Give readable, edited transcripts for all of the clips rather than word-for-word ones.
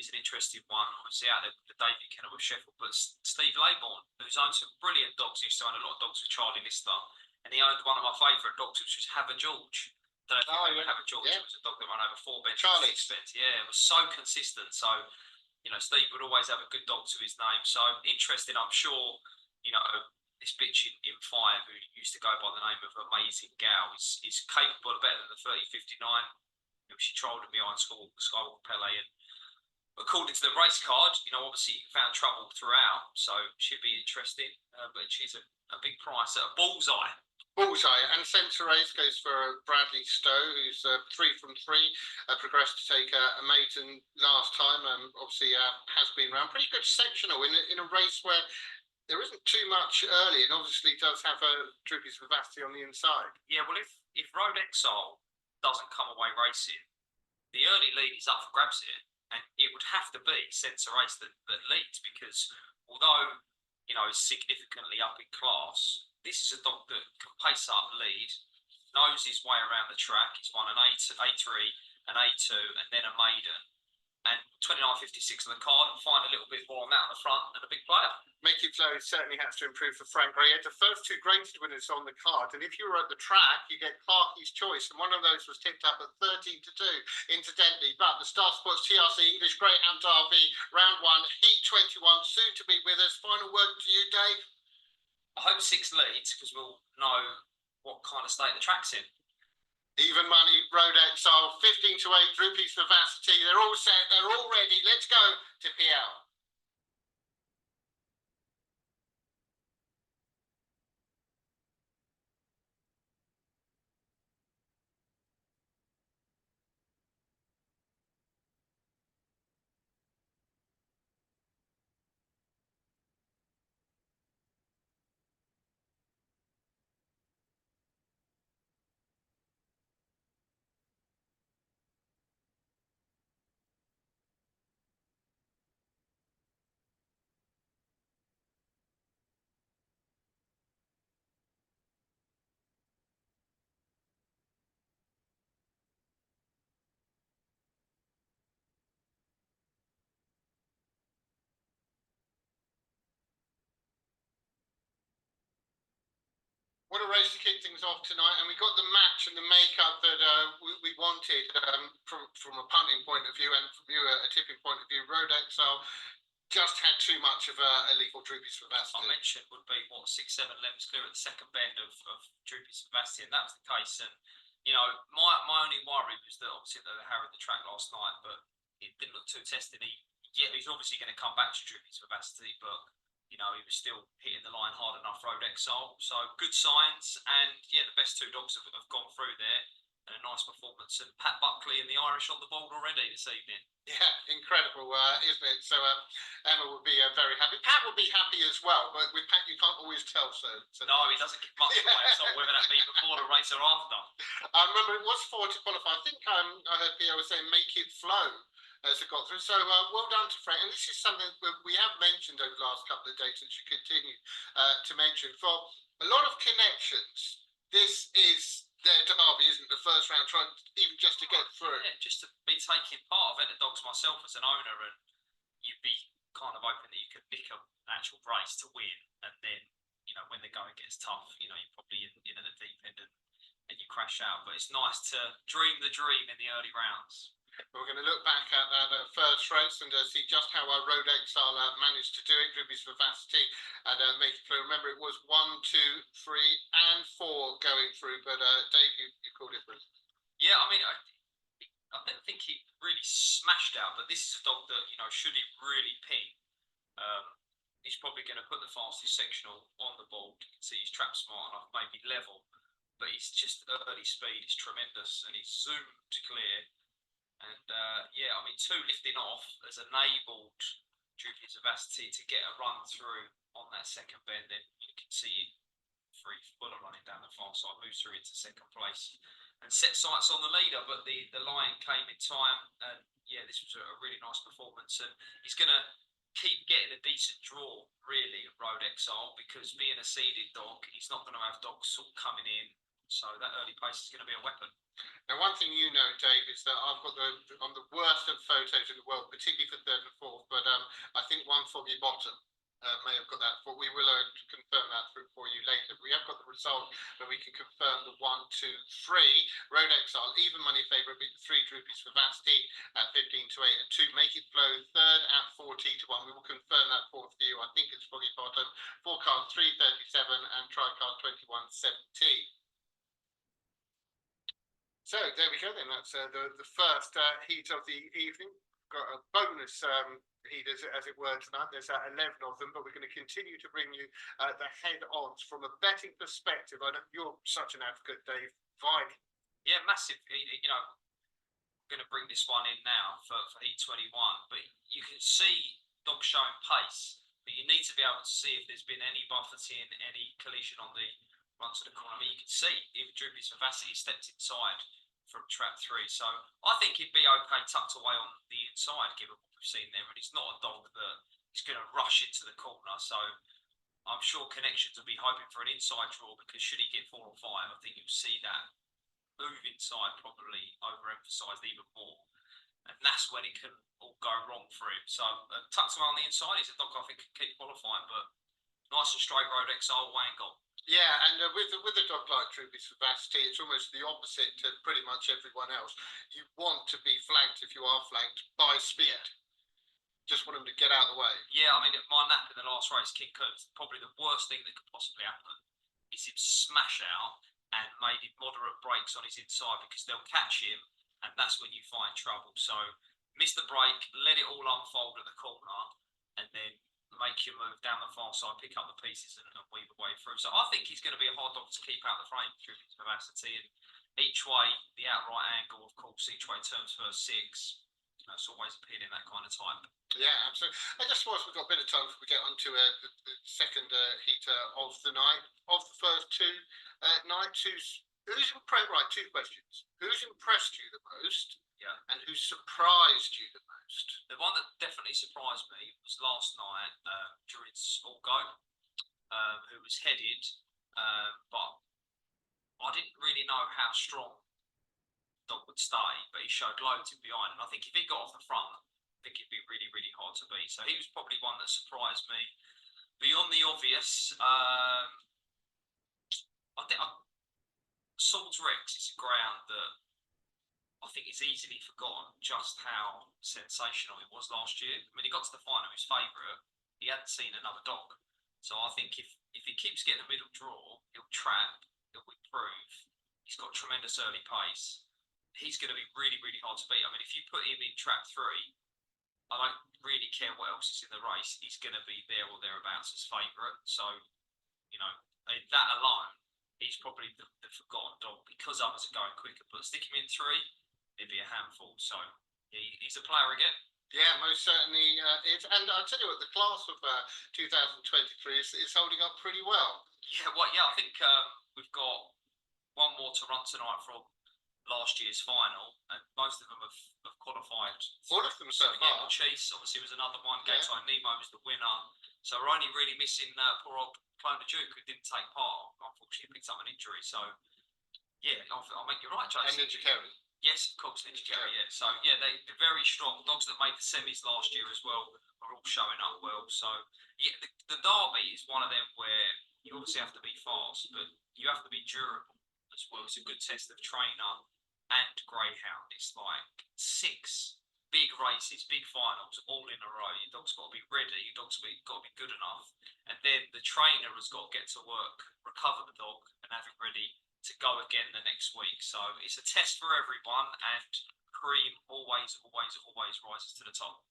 is an interesting one. Obviously out there with the David Kennel with Sheffield, but Steve Laybourne, who's owned some brilliant dogs. He used to own a lot of dogs with Charlie Lister, and he owned one of my favourite dogs, which was Have a George. Don't know if you remember Have a George. It was a dog that ran over 4 benches. Charlie. Yeah, it was so consistent. So, you know, Steve would always have a good dog to his name. So interesting. I'm sure, you know, this bitch in 5 who used to go by the name of Amazing Gal is capable of better than the 3059. She trolled at me on Skywalker Pele, and according to the race card, you know, obviously found trouble throughout, so she'd be interesting. But she's a big price at a bullseye. Bullseye. And centre race goes for Bradley Stowe, who's 3 from 3, progressed to take a maiden last time. Obviously has been around pretty good sectional in a race where there isn't too much early, and obviously does have a Droopy's Vivacity on the inside. Yeah, well, if Road Exile doesn't come away racing, the early lead is up for grabs here, and it would have to be centre race that leads, because although, you know, it's significantly up in class, this is a dog that can pace up, lead, knows his way around the track. He's won an A3, an A2, and then a maiden, and 29.56 on the card, and find a little bit more on that on the front, and a big player. Make It Flow certainly has to improve for Frank Gray. He had the first 2 graded winners on the card, and if you were at the track, you get Clarkie's Choice, and one of those was tipped up at 13-2, incidentally. But the Star Sports TRC English Greyhound Derby, round 1, heat 21, soon to be with us. Final word to you, Dave. I hope 6 leads, because we'll know what kind of state the track's in. Even money, Road Exile, 15-8, Droopy's Vivacity. They're all set, they're all ready. Let's go to PL. What a race to kick things off tonight, and we got the match and the makeup that we wanted from a punting point of view, and from you a tipping point of view. Road Exile just had too much of a lethal Droopy's Vivacity. I mentioned would be 6-7 lengths clear at the second bend of Droopy's Vivacity, and that was the case. And you know, my only worry was that obviously they harrowed the track last night, but it didn't look too tested. He's obviously going to come back to Droopy's Vivacity, but you know, he was still hitting the line hard enough, Road Exile. So good signs, and yeah, the best 2 dogs have gone through there, and a nice performance. And Pat Buckley and the Irish on the board already this evening. Yeah, incredible, isn't it? So Emma would be very happy. Pat would be happy as well, but with Pat you can't always tell. So no, he doesn't give much away, so whether that be before the race or after. I remember it was 4 to qualify. I think I heard Pierre was saying Make It Flow as it got through. So well done to Frank. And this is something that we have mentioned over the last couple of days and should continue to mention. For a lot of connections, this is their derby, isn't it? The first round, trying even just to get through. Yeah, just to be taking part. I've entered dogs myself as an owner, and you'd be kind of hoping that you could nick an actual race to win, and then, you know, when the going gets tough, you know, you're probably in at the deep end and you crash out. But it's nice to dream the dream in the early rounds. We're going to look back at that first race and see just how our Road Exile managed to do it, Droopy's Vivacity, and make it through. Remember, it was 1, 2, 3, and 4 going through, but Dave, you called it brilliant. Yeah, I mean, I don't think he really smashed out, but this is a dog that, you know, should it really ping, he's probably going to put the fastest sectional on the board. You can see he's trap smart enough, maybe level, but he's just early speed is tremendous, and he's zoomed clear. And yeah, I mean, 2 lifting off has enabled Droopy's Vivacity to get a run through on that second bend. Then you can see it free fuller running down the far side, moves through into second place and set sights on the leader. But the line came in time, and yeah, this was a really nice performance. And he's going to keep getting a decent draw, really, at Road Exile, because being a seeded dog, he's not going to have dogs sort of coming in. So that early pace is going to be a weapon. Now, one thing you know, Dave, is that I've got on the worst of photos in the world, particularly for 30 may have got that, but we will confirm that for you later. We have got the result, but we can confirm the 1, 2, 3. Road Exile, even money favourite, beat the 3 Droopies Vivacity at 15 to 8 and 2. Make It Flow third at 40 to 1. We will confirm that fourth for you. I think it's Foggy Bottom. 4 card 337 and try card 2170. So there we go then. That's the first heat of the evening. Got a bonus heat, as it were, tonight. There's 11 of them, but we're going to continue to bring you the head odds from a betting perspective. I know you're such an advocate, Dave. Viking. Yeah, massive. You know, I'm going to bring this one in now for Heat 21, but you can see dogs showing pace, but you need to be able to see if there's been any buffeting, any collision on the front of the corner. I mean, you can see if Droopy's Vivacity stepped inside from trap 3, so I think he'd be okay tucked away on the inside, given what we've seen there, and he's not a dog that is going to rush into the corner, so I'm sure Connections will be hoping for an inside draw, because should he get 4 or 5, I think you'll see that move inside probably overemphasised even more, and that's when it can all go wrong for him. So tucked away on the inside, he's a dog I think can keep qualifying, but nice and straight Road Exile, Wangle. Yeah, and with a dog like Droopy's Vivacity, it's almost the opposite to pretty much everyone else. You want to be flanked, if you are flanked, by speed. Yeah. Just want him to get out of the way. Yeah, I mean, my nap in the last race, King Coons, probably the worst thing that could possibly happen is him smash out and maybe moderate brakes on his inside, because they'll catch him, and that's when you find trouble. So miss the break, let it all unfold at the corner, and then make your move down the far side, pick up the pieces and weave a way through. So I think he's going to be a hard dog to keep out the frame through his Vivacity, and each way, the outright angle, of course, each way turns first 6. That's always appealing, that kind of type. Yeah, absolutely. And just whilst we've got a bit of time before we get on to the second heater of the night, of the first 2 nights, who's impressed? Right, 2 questions. Who's impressed you the most? Yeah. And who surprised you the most? The one that definitely surprised me was last night, Druid's Allgo, who was headed, but I didn't really know how strong the dog would stay, but he showed loads in behind, and I think if he got off the front, I think it'd be really, really hard to beat. So he was probably one that surprised me. Beyond the obvious, I think Swords Rex is a ground that I think is easily forgotten just how sensational it was last year. I mean, he got to the final, his favourite. He hadn't seen another dog. So I think if he keeps getting a middle draw, he'll trap, he'll improve. He's got tremendous early pace. He's going to be really, really hard to beat. I mean, if you put him in trap 3, I don't really care what else is in the race. He's going to be there or thereabouts as favourite. So, you know, that alone, he's probably the forgotten dog, because others are going quicker. But stick him in 3, it'd be a handful. So he's a player again. Yeah, most certainly is. And I'll tell you what, the class of 2023 is holding up pretty well. Yeah, well, yeah, I think we've got one more to run tonight from last year's final, and most of them have qualified. All of them so far. Chase obviously was another one. Gateside Nemo was the winner. So we're only really missing poor old Clone the Duke, who didn't take part. Unfortunately, picked up an injury. So yeah, I'll make you right, Jason. And Ninja Kerry. Yes, of course, Ninja Kerry. Yeah. So yeah, they're very strong. Dogs that made the semis last year as well are all showing up well. So yeah, the Derby is one of them where you obviously have to be fast, but you have to be durable as well. It's a good test of trainer and Greyhound. It's like 6 big races, big finals, all in a row. Your dog's got to be ready. Your dog's got to be good enough, and then the trainer has got to get to work, recover the dog, and have it ready to go again the next week. So it's a test for everyone, and Cream always rises to the top.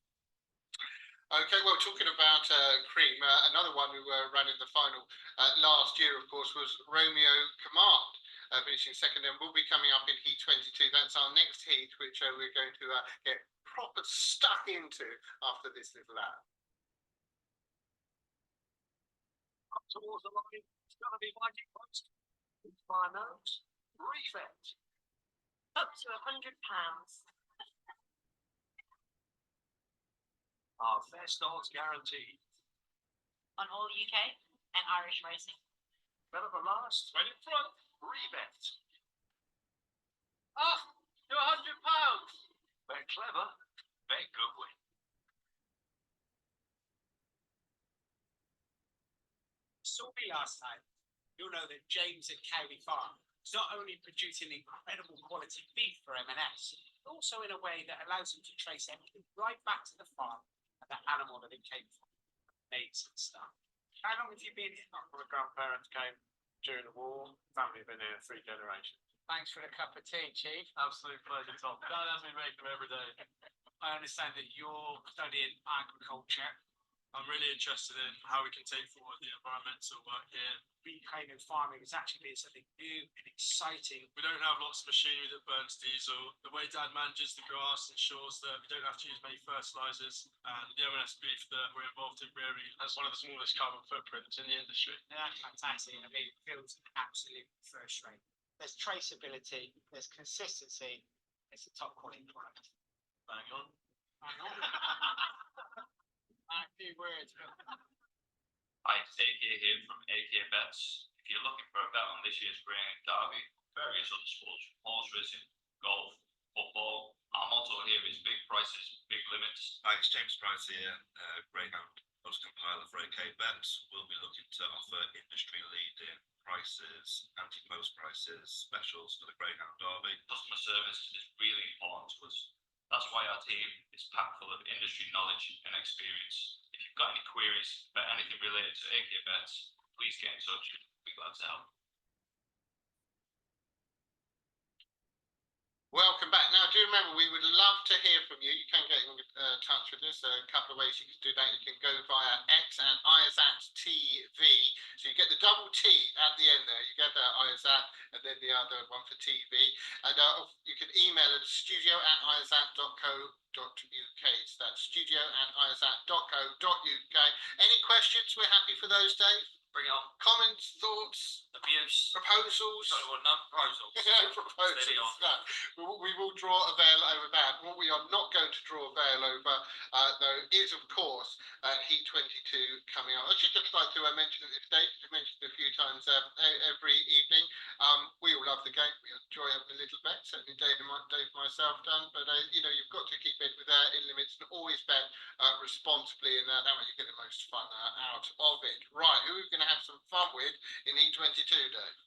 Okay, well, talking about Cream, another one who ran in the final last year, of course, was Romeo Command, finishing second, and will be coming up in Heat 22. That's our next heat, which we're going to get proper stuck into after this little ad. Up towards the line, it's going to be mighty close. My nose, refit. Up to £100. Our fair starts guaranteed. On all UK and Irish racing. Better than last, 20 in front, rebet. Up to £100. Bet clever, bet good win. saw me last time, you'll know that James at Cowley Farm is not only producing incredible quality beef for M&S, but also in a way that allows him to trace everything right back to the farm and the animal that it came from. Amazing stuff. How long have you been here? My grandparents came during the war. Family have been here 3 generations. Thanks for the cup of tea, Chief. Absolute pleasure, Tom. Dad has me make them every day. I understand that you're studying agriculture. I'm really interested in how we can take forward the environmental work here. Reclaiming farming is actually being something new and exciting. We don't have lots of machinery that burns diesel. The way Dad manages the grass ensures that we don't have to use many fertilizers. And the M&S beef that we're involved in rearing has one of the smallest carbon footprints in the industry. That's fantastic. I mean, it feels absolutely first rate. There's traceability, there's consistency, it's a top quality product. Bang on. Hang on. A few words. Hi, it's AK here from AK Bets. If you're looking for a bet on this year's Greyhound Derby, various other sports, horse racing, golf, football, our motto here is big prices, big limits. Hi, it's James Price here, Greyhound post compiler for AK Bets. We'll be looking to offer industry-leading prices, anti-post prices, specials for the Greyhound Derby. Customer service is really important to us. That's why our team is packed full of industry knowledge and experience. If you've got any queries about anything related to AK Bets, please get in touch. We'll be glad to help. Welcome back. Now, do remember, we would love to hear from you. You can get in touch with us. A couple of ways you can do that. You can go via X and ISAT TV. So you get the double T at the end there. You get the ISAT and then the other one for TV. And you can email at studio@isat.co.uk. So that's studio@isat.co.uk. Any questions? We're happy for those, Dave. Bring it on. Comments, thoughts, Abuse. proposals? Sorry, well, no proposals. No proposals. Steady on. No. We will draw a veil over that. What we are not going to draw a veil over, though, is of course Heat 22 coming up. I should just like to mention at this stage, as I mentioned a few times every evening, we all love the game. We enjoy it a little bit. Certainly Dave and myself done, but you've got to keep it with in limits and always bet responsibly, and that way you get the most fun out of it. Right, who are we going to have some fun with in Heat 22, Dave?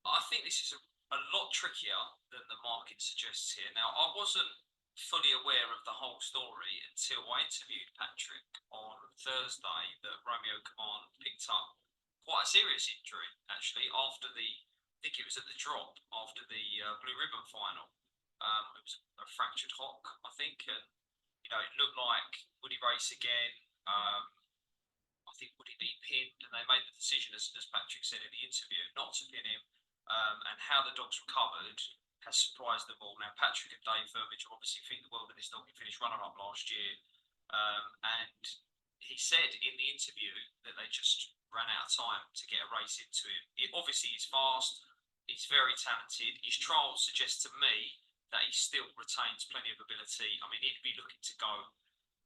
I think this is a lot trickier than the market suggests here. Now, I wasn't fully aware of the whole story until I interviewed Patrick on Thursday that Romeo Command picked up quite a serious injury, actually, after I think it was at the drop, after the Blue Ribbon final. It was a fractured hock, I think, and, it looked like, would he race again? I think, would he be pinned? And they made the decision, as Patrick said in the interview, not to pin him. And how the dog's recovered has surprised them all. Now, Patrick and Dave Vermage obviously think the world of this dog. He finished runner-up last year. And he said in the interview that they just ran out of time to get a race into him. Obviously, he's fast. He's very talented. His trials suggest to me that he still retains plenty of ability. I mean, he'd be looking to go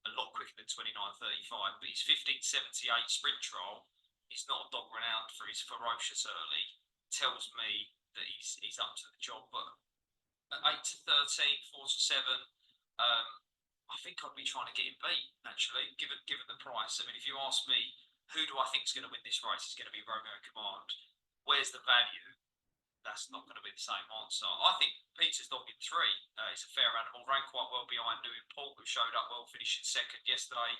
a lot quicker than 29.35, but his 15.78 sprint trial is not a dog renowned for his ferocious early. Tells me that he's up to the job. But at 8 to 13, 4 to 7, I think I'd be trying to get him beat, actually, given the price. I mean, if you ask me, who do I think is going to win this race? It's going to be Romeo Command. Where's the value? That's not going to be the same answer. I think Peter's dog in 3 is a fair animal. Ran quite well behind New Paul, who showed up well, finishing second yesterday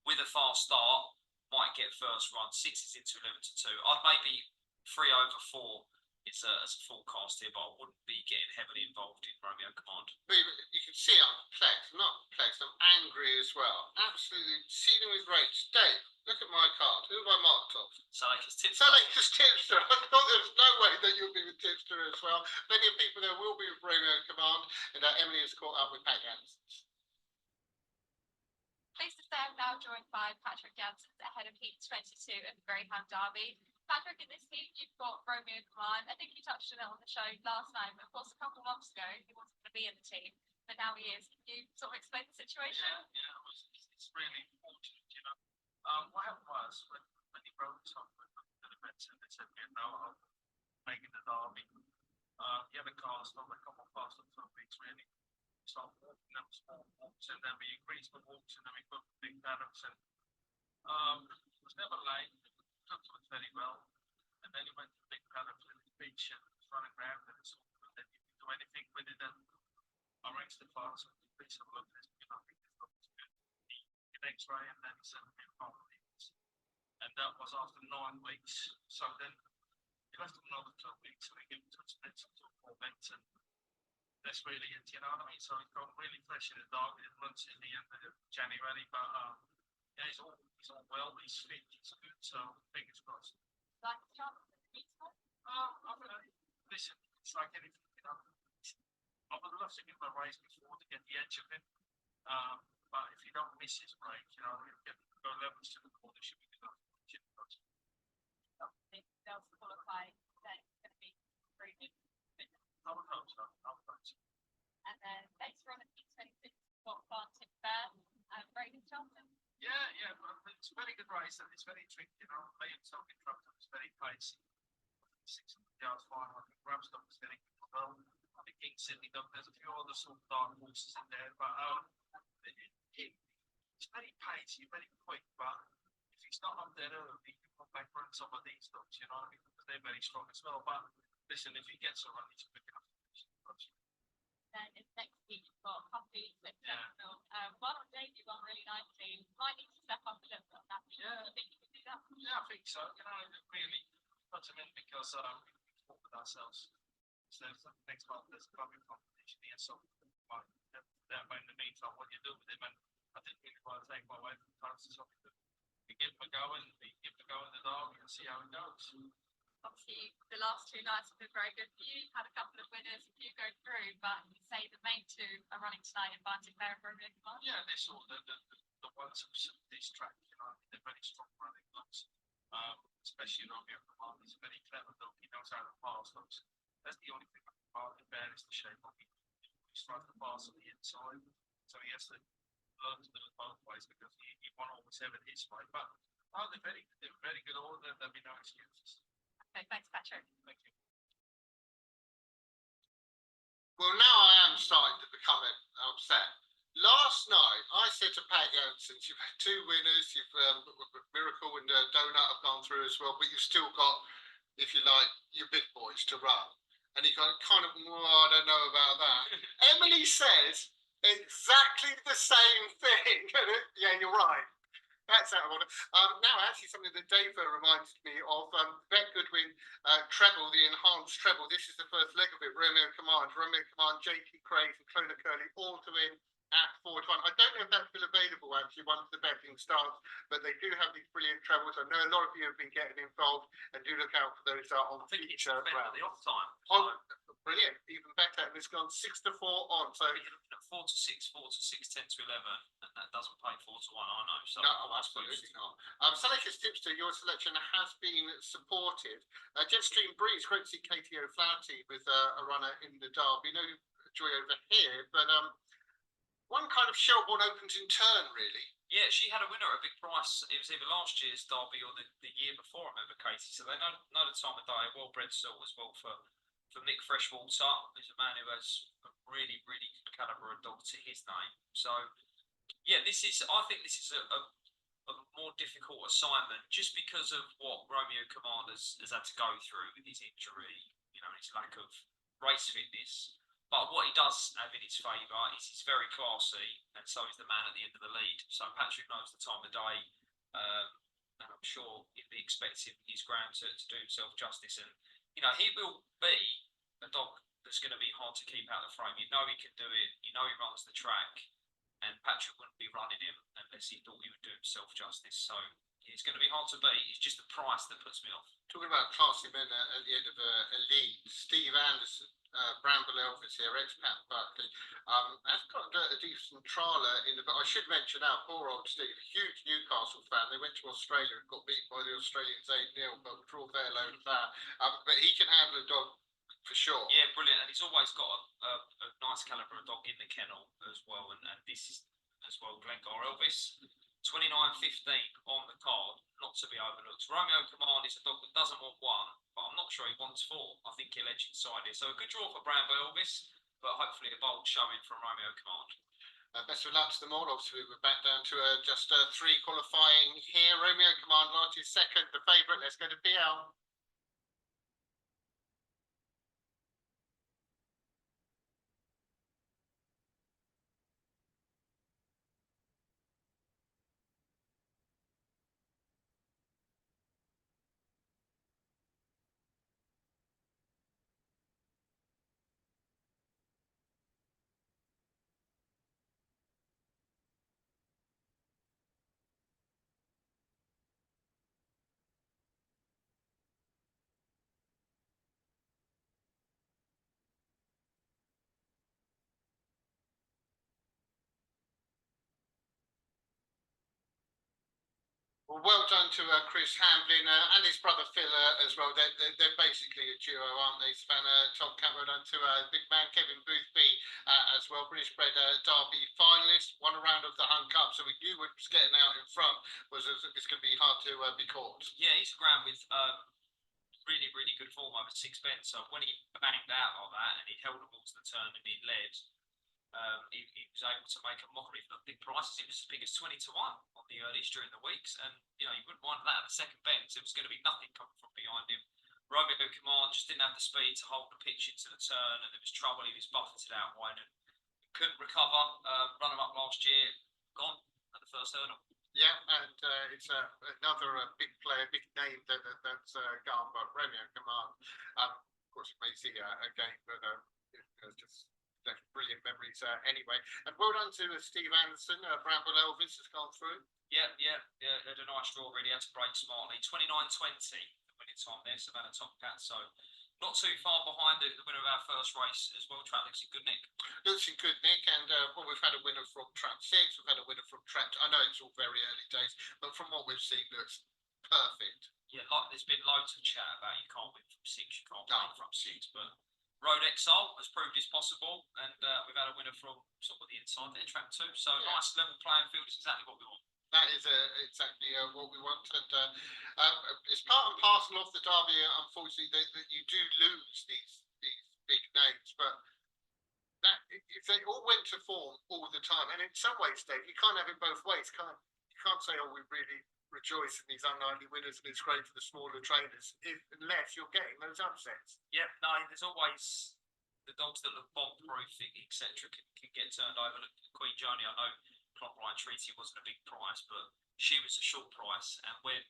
with a fast start. Might get first run. 6 is into 11 to 2. I'd maybe 3 over 4 as a forecast here, but I wouldn't be getting heavily involved in Romeo Command. You can see I'm perplexed. I'm not perplexed. I'm angry as well. Absolutely seething with rage. Dave, look at my card. Who have I marked off? Salakas Tipster. Salakas Tipster. I thought there was no way that you'll be with Tipster as well. Plenty of people there will be with Romeo Command, and Emily has caught up with Pat Jansen. Pleased to say I'm now joined by Patrick Jansen ahead of Heat 22 at the Greyhound Derby. Patrick, in this heat, you've got Romeo Command. I think you touched on it on the show last night, but of course, a couple of months ago, he wasn't going to be in the team, but now he is. Can you sort of explain the situation? Yeah, it's really fortunate, What happened was, when he broke his up with the events and they said, I'm making the Derby, he had a cast on a couple of fast and 12 weeks, really. So walking them small walks, and then we increased the walks, and then we put big paddocks, and it was never late. Took to it very well. makes the class. Please have a look at it. I think it's got an X-ray and then it's and that was after 9 weeks. So then you left them another 2 weeks and we give them to expensive to 4 months, and that's really it, you know what I mean? So he's gone really fresh in the dark. It runs in the end of January, but yeah, he's all well, he's fit, he's good, so fingers crossed. Like the chance of the peaceful? I don't know. Listen, it's like anything, you know. I would love to give him a raise before to get the edge of him. But if you don't miss his break, you know, he'll get go levels to the corner, should be good. They'll qualify, then it's going to be very good. I would hope so. I would hope so. And then later on at P26, got Barton Fair and Braden Johnson. Yeah, well, it's a very good race and it's very tricky, you know. They himself in front of it's very pacey. 600 yards final. I think Ramstock is very good as well. I think King Sydney Dog, there's a few other sort of dark horses in there, but it's very pacey, very quick, but if he's not up there early, he can come back run some of these dogs, you know what I mean? Because they're very strong as well. But listen, if he gets a run, he's quick enough. Then in the next week, you've got Humphrey, Yeah. one on debut, one really nicely. Might need to step up a little bit on that. Yeah. I think you can do that. Yeah, I think so. You know, really put him in because we fought with ourselves. So next month there's a clubbing competition here, so that way in the meantime, what you do with him, and I didn't really want to take my way from time to something that we give him a go and we give him a go in the dark and see how it goes. Obviously, the last 2 nights have been very good for you. You've had a couple of winners, a few go through, but you say the main 2 are running tonight in Barton Fair and Romeo Command. Yeah, they're sort of the ones who suit this track, you know, they're very strong running dogs. Especially Romeo Command, he's a very clever dog, he knows how to pass dogs. That's the only thing about Barton Fair is the shape of it. He tries to pass on the inside, so he has to learn to do it both ways because he won't always have it his way. But they're very good order, there'll be no excuses. Okay, thanks, Patrick. Thank you. Well, now I am starting to become upset. Last night, I said to Pat Janssen, you've had 2 winners, you've Miracle and Donut have gone through as well, but you've still got, if you like, your big boys to run. And he kind of, I don't know about that. Emily says exactly the same thing. Yeah, you're right. That's out of order. Now, actually, something that Dave reminded me of, Bet Goodwin treble, the enhanced treble. This is the first leg of it. Romeo Command, JT Craig and Clona Curley all to win at 4-1. I don't know if that's still available actually once the betting starts, but they do have these brilliant trebles. I know a lot of you have been getting involved, and do look out for those on I think it's future better rounds. the off time. Oh, brilliant, even better. And it's gone 6-4 on. So You're looking at 4-6, 4-6, 10-11, and that doesn't pay 4-1. I know. So no, absolutely not. Selectors Tipster, your selection has been supported. Jetstream Breeze, great to see Katie O'Flaherty with a runner in the Derby. No joy over here, but one kind of Shelbourne opens in turn, really. Yeah, she had a winner at a big price. It was either last year's Derby or the year before, I remember, Katie. So they know the time of day. Well-bred sort as well for Mick Freshwater, who's a man who has a really, really good calibre of dog to his name. So, yeah, I think this is a more difficult assignment just because of what Romeo Command has had to go through with his injury, you know, his lack of race fitness. But what he does have in his favour is he's very classy, and so is the man at the end of the lead. So Patrick knows the time of day, and I'm sure he'd be expecting his ground to do himself justice. And, you know, he will be a dog that's going to be hard to keep out of the frame. You know he can do it, you know he runs the track, and Patrick wouldn't be running him unless he thought he would do himself justice. So it's going to be hard to beat. It's just the price that puts me off. Talking about classy men at the end of a lead, Steve Anderson, Bramble Elvis here, ex-Pat Buckley, has got a decent trialer in the. But I should mention now, poor old Steve, huge Newcastle fan. They went to Australia and got beat by the Australians 8-0, but draw fair load of that. But he can handle a dog for sure. Yeah, brilliant. And he's always got a nice calibre of dog in the kennel as well. And this is as well, Glengar Elvis. 29.15 on the card, not to be overlooked. Romeo Command is a dog that doesn't want 1, but I'm not sure he wants 4. I think he'll edge inside here. So a good draw for Bramble Elvis, but hopefully a bold showing from Romeo Command. Best of luck to them all. Obviously, we're back down to just 3 qualifying here. Romeo Command, last year's second, the favourite. Let's go to PL. Well, well done to Chris Hamblin and his brother Phil as well. They're basically a duo, aren't they? Savannah Top Cat. Well done to big man Kevin Boothby as well. British bred Derby finalist. Won a round of the Hunt Cup, so we knew what was getting out in front it's going to be hard to be caught. Yeah, he's a ground with really, really good form over 6 bends. So when he banged out like that and he held the ball to the turn and he led, he was able to make a mockery of the big prices. It was as big as 20-1 on the earlies during the weeks, and you wouldn't mind that at the second bend. So it was going to be nothing coming from behind him. Romeo Command just didn't have the speed to hold the pitch into the turn, and there was trouble. He was buffeted out wide and couldn't recover. Runner up last year, gone at the first hurdle. Yeah, and it's another big player, big name that's gone, but Romeo Command. Of course, it may see a game, but just brilliant memories anyway. And well done to Steve Anderson. Bramble Elvis has gone through. Yeah, had a nice draw really. Had to break smartly. 29.20 the winning time there, Savannah Top Cat. So not too far behind the winner of our first race as well. Track looks in good nick. Looks in good nick, and well, we've had a winner from track 6. We've had a winner from track. I know it's all very early days, but from what we've seen, looks perfect. Yeah, like there's been loads of chat about you can't win from 6, you can't No. win from 6, but Road Exile has proved it's possible, and we've had a winner from sort of the inside there, track 2. So Yeah. nice level playing field is exactly what we want. That is exactly what we want, and it's part and parcel of the derby. Unfortunately, that you do lose these big names, but that if they all went to form all the time, and in some ways, Dave, you can't have it both ways. You can't say, "Oh, we really rejoice in these unlikely winners, and it's great for the smaller trainers," unless you're getting those upsets. Yeah, no, there's always the dogs that look bomb proof, etc., can get turned over. Look, Queen Johnny, I know Clockline Treaty wasn't a big price, but she was a short price. And when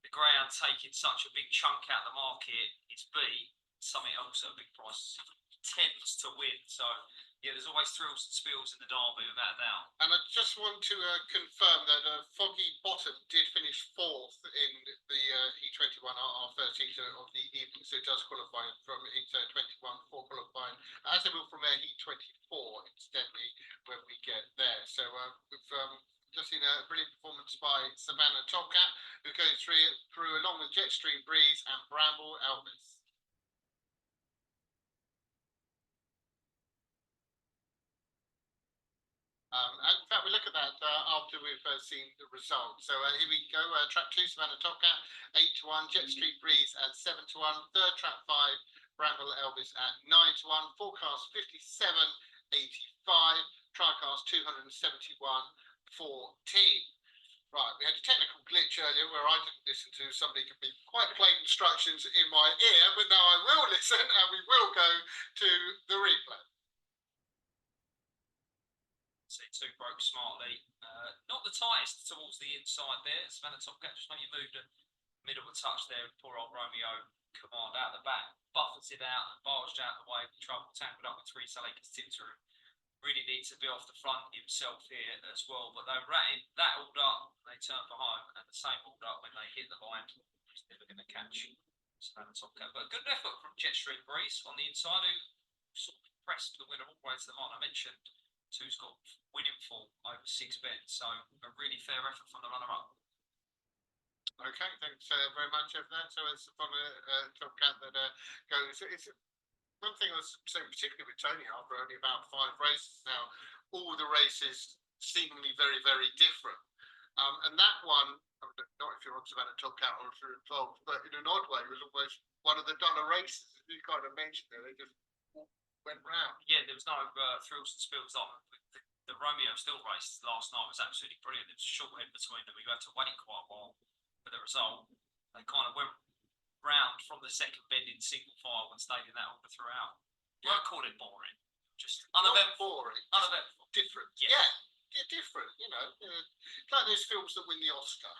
the Greyhound taking such a big chunk out of the market, it's B, something else at a big price tends to win. So yeah, there's always thrills and spills in the derby, without a doubt. And I just want to confirm that Foggy Bottom did finish 4th in the Heat 21, our first heat of the evening, so it does qualify from Heat 21 for qualifying, as it will from Heat 24, incidentally, when we get there. So we've just seen a brilliant performance by Savannah Topcat, who goes through along with Jetstream Breeze and Bramble Elvis. And in fact, we look at that after we've seen the results. So here we go. Track 2, Savannah Topcat, 8-1. Jet Street Breeze at 7-1. Third, track 5, Bramble Elvis at 9-1. Forecast 57.85. Tricast 271.14. Right, we had a technical glitch earlier where I didn't listen to somebody give me quite plain instructions in my ear, but now I will listen and we will go to the replay. C2 broke smartly. Not the tightest towards the inside there. Savannah Topcat just maybe moved a middle of a touch there. Poor old Romeo Command out the back, buffeted out and barged out the way with trouble, tackled up with 3 Salakers tipped through. Really needs to be off the front himself here as well. But they ratted that all up, they turned for home, and the same all up when they hit the line. He's never going to catch Savannah Topcat. But a good effort from Jetstream Breeze on the inside, who sort of pressed the winner all the way to the line. I mentioned who's got winning form over 6 bets, so a really fair effort from the runner-up. Okay, thanks very much for that. So it's on Top Cat that goes. It's one thing I was saying, particularly with Tony, after only about 5 races now, all the races seemingly very, very different. And that one, not if you're on Savannah Top Cat or if you're involved, but in an odd way, was almost one of the Donna races. You kind of mentioned there, they just went round. Yeah, there was no thrills and spills on. The Romeo Still race last night was absolutely brilliant. There was a short head between them. We had to wait quite a while for the result. They kind of went round from the second bend in single file and stayed in that order throughout. Yeah. I call it boring. Just Not uneventful. boring. Uneventful. Different. Yeah. They're different, you know. It's like those films that win the Oscar.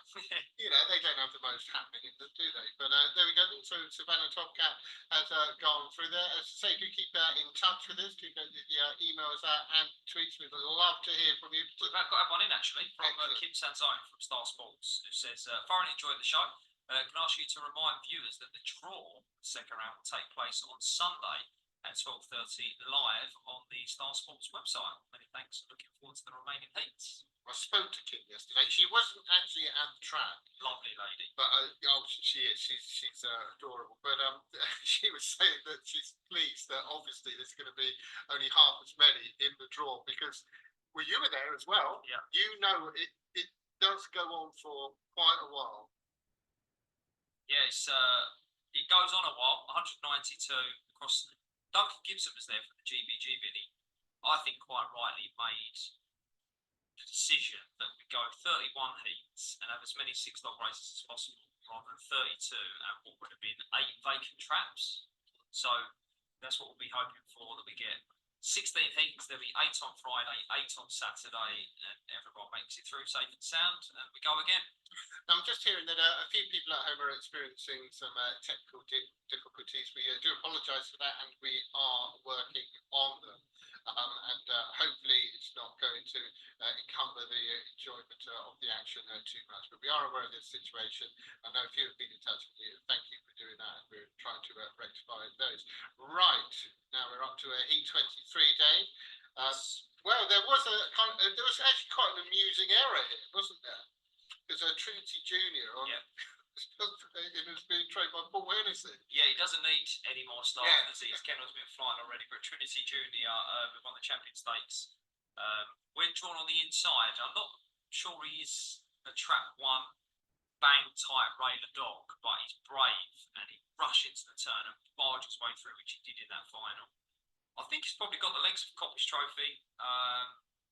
You know, they don't have the most happening in them, do they? But there we go. So Savannah Topcat has gone through there. As I say, do keep in touch with us. Do go to the emails and tweets. We'd love to hear from you. We've got one in actually from Excellent. Kim Sanzone from Star Sports, who says, thoroughly enjoyed the show. Can I ask you to remind viewers that the draw second round will take place on Sunday at 12:30 live on the Star Sports website. Many thanks. Looking forward to the remaining heats. I spoke to Kim yesterday. She wasn't actually at the track, Lovely lady. but she is. She's adorable. But she was saying that she's pleased that obviously there's going to be only half as many in the draw because well, you were there as well. Yeah. You know it does go on for quite a while. Yeah, it goes on a while. 192 across. Duncan Gibson was there for the GBG bidding. I think quite rightly made the decision that we go 31 heats and have as many 6-dog races as possible rather than 32 and what would have been 8 vacant traps. So that's what we'll be hoping for, that we get 16 heats, there'll be 8 on Friday, 8 on Saturday, and everyone makes it through safe and sound, and we go again. I'm just hearing that a few people at home are experiencing some technical difficulties. We do apologise for that, and we are working on them. And hopefully it's not going to encumber the enjoyment of the action too much. But we are aware of this situation. I know a few have been in touch with you. Thank you for doing that. And we're trying to rectify those. Right, now we're up to a Heat 23, Dave. Well, there was actually quite an amusing error here, wasn't there? Because Trinity Junior on it has been trained by Paul Hennessy. Yeah, he doesn't need any more staff, Yeah. does he? His kennel's been flying already, but Trinity Junior have won the Champion Stakes. When drawn on the inside, I'm not sure he is a trap one bang tight railer dog, but he's brave and he rushes into the turn and barges his way through, which he did in that final. I think he's probably got the legs of Coppice Trophy.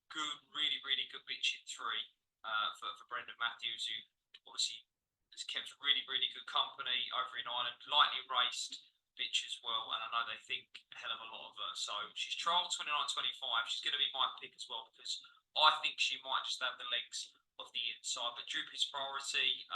Good, really, really good bitch in 3 for Brendan Matthews, who obviously has kept really, really good company over in Ireland. Lightly raced bitch as well, and I know they think a hell of a lot of her. So she's trial 29.25. She's going to be my pick as well because I think she might just have the legs of the inside. But Droopy's Priority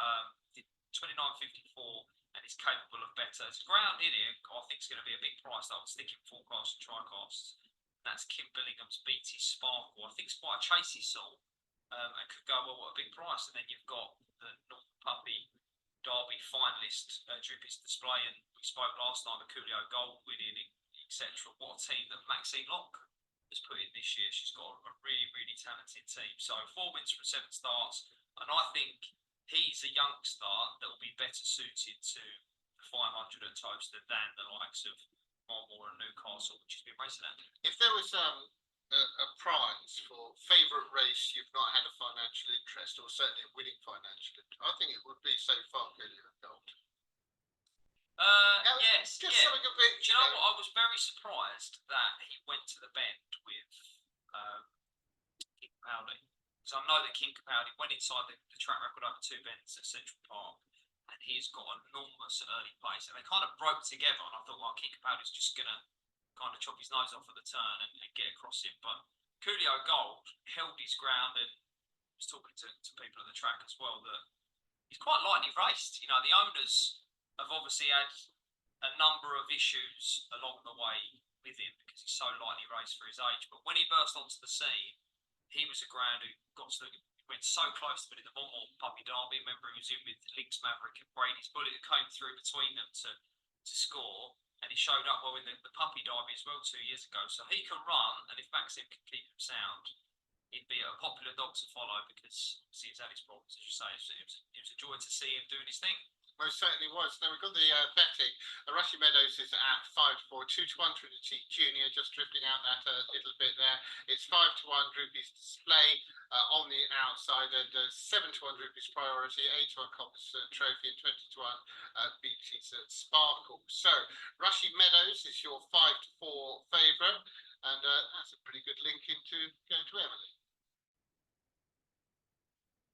did 29.54 and is capable of better. It's ground in here. I think it's going to be a big price. I was thinking forecast and tricasts. That's Kim Billingham's BT Sparkle. I think it's quite a chasey sort. And could go well at a big price. And then you've got the North Puppy Derby finalist, Droopy's Display, and we spoke last time of Coolio Gold winning, etc. What a team that Maxine Locke has put in this year. She's got a really, really talented team. So 4 wins from 7 starts, and I think he's a youngster that will be better suited to the 500 at Toaster than the likes of Marmore and Newcastle, which has been racing at. If there was a prize for favourite race you've not had a financial interest, or certainly a winning financial interest, I think it would be so far Coolio Gold. Yes, Just yeah. something a bit, Do you know what? I was very surprised that he went to the bend with King Capaldi. Because I know that King Capaldi went inside the track record over 2 bends at Central Park, and he's got enormous early pace. And they kind of broke together, and I thought, well, King Capaldi's just going to kind of chop his nose off at the turn and get across him. But Coolio Gold held his ground and was talking to people at the track as well that he's quite lightly raced. You know, the owners have obviously had a number of issues along the way with him because he's so lightly raced for his age. But when he burst onto the scene, he was a ground who went so close to winning the Monmouth Puppy Derby. Remember, he was in with Lynx Maverick and Brady's Bullet, who came through between them to score. And he showed up well in the Puppy Derby as well 2 years ago. So he can run, and if Maxim can keep him sound, he'd be a popular dog to follow because he's had his problems, as you say. It was a joy to see him doing his thing. Most certainly was. Now we've got the betting. Rushy Meadows is at 5-4, 2-1 Trinity Junior, just drifting out that little bit there. It's 5-1 Droopy's Display on the outside, and 7-1 Droopy's Priority, 8-1 Coppice Trophy, and 20-1 BT's Sparkle. So Rushy Meadows is your 5-4 favourite, and that's a pretty good link into going to Emily.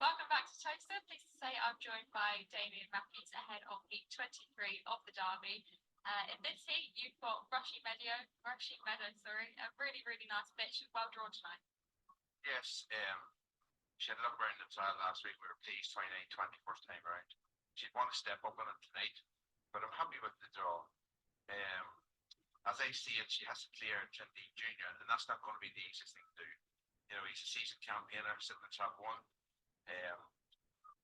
Welcome back to Toaster. Pleased to say I'm joined by Damien Matthews ahead of Heat 23 of the Derby. In this heat, you've got Rushy Meadow, a really, really nice bitch, well drawn tonight. Yes, she had a look around the trial last week. We were pleased, 29-20 first time around. She'd want to step up on it tonight, but I'm happy with the draw. As I see it, she has to clear Trinity Junior, and that's not going to be the easiest thing to do. You know, he's a seasoned campaigner sitting in top 1.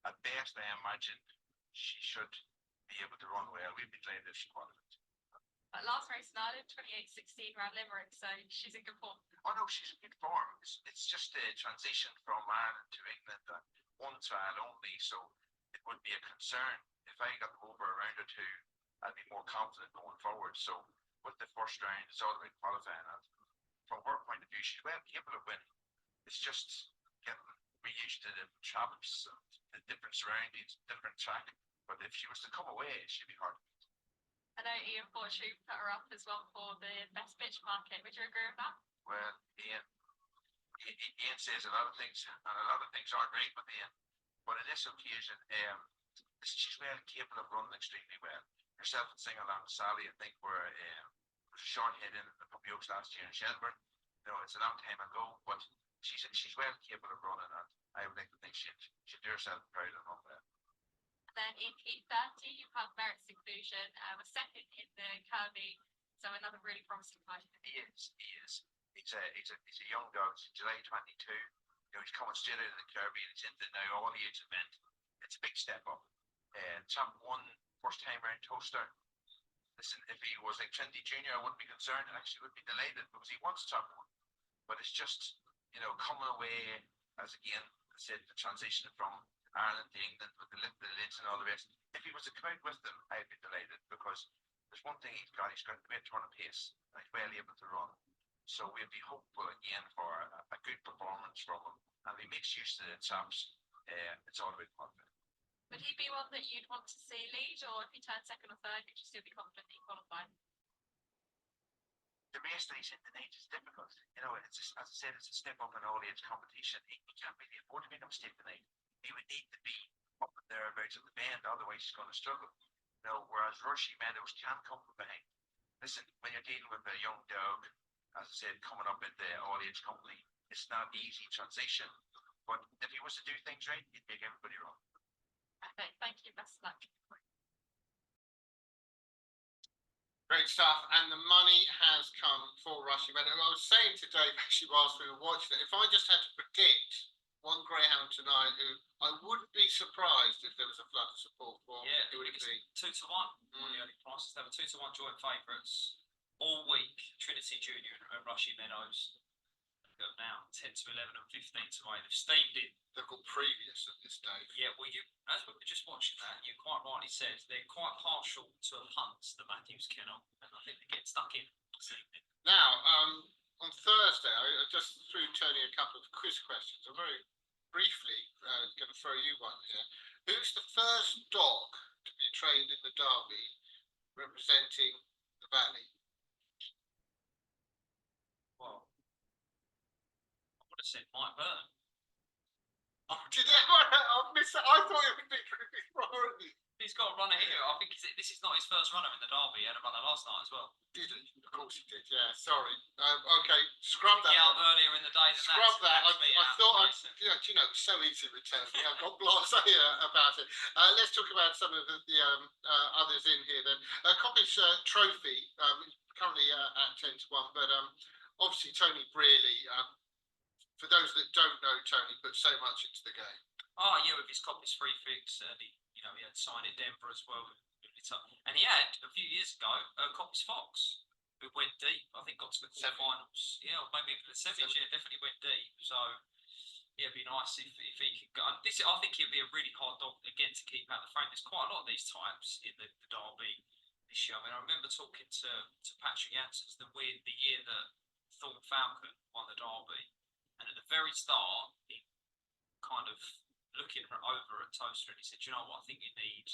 At best, I imagine she should be able to run well. We'd be glad if she qualified. Last race in Ireland, 28-16 around Limerick, so she's in good form. Oh no, she's in good form. It's just a transition from Ireland to England, one trial only, so it would be a concern if I got them over a round or two. I'd be more confident going forward. So with the first round, it's all about qualifying. And from her point of view, she's well capable of winning. It's just getting reused to the traps, the different surroundings, different track. But if she was to come away, she'd be hard. I know Ian Fortune put her up as well for the best bitch market. Would you agree with that? Well, Ian says a lot of things, and a lot of things aren't right with Ian. But on this occasion, she's well capable of running extremely well. Herself and singing along Sally, I think, were was a short head in the Puppy Oaks last year in Shelburne. You know, it's a long time ago, but she's well capable of running, and I would like to think she'd do herself proud of her. And then in Heat 30, you have Merritt's inclusion, was second in the Kirby, so another really promising fight. He is. He's a young dog. He's July 22. You know, he's coming straight out of the Kirby and he's into now all age event. It's a big step up. Champ won first time round toaster. Listen, if he was like Trinity Junior, I wouldn't be concerned. I actually would be delighted because he wants top one. But it's just, you know, coming away as again I said, the transition from Ireland to England with the lids and all the rest. If he was to come out with them, I'd be delighted because there's one thing he's got a great turn of pace and he's well able to run. So we'll be hopeful again for a good performance from him. And if he makes use of the chaps, it's all about confidence. Would he be one that you'd want to see lead, or if he turned second or third, could you still be confident that he qualified? The race that he's in tonight is difficult. You know, it's just, as I said, it's a step up in all age competition. He can't really afford to make a mistake tonight. He would need to be up and thereabouts at the bend, otherwise he's going to struggle. You know, whereas Rushy Meadows can come from behind. Listen, when you're dealing with a young dog, as I said, coming up in the all age company, it's not an easy transition. But if he was to do things right, he'd make everybody wrong. Perfect. Thank you. Best of luck. Great stuff, and the money has come for Rushy Meadow. I was saying to Dave actually whilst we were watching it, if I just had to predict one greyhound tonight who I wouldn't be surprised if there was a flood of support for, Yeah, it would it's be 2-1 on the early prices. They were 2-1 joint favourites all week. Trinity Junior and Rushy Meadows go now 10-11 and 15-8. They've steamed it. they've got previous at this stage. Yeah, well, as we were just watching that, you quite rightly said they're quite partial to hunts, the Matthews kennel, and I think they get stuck in this evening. Now, on Thursday, I just threw Tony a couple of quiz questions. I'm very briefly going to throw you one here. Who's the first dog to be trained in the Derby representing the Valley? Well, I would have said Mike Byrne. Oh, did I miss that? I thought it would be pretty priority. He's got a runner here. I think this is not his first runner in the Derby. He had a runner last night as well. Did he? Of course he did. Yeah, sorry. Okay, scrub that. Yeah, one. earlier in the day than Scrub that. That's me I out. thought Nice. you know, so easy return. I've got blasé about it. Let's talk about some of the others in here then. Coppice Trophy, currently at 10-1, but obviously Tony Brearley, for those that don't know, Tony put so much into the game. Oh yeah, with his Coppice free fix, and he had signed at Denver as well. And he had a few years ago Coppice Fox, who went deep. I think got to the quarterfinals. Yeah, or maybe even the semis. Yeah, definitely went deep. So yeah, it'd be nice if he could go. This, I think, he'd be a really hard dog again to keep out the frame. There's quite a lot of these types in the Derby this year. I mean, I remember talking to Patrick Janssens the year that Thorn Falcon won the Derby, and at the very start, he kind of looking over at Toaster and he said, you know what, I think you need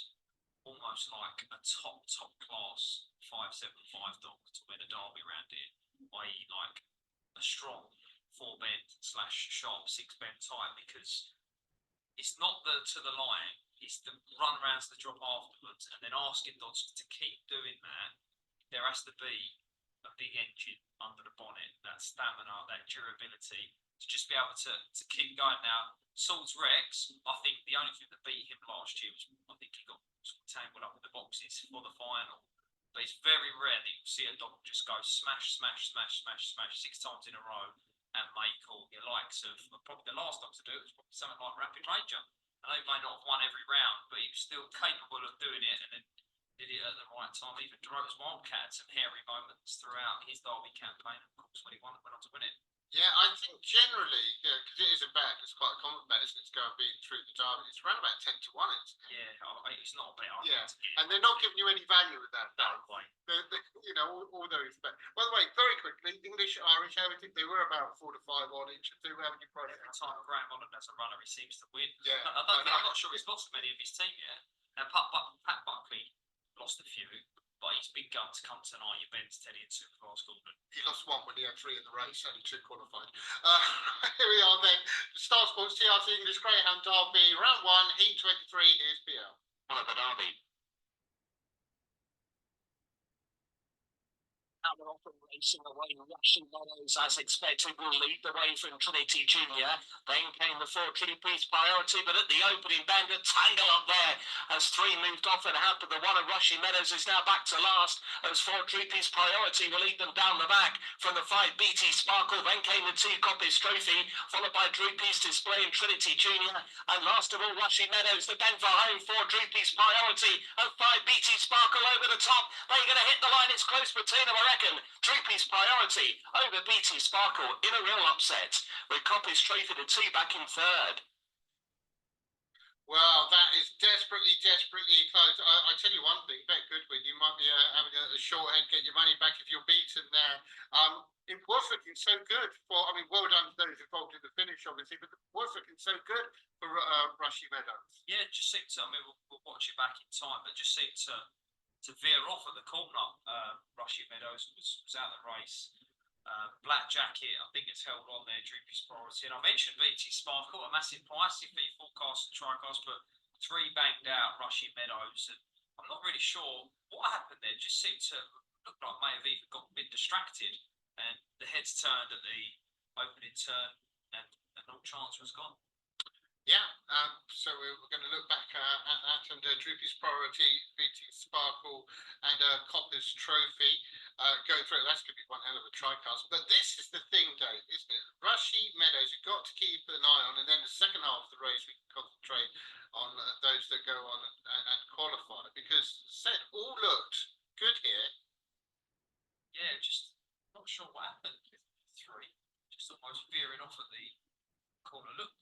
almost like a top class 575 dog to win a Derby round here, i.e. like a strong 4-bend / sharp 6-bend type, because it's not the to the line, it's the run rounds the drop afterwards, and then asking dogs to keep doing that. There has to be a big engine under the bonnet, that stamina, that durability, to just be able to keep going. Now, Swords Rex, I think the only thing that beat him last year was I think he got tangled up with the boxes for the final. But it's very rare that you see a dog just go smash 6 times in a row and make all the likes of probably the last dog to do it was probably something like Rapid Ranger. I know he may not have won every round, but he was still capable of doing it, and then did it at the right time. Even Dorot's Wildcat had some hairy moments throughout his Derby campaign, of course, when he went on to win it. Yeah, I think generally, because it is a bet, it's quite a common bet, isn't it, to go and beat through the derby. It's around about 10-1, isn't it? Yeah, it's not a bet. I Yeah, think to get and they're not giving you any value with that. that way. You know, all those bets. By the way, very quickly, English, Irish, how do you think they were about 4 to 5 on each? Do we have any price? Every time Graham Holland has a runner, he seems to win. Yeah, I'm not sure he's lost many of his team yet. Now, Pat Buckley lost a few, but he's big gun to come tonight. Your Ben's Teddy and Superfast Gordon. he lost one when he had 3 in the race, only 2 qualified. Here we are then. Star Sports TRT English Greyhound Derby, round 1, heat 23. Here's PL. One of the derby. Now they're off and racing away. Rushing Meadows, as expected, will lead the way from Trinity Junior. Then came the 4 Tree-Piece Priority, but at the opening bend, a tangle up there as 3 moved off and out. But the one of Rushing Meadows is now back to last as 4 Tree-Piece Priority will lead them down the back. From the 5 BT Sparkle, then came the 2 Coppice Trophy, followed by Tree-Piece Display and Trinity Junior. And last of all, Rushing Meadows, the bend for home, 4 Tree-Piece Priority and 5 BT Sparkle over the top. They're going to hit the line. It's close between them, I reckon. Tree-Piece Priority over BT Sparkle in a real upset, with Coppice Trophy the 2 back in 3rd. Well, that is desperately close. I tell you one thing, Bet Goodwin, you might be having a short head, get your money back if you're beaten there. It was looking so good for, I mean, well done to those involved in the finish, obviously, but it was looking so good for Rushy Meadows. Yeah, it just seemed to. I mean, we'll watch it back in time, but just seemed to veer off at the corner. Rushy Meadows was out of the race. Black Jacket, I think it's held on there, Droopy's Priority. And I mentioned BT Sparkle, a massive price if he forecast and tricast, but 3 banged out Rushy Meadows. And I'm not really sure what happened there. It just seemed to look like may have even got a bit distracted. And the heads turned at the opening turn, and all chance was gone. Yeah, so we're going to look back at that and Droopy's Priority, BT Sparkle and Coppice Trophy. Go through it. That's going to be one hell of a tricast. But this is the thing, Dave, isn't it? Rushy Meadows, you've got to keep an eye on, and then the second half of the race we can concentrate on those that go on and qualify, because said all looked good here. Yeah, just not sure what happened with 3. Just almost veering off at the corner. Look,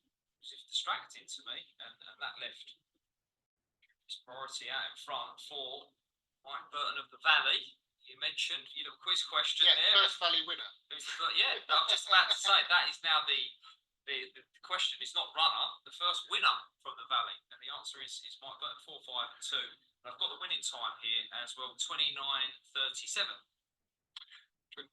as if distracted to me, and that left his Priority out in front for Mike Burton of the Valley. You mentioned, you know, quiz question Yeah, there. first Valley winner. Yeah, I'm just about to say that is now the question is not runner, the first winner from the Valley, and the answer is Mike Burton 4, 5, and 2. And I've got the winning time here as well, 29:37.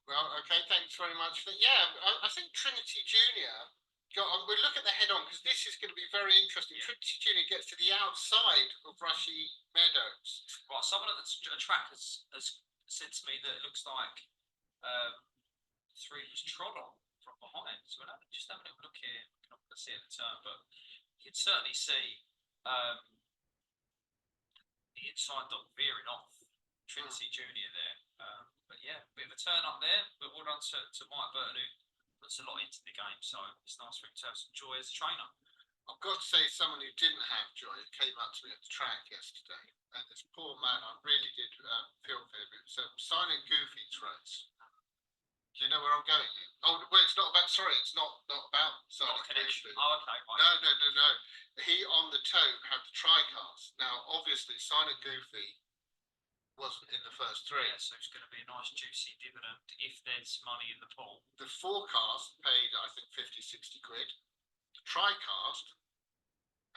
Well, okay, thanks very much. Yeah, I think Trinity Junior. We'll look at the head-on because this is going to be very interesting. Yeah. Trinity Junior gets to the outside of Rushy Meadows. Well, someone at the track has said to me that it looks like 3 is trod on from behind. So we'll just have a little look here. We're not going to see it at the turn, but you can certainly see the inside dog veering off Trinity Junior there. But yeah, a bit of a turn up there, but well done to Mike Burton, who puts a lot into the game, so it's nice for him to have some joy as a trainer. I've got to say, someone who didn't have joy came up to me at the track yesterday, and this poor man, I really did feel for him. It was Silent Goofy's race. Do you know where I'm going? Oh, well, it's not about. Sorry, it's not about Silent Goofy. Oh, okay. Right. No. He on the tote had the tricast. Now, obviously, Silent Goofy wasn't in the first 3. Yeah, so it's going to be a nice juicy dividend if there's money in the pool. The forecast paid, I think, 50, 60 quid. The tricast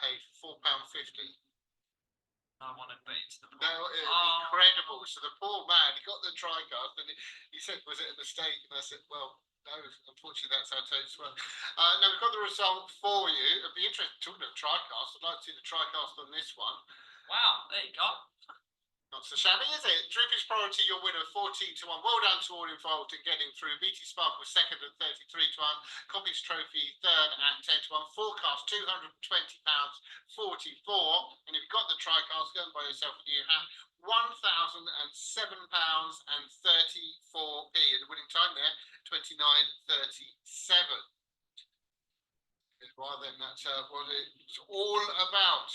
paid £4.50. No one had bet into the pool. No, incredible. So the poor man, he got the tricast and he said, was it a mistake? And I said, well, no, unfortunately that's how totes work. Now we've got the result for you. It'd be interesting talking about tricast. I'd like to see the tricast on this one. Wow, there you go. Not so shabby, is it? Droopy's Priority, your winner, 14-1. Well done to all involved in getting through. BT Spark was second at 33-1. Coppice Trophy third at 10-1. Forecast £220.44. And if you've got the tricast, go and buy yourself a new hat. £1,007.34. And the winning time there, 29:37. Well, then that's what it's all about.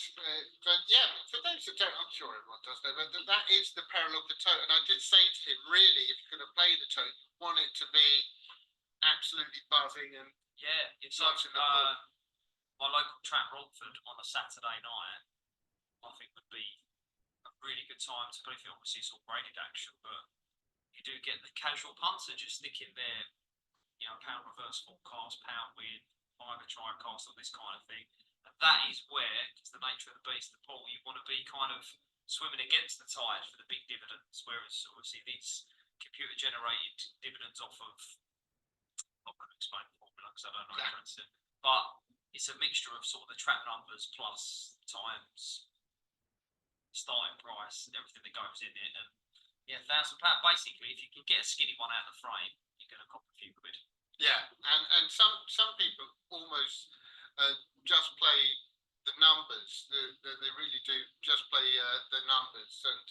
But yeah, for those that don't, I'm sure everyone does know, but that is the peril of the tote. And I did say to him, really, if you're going to play the tote, you want it to be absolutely buzzing and Yeah, it's Lots of football. my local trap Romford on a Saturday night. I think would be a really good time to play. Obviously, it's all graded action, but you do get the casual punter just sticking there, pound reverse forecast, pound win, either try cast, all this kind of thing. And that is where, it's the nature of the beast, the pool, you want to be kind of swimming against the tide for the big dividends, whereas obviously these computer generated dividends off of, I'm not going to explain the formula because I don't know how to answer it, but it's a mixture of sort of the trap numbers plus times starting price, everything that goes in it, and yeah, £1,000. Basically, if you can get a skinny one out of the frame, you're going to cop a few quid. yeah, and some people almost just play the numbers. They really do just play the numbers, and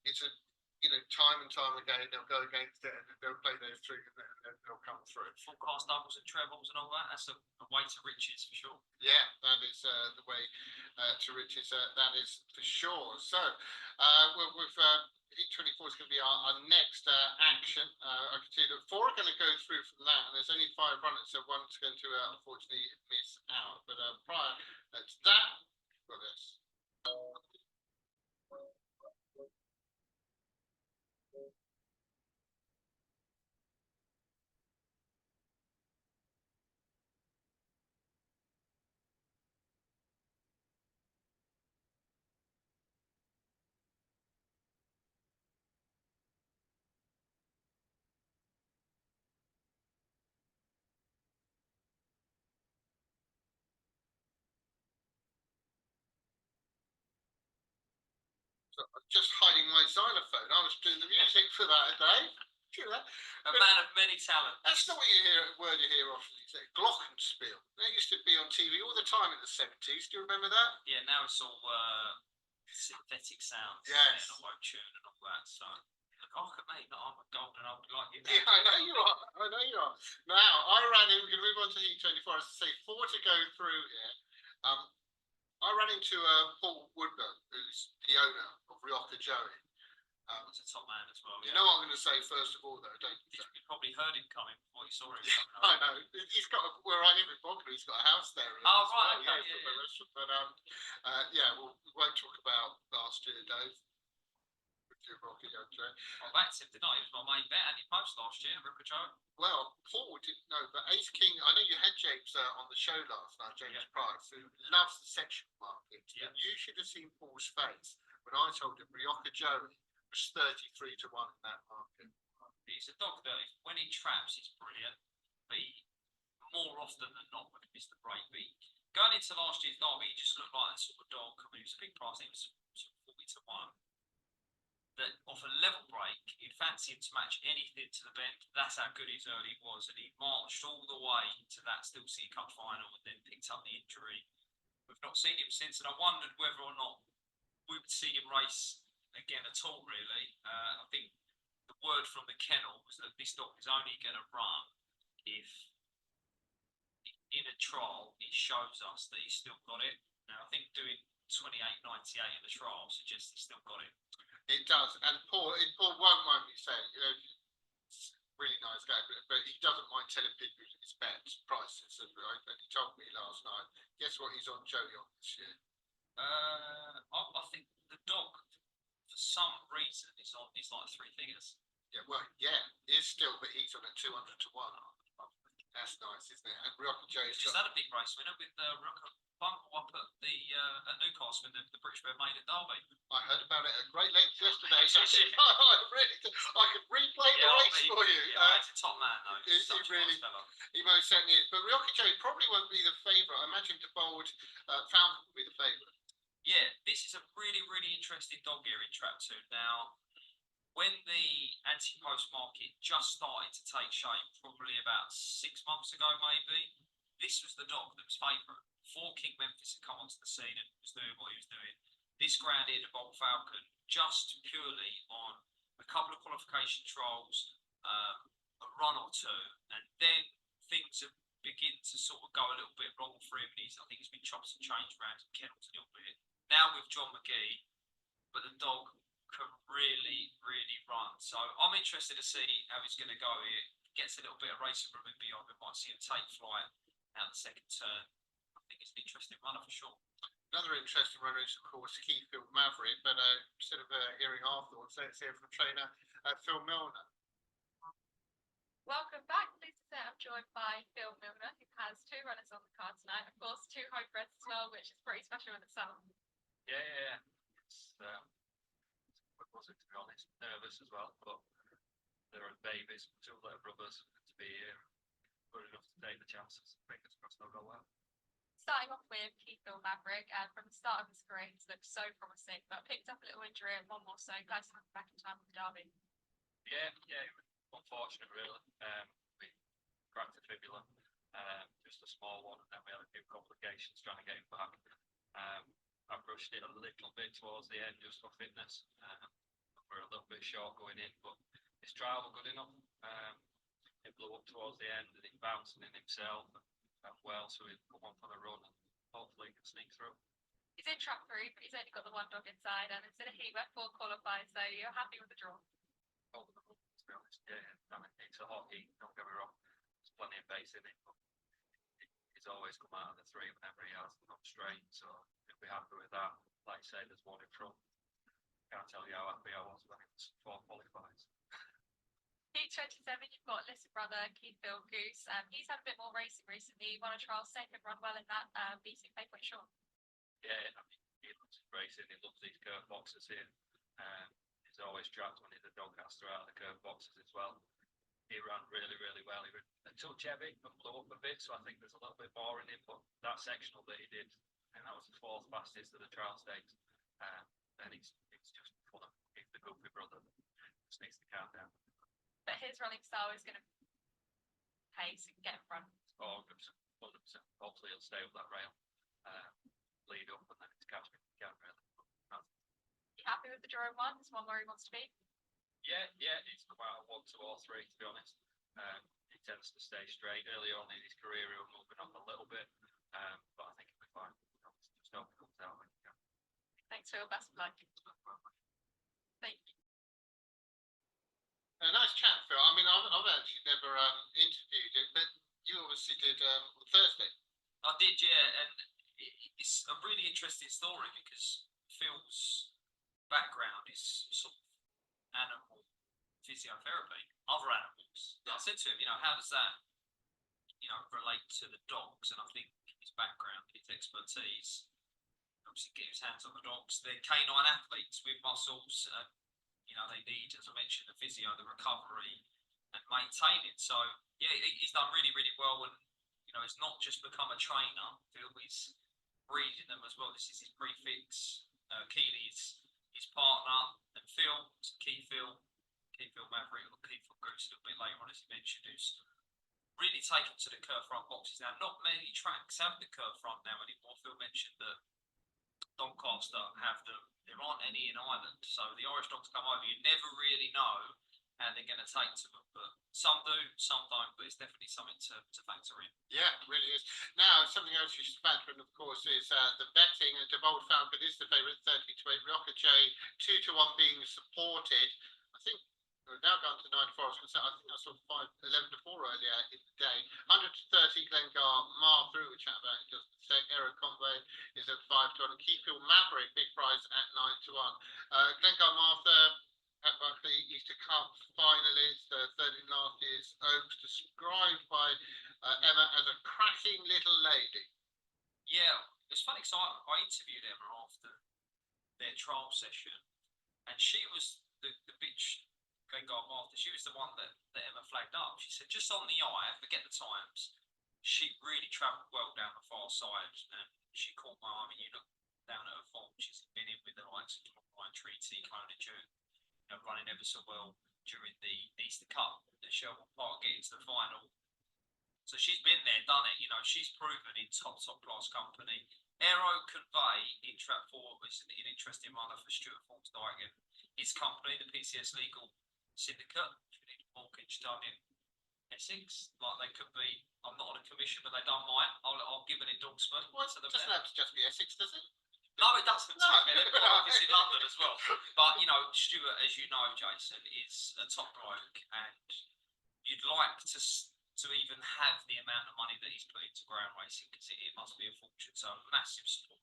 it's a time and time again they'll go against it and they'll play those three and then they'll come through. Forecast doubles and trebles and all that. That's a way to riches for sure. Yeah, that is the way to riches. That is for sure. So, with Heat 24 is going to be our next action. I can see that 4 are going to go through from that, and there's only 5 runners, so one's going to unfortunately miss out. But prior to that, we've got this. Just hiding my xylophone. I was doing the music for that, Dave. Do you know that? A man of many talents. That's not what word you hear often. It's a glockenspiel. That used to be on TV all the time in the 70s. Do you remember that? Yeah, now it's all synthetic sounds. Yes. And auto-tune and all that. So, look, at me. No, I'm a golden old like you. Yeah, I know you are. I know you are. Now, I ran in. We're going to move on to Heat 24. As I say, 4 to go through here. I ran into Paul Woodburn, who's the owner of Rioja Joey. He's a top man as well. You know what I'm going to say first of all, though, don't you? You probably heard him coming before you saw him. I know. He's got where I live in Bognor. He's got a house there. Oh, right. Okay, yeah. But yeah, we won't talk about last year, Dave. With your Rocky Young Joe. I backed him tonight. He was my main bet, and he post last year, Ripper Joe. Well, Paul didn't know, but Ace King. I know you had James on the show last night, James Price, who loves the sectional market. Yeah. And you should have seen Paul's face when I told him Rioja Joey was 33 to 1 in that market. He's a dog that, when he traps, he's brilliant. But more often than not, when he missed the break beat. Going into last year's derby, he just looked like that sort of dog. I mean, he was a big price. He was sort of 40 to 1. That off a level break, you'd fancy him to match anything to the bend. That's how good his early was. And he marched all the way to that Still City Cup final and then picked up the injury. We've not seen him since, and I wondered whether or not we would see him race again at all, really. I think the word from the kennel was that this dog is only going to run if in a trial it shows us that he's still got it. Now, I think doing 28.98 in the trial suggests he's still got it. It does, and Paul won't mind me saying, it's a really nice guy, but he doesn't mind telling people his bets, prices, and he told me last night. Guess what he's on Joey on this year? I think the dog, for some reason, is like 3 figures. Yeah, well, yeah, he is still, but he's on at 200 to 1. That's nice, isn't it? And Rioja Joey's just had a big race winner with Rioja Bungle up at at Newcastle in the British Bear Maiden Derby. I heard about it at great length yesterday. So I could replay the race for you. Yeah, he's a top man though. He really, he most certainly is. But Rioja Joey probably won't be the favourite. I imagine De Bold Falcon will be the favourite. Yeah, this is a really, really interesting dog here in Trap 2. Now, when the anti-post market just started to take shape, probably about 6 months ago maybe, this was the dog that was favourite. Before King Memphis had come onto the scene and was doing what he was doing, this ground here, the Bold Falcon, just purely on a couple of qualification trials, a run or two, and then things have begin to sort of go a little bit wrong for him. I think he's been chopped and changed around in kennels a little bit. Now with John McGee, but the dog can really, really run. So I'm interested to see how he's going to go here. gets a little bit of racing from him beyond. We might see him take flight out the second turn. I think it's an interesting runner for sure. Another interesting runner is, of course, Keithfield Maverick, but instead of hearing our thoughts, let's hear from trainer Phil Milner. Welcome back. Pleased to say I'm joined by Phil Milner, who has 2 runners on the card tonight. Of course, 2 homebreds as well, which is pretty special in itself. Yeah. It's what was it, to be honest? Nervous as well, but they're babies, 2 little brothers, to be good enough to take the chances. Fingers crossed they'll go well. Starting off with Keithfield Maverick, from the start of his career, he's looked so promising, but picked up a little injury and one more so. Glad to have him back in time for the derby. Yeah, it was unfortunate really. We cracked a fibula, just a small one, and then we had a few complications trying to get him back. I rushed it a little bit towards the end just for fitness. We're a little bit short going in, but his trial was good enough. It blew up towards the end and he bounced in himself and well, so he'll come on for the run and hopefully he can sneak through. He's in track 3, but he's only got the 1 dog inside, and it's in a heat where 4 qualified, so you're happy with the draw. Oh, to be honest, yeah. I mean, it's a hot heat, don't get me wrong. There's plenty of pace in it, but he's always come out of the 3 whenever he has come straight, so if we're happy with that, like I say, there's 1 in front. Can't tell you how happy I was when it was 4 qualifiers. Heat 27, you've got little brother Keithfield Goose. He's had a bit more racing recently. Won a trial second, run well in that, beating Playpoint Short. Yeah, I mean, he loves racing, he loves these curve boxes here. He's always trapped when he's a dogcaster out of the curve boxes as well. He ran really, really well. He ran a touch heavy and blew up a bit, so I think there's a little bit more in him, but that sectional that he did, and that was the 4th fastest of the trial stakes. And it's just fun of the goofy brother. Just needs to calm down. But his running style is going to pace and get in front. Oh, 100%. Hopefully he'll stay up that rail, lead up, and then it's catch me if he can, really. You happy with the draw 1? Is 1 where he wants to be? Yeah, he's come out of 1, 2 or 3, to be honest. He tends to stay straight. Early on in his career, he was moving up a little bit, but I think he'll be fine. Just hope he comes out when he can. Thanks, Phil. Best of luck. Thank you. A nice chat, Phil. I mean, I've actually never interviewed it, but you obviously did on Thursday. I did, yeah, and it's a really interesting story because Phil's background is sort of animal physiotherapy, other animals. I said to him, how does that, relate to the dogs? And I think his background, his expertise, obviously get his hands on the dogs. They're canine athletes with muscles. They need, as I mentioned, the physio, the recovery, and maintaining. So, yeah, he's done really, really well. And, he's not just become a trainer. Phil is breeding them as well. This is his prefix. Keely's his partner. And Phil, Keithfield Maverick, or Keithfield Goose, a little bit later on, as he mentioned, who's really taken to the curve front boxes now. Not many tracks have the curve front now anymore. Phil mentioned that Doncaster have them. There aren't any in Ireland, so the Irish dogs come over. You never really know how they're going to take to them, but some do, some don't. But it's definitely something to factor in. Yeah, it really is. Now, something else you should factor in, of course, is the betting. De Bold Falcon is the favourite, 30-8. Rocket J 2-1 being supported. I think we're now gone to 9-4. I was going to say, I think I saw 11-4 earlier in the day. 100-30 Glengar Martha, which chat about it just a sec. Eric Conway is at 5-1. Keithfield Maverick, big prize at 9-1. Glengar Martha, Pat Buckley, Easter Cup finalist, third in last year's Oaks, described by Emma as a cracking little lady. Yeah, it's funny because I interviewed Emma after their trial session, and she was the bitch. Greyhoud Martha, she was the one that Emma flagged up. She said, just on the eye, forget the times, she really travelled well down the far side, and she caught my eye. I mean, you look down at her form, she's been in with the likes of Ryan Treaty, Conan June, running ever so well during the Easter Cup, the Shelbourne Park, getting to the final. So she's been there, done it. She's proven in top class company. Aero Convey in track 4 was an interesting runner for Stuart Forbes Dygan. His company, the PCS Legal Syndicate, if you need a mortgage done in Essex, like they could be. I'm not on a commission, but they done mine. I'll give an endorsement. Well, it doesn't have to just be Essex, does it? No, it doesn't. No. They've got office in London as well. But Stuart, as you know, Jason, is a top bloke, and you'd like to even have the amount of money that he's put into ground racing, because it must be a fortune. So massive support.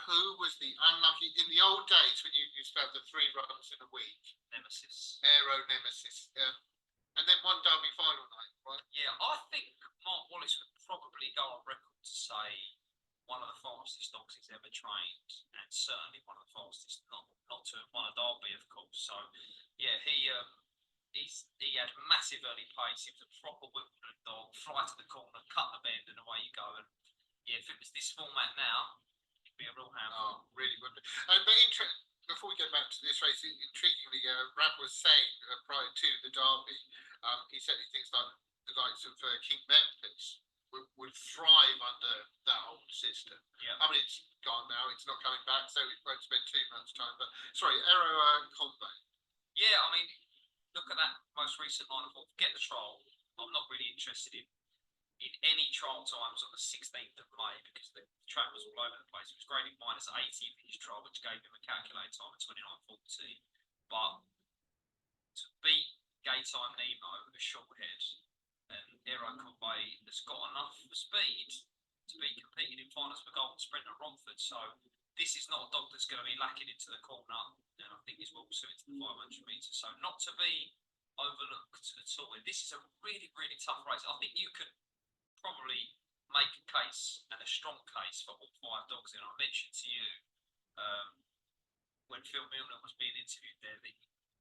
Who was the unlucky in the old days when you used to have the 3 runs in a week? Nemesis. Aero Nemesis. And then one Derby final night, right? Yeah, I think Mark Wallace would probably go on record to say one of the fastest dogs he's ever trained, and certainly one of the fastest, not to have won a Derby, of course. So yeah, he had massive early pace. He was a proper Wimbledon dog, fly to the corner, cut the bend, and away you go. And yeah, if it was this format now, it'd be a real handful. Oh, really would be. But before we get back to this race, intriguingly, Rab was saying prior to the Derby, he said he thinks like the likes of King Memphis would thrive under that old system. Yeah. I mean, it's gone now; it's not coming back, so we won't spend too much time. But sorry, Aero Combo. Yeah, I mean, look at that most recent line of forget the trial. I'm not really interested in any trial times on the 16th of May, because the track was all over the place. It was graded -80 for his trial, which gave him a calculated time of 29:40. But to beat Gaytime Nemo, a short head, and Aero Conway has got enough speed to be competing in finals for Golden Sprint at Romford. So this is not a dog that's going to be lacking into the corner, and I think he's well suited to the 500 metres. So not to be overlooked at all. This is a really, really tough race. I think you could probably make a case, and a strong case, for all 5 dogs. And I mentioned to you when Phil Milner was being interviewed there that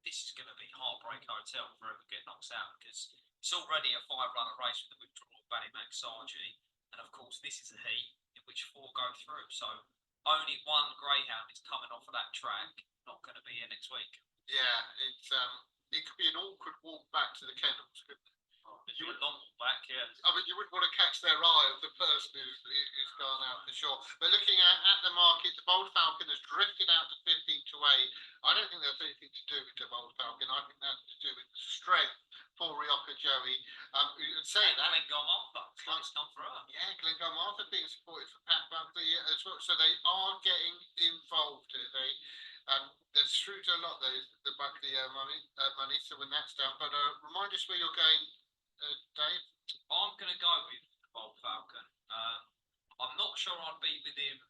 this is going to be Heartbreak Hotel for whoever get knocked out, because it's already a 5-runner race with the withdrawal of Ballymac Sargi, and of course this is a heat in which 4 go through. So only one Greyhound is coming off of that track, not going to be here next week. Yeah, it could be an awkward walk back to the kennels, couldn't it? You would long walk back, yeah. I mean, you wouldn't want to catch their eye of the person who's gone out for sure. But looking at the market, the Bold Falcon has drifted out to 15 to 8. I don't think that's anything to do with the Bold Falcon. I think that's to do with strength for Rioja Joey. And saying that, Glengar Martha, close come for her. yeah, Glengar Martha being supported for Pat Buckley as well. So they are getting involved. There's through to a lot, the Buckley money. So when that's down, but remind us where you're going, Dave. I'm going to go with the Bold Falcon. I'm not sure I'd be with him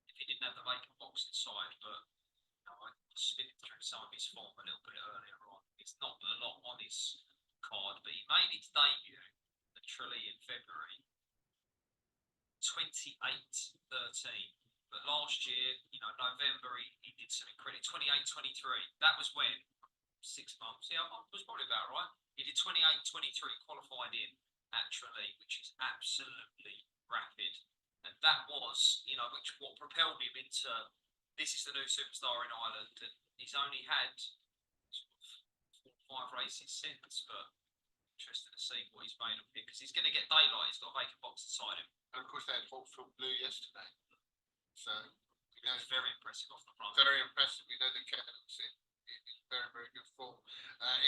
if he didn't have the vacant box inside, but I spinning through some of his form a little bit earlier on. It's not a lot on his card, but he made his debut at Tralee in February, 28-13. But last year, November, he did some incredible 28-23. That was when 6 months. Yeah, I was probably about right. He did 28-23, qualified in at Tralee, which is absolutely rapid. And that was, what propelled him into this is the new superstar in Ireland. And he's only had sort of 4 or 5 races since, but interesting to see what he's made of here, because he's going to get daylight. He's got a vacant box inside him. And of course, they had Hawkfield Blue yesterday. So, It's very impressive off the front. Very impressive. We know the kennels in very, very good form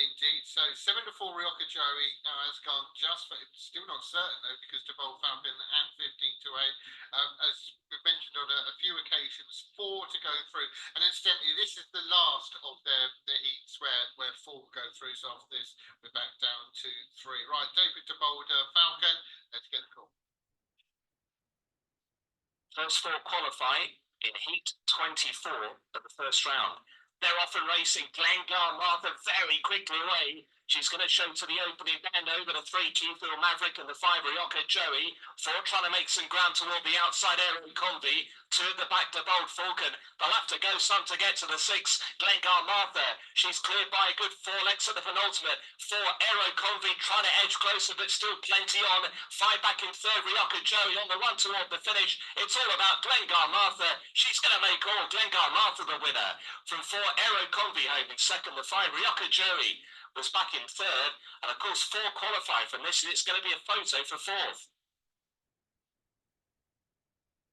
indeed. So 7 to 4 Rioja Joey now has gone just for, it's still not certain though, because the Bold Falcon at 15 to 8. As we've mentioned on a few occasions, 4 to go through. And incidentally, this is the last of the heats where 4 go through. So after this, we're back down to 3. Right, David to Bold Falcon. Let's get the call. First 4 qualify in heat 24 at the first round. They're off and racing. Glengar Martha very quickly away. She's going to show to the opening band over the 3 Q-Field Maverick and the 5 Rioja Joey. 4 trying to make some ground toward the outside Aero Convy. 2 at the back to Bold Falcon. They'll have to go some to get to the 6 Glengar Martha. She's cleared by a good 4 lengths at the penultimate. 4 Aero Convy trying to edge closer, but still plenty on. 5 back in 3rd Rioja Joey on the run toward the finish. It's all about Glengar Martha. She's going to make all. Glengar Martha the winner. From 4 Aero Convy home in 2nd, the 5 Rioja Joey was back in 3rd, and of course 4 qualify from this, and it's going to be a photo for 4th.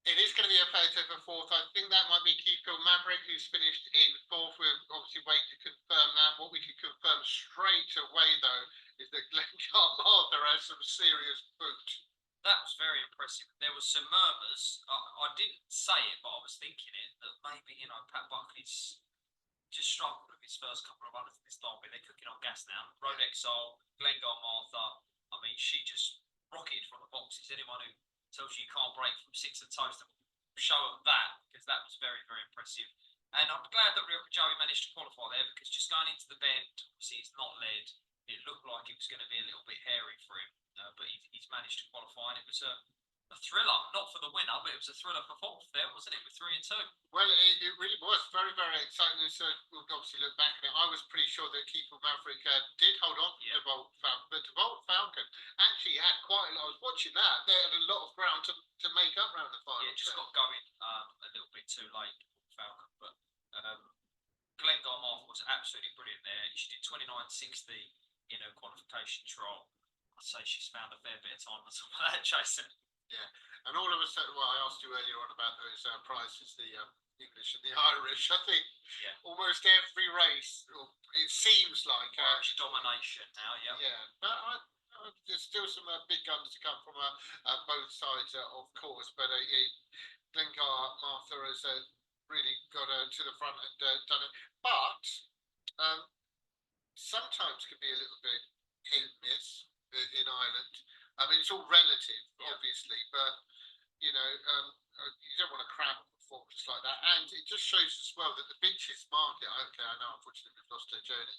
It is going to be a photo for 4th. I think that might be Q-Field Maverick, who's finished in 4th. We're obviously waiting to confirm that. What we can confirm straight away, though, is that Glengar Martha has some serious boot. That was very impressive. There was some murmurs. I didn't say it, but I was thinking it, that maybe, Pat Buckley's just struggled with his first couple of runners in this derby. They're cooking on gas now. Road Exile, Glengar Martha. I mean, she just rocketed from the boxes. Anyone who tells you you can't break from six of toast, show them that, because that was very, very impressive. And I'm glad that Joey managed to qualify there, because just going into the bend, obviously it's not led. It looked like it was going to be a little bit hairy for him, but he's managed to qualify, and it was a thriller, not for the winner, but it was a thriller for fourth there, wasn't it, with 3 and 2? Well, it really was very, very exciting. So we'll obviously look back at it. I was pretty sure that Keeper Maverick did hold on to the Volt Falcon, but the Volt Falcon actually had quite a lot. I was watching that. They had a lot of ground to make up around the final. Yeah, just got going a little bit too late, Falcon, but Glengar Martha was absolutely brilliant there. She did 29.60 in her qualification trial. I'd say she's found a fair bit of time on top of that, Jason. Yeah, and all of a sudden, well, I asked you earlier on about those prizes, the English and the Irish. I think almost every race, it seems like Irish domination now. Yeah, but there's still some big guns to come from both sides, of course. But Glengar Martha has really got to the front and done it. But sometimes can be a little bit hit and miss in Ireland. I mean, it's all relative, obviously, but you know, you don't want to cram a performance like that. And it just shows as well that the bitches market. Okay, I know, unfortunately, we've lost her Journey,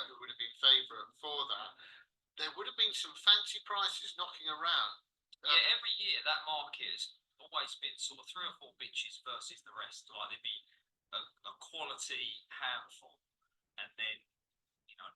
who would have been favourite for that. There would have been some fancy prices knocking around. Yeah, every year that market has always been sort of 3 or 4 bitches versus the rest. Like there'd be a quality handful, and then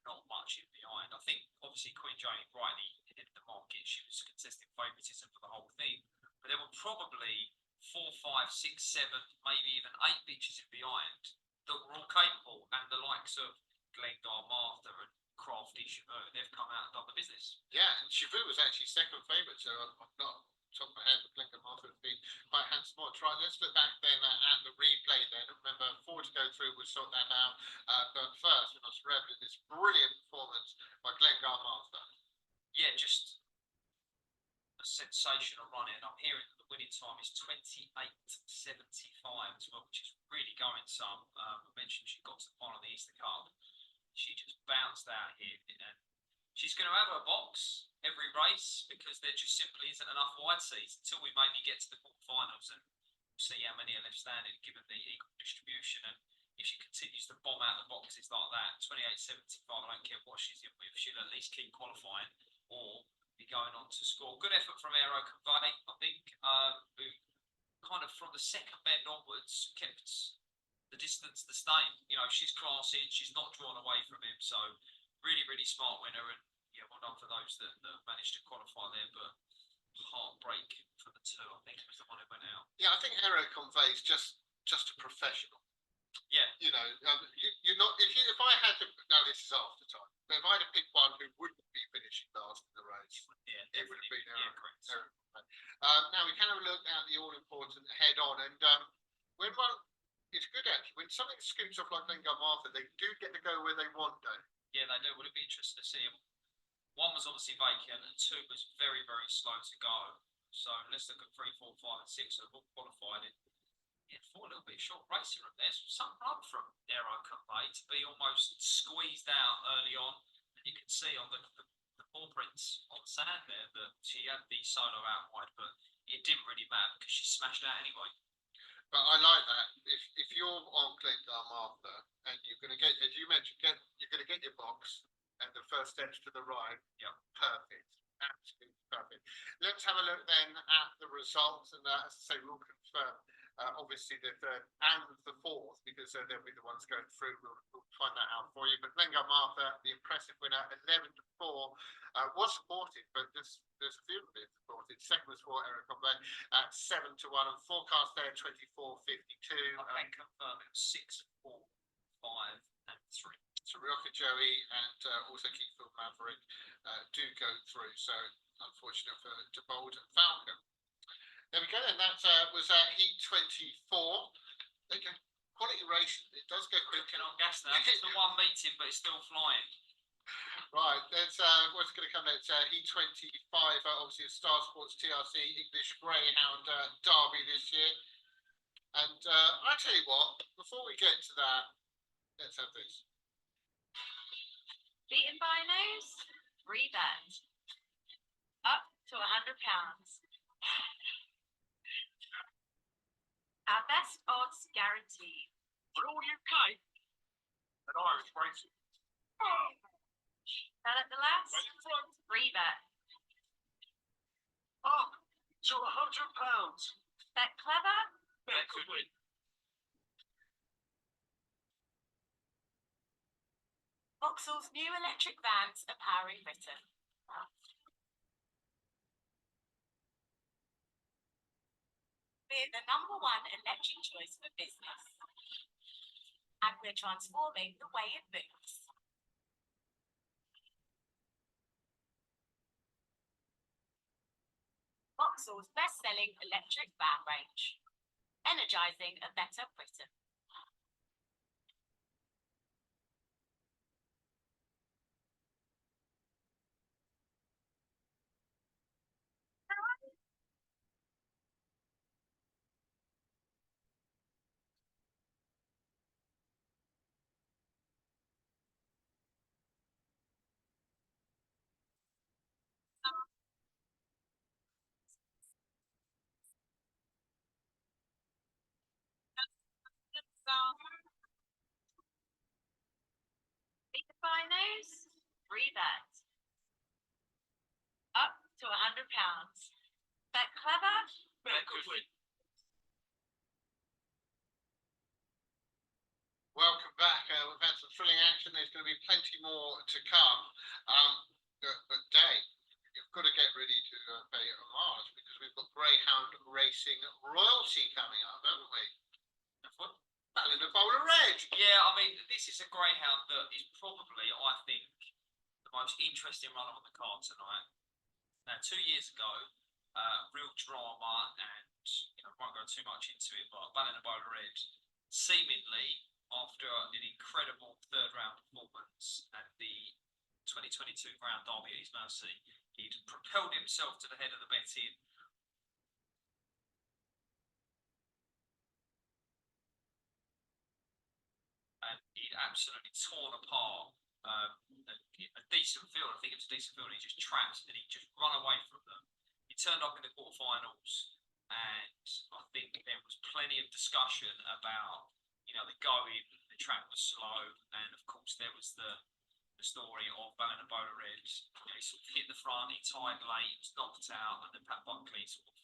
not much in behind. I think obviously Queen Jane rightly hit the market. She was contesting favouritism for the whole thing, but there were probably 4, 5, 6, 7, maybe even 8 bitches in behind that were all capable, and the likes of Glengar Martha and Crafty Shavu, they've come out and done the business. Yeah, and Shavu was actually second favourite, so I'm not top of my head, but Glengar Martha would be quite handsome. Right, let's look back then at the replay then. Remember, 4 to go through, we'll sort that out. But first, we must revel in this brilliant performance by Glengar Martha. Yeah, just a sensational run in. I'm hearing that the winning time is 28.75 as well, which is really going some. I mentioned she got to the final of the Easter Cup. She just bounced out here. She's going to have her box every race because there just simply isn't enough wide seats until we maybe get to the quarterfinals and see how many are left standing given the equal distribution. And if she continues to bomb out the boxes like that, 28.75, I don't care what she's in with, she'll at least keep qualifying or be going on to score. Good effort from Aero Convey, I think, who kind of from the second bend onwards kept the distance the same. She's classy, she's not drawn away from him, so really, really smart winner. And yeah, well done for those that managed to qualify there, but heartbreak for the 2, I think, was the one who went out. Yeah, I think Aero Convey is just a professional. Yeah. You're not. If I had to, now this is after time, but if I had to pick one who wouldn't be finishing last in the race, it would have been Aero Convey. Now we can have a look at the all-important head-on, and when one, it's good actually when something scoots off like Glengar Martha, they do get to go where they want, though. Yeah, they do. Would it be interesting to see them? 1 was obviously vacant, and 2 was very, very slow to go. So let's look at 3, 4, 5, and 6 who have all qualified in. Yeah, 4 a little bit short racing up there. So something up from Aero Convey to be almost squeezed out early on. And you can see on the ball prints on the sand there that she had the solo out wide, but it didn't really matter because she smashed out anyway. But I like that. If you're on Glengar Martha and you're going to get, as you mentioned, you're going to get your box and the first steps to the right. Yeah. Perfect. Absolutely perfect. Let's have a look then at the results, and as I say, we'll confirm obviously the 3rd and the 4th because they'll be the ones going through. We'll find that out for you. But Glengar Martha, the impressive winner, 11 to 4, was supported, but there's a few of it supported. Second was for Aero Convey at 7 to 1, and forecast there 24.52. I can confirm it was 6, 4, 5, and 3. So Ryoka Joey and also Keithfield Maverick do go through. So unfortunate for DeBold and Falcon. There we go, and that was Heat 24. Okay, quality race. It does go quick. Cooking on gas now. It's the 1 meeting, but it's still flying. Right, there's what's going to come next. Heat 25, obviously Star Sports TRC English Greyhound Derby this year. And I tell you what, before we get to that, Let's have this. Beaten by nose, 3 bet. Up to £100. Our best odds guaranteed. For all UK and Irish racing. Fell at the last, Right in front. 3 bet. Up to £100. Bet clever, Bet could win. Vauxhall's new electric vans are powering Britain. We're the #1 electric choice for business. And we're transforming the way it moves. Vauxhall's best-selling electric van range. Energizing a better Britain. Beaten by nose, 3 bet. Up to £100. Bet clever, Bet could win. Welcome back. We've had some thrilling action. There's going to be plenty more to come. But Dave, you've got to get ready to pay homage because we've got Greyhound Racing royalty coming up, haven't we? Ballon of Bowler Red. Yeah, I mean, this is a greyhound that is probably, I think, the most interesting runner on the card tonight. Now, 2 years ago, real drama, and won't go too much into it, but Ballon of Bowler Red, seemingly after an incredible third-round performance at the 2022 Grand Derby at East Mersey, he'd propelled himself to the head of the betting. And he'd absolutely torn apart a decent field. I think it was a decent field. He just trapped and he just run away from them. He turned up in the quarterfinals, and I think there was plenty of discussion about the going. The track was slow, and of course there was the story of Ballon of Bowler Red. He sort of hit the front, he tied late, was knocked out, and then Pat Buckley sort of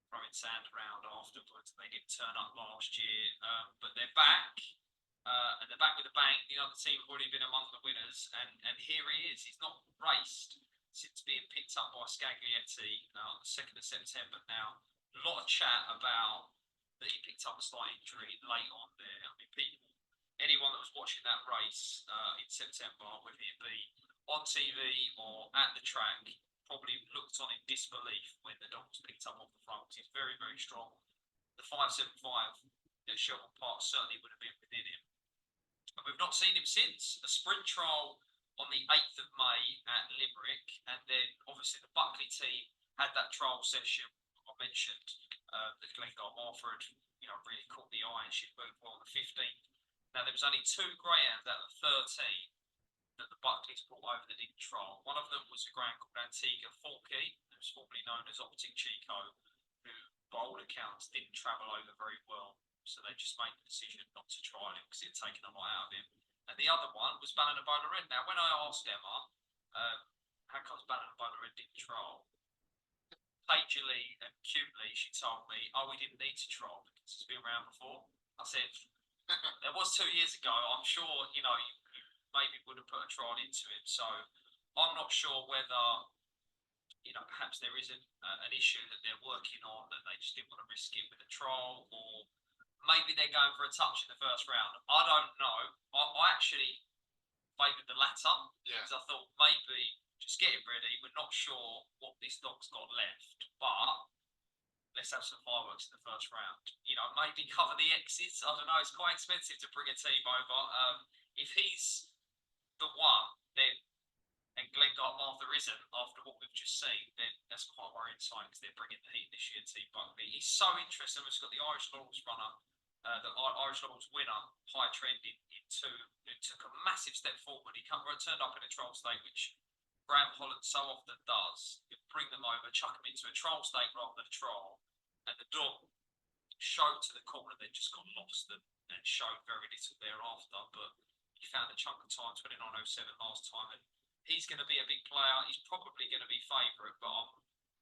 throwing sand around afterwards. They didn't turn up last year, but they're back. And they're back with a bang. The team have already been among the winners, and here he is. He's not raced since being picked up by Scaglietti on the 2nd of September. Now, a lot of chat about that he picked up a slight injury late on there. I mean, anyone that was watching that race in September, whether it be on TV or at the track, probably looked on in disbelief when the dog was picked up off the front. He's very, very strong. The 575 at Shelbourne Park certainly would have been within him. And we've not seen him since. A sprint trial on the 8th of May at Limerick, and then obviously the Buckley team had that trial session. I mentioned that Glengar Marford, really caught the eye, and she moved well on the 15th. Now there was only 2 greyhounds out of the 13 that the Buckleys brought over that didn't trial. One of them was a greyhound called Antigua Falky, who was formerly known as Optic Chico, who by all accounts didn't travel over very well. So they just made the decision not to trial him because it had taken a lot out of him. And the other one was Ballon of Bowler Red. Now, when I asked Emma, how comes Ballon of Bowler Red didn't trial? Pagely and cutely, she told me, we didn't need to trial because it's been around before. I said, there was 2 years ago. I'm sure, you maybe would have put a trial into him. So I'm not sure whether, perhaps there isn't an issue that they're working on and they just didn't want to risk it with a trial, or maybe they're going for a touch in the first round. I don't know. I actually favoured the latter because I thought maybe just get it ready. We're not sure what this dog's got left, but let's have some fireworks in the first round. Maybe cover the exits. I don't know. It's quite expensive to bring a team over. If he's the one, then and Glengar Martha isn't, after what we've just seen, then that's quite a worrying sign because they're bringing the heat this year, Team Buckley. He's so interesting. We've got the Irish Laurels runner the Irish Laurels winner, High Trend in two, who took a massive step forward. He turned up in a trial stake, which Graham Holland so often does. You bring them over, chuck them into a trial stake rather than a trial, and the dog showed to the corner, then just got lost and showed very little thereafter. But he found a chunk of time, 29.07 last time, and he's going to be a big player. He's probably going to be favourite, but I'm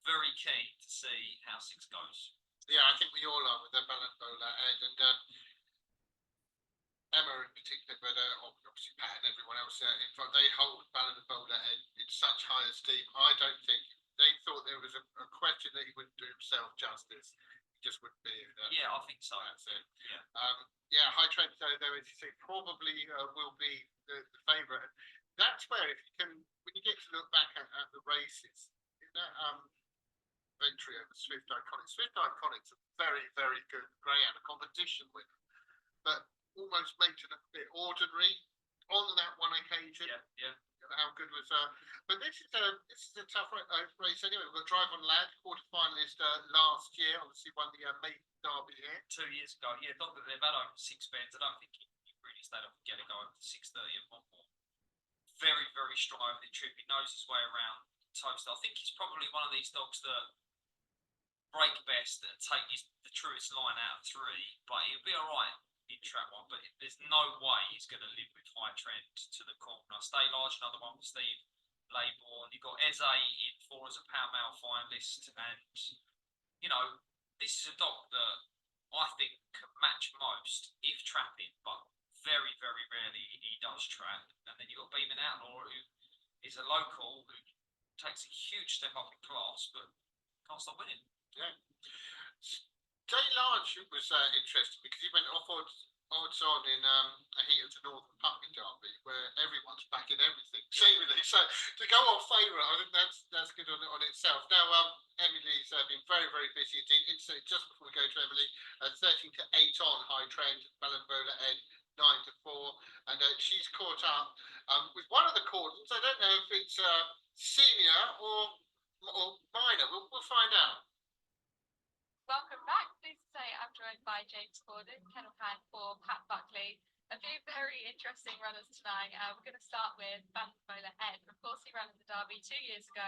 very keen to see how 6 goes. Yeah, I think we all are with the Balance Bowler Ed and Emma in particular, but obviously Pat and everyone else. In fact, they hold Balance Bowler Ed in such high esteem. I don't think they thought there was a question that he wouldn't do himself justice. He just wouldn't be. Yeah, I think so. That's it. Yeah. Yeah, High Trend, though, as you say, probably will be the favourite. That's where, if you can, when you get to look back at the races, that victory over Swift Iconics. Swift Iconics are very, very good greyhound, a competition winner, but almost made it a bit ordinary on that one occasion. Yeah. How good was but this is a tough race anyway. We've got Drive on Lad, quarter finalist last year, obviously won the Maiden Derby here. 2 years ago, yeah, not that they've had over 6 beds. I don't think he really stayed up and get it go over to 6:30 and 1 more. Very, very strong over the trip. He knows his way around Toaster. I think he's probably one of these dogs that break best and take the truest line out of 3, but he'll be all right in track 1. But there's no way he's going to live with High Trend to the corner. Stay Large, another one for Steve Laybourne. You've got Eze in 4 as a pound male finalist, and you know, this is a dog that I think can match most if trapping, but very, very rarely he does trap. And then you've got Beeman Outlaw, who is a local who takes a huge step up in class, but can't stop winning. Yeah. Stay Large was interesting because he went off odds on in a heat of the Northern Puppy Derby where everyone's backing everything, seemingly. So to go on favourite, I think that's good on itself. Now, Emily's been very, very busy indeed. Instantly, just before we go to Emily, 13 to 8 on High Trend, Ballanvola Ed 9 to 4, and she's caught up with one of the cordons. I don't know if it's senior or minor. We'll find out. Welcome back. Pleased to say I'm joined by James Gordon, kennel hand for Pat Buckley. A few very interesting runners tonight. We're going to start with Ballanvola Ed. Of course, he ran in the Derby 2 years ago.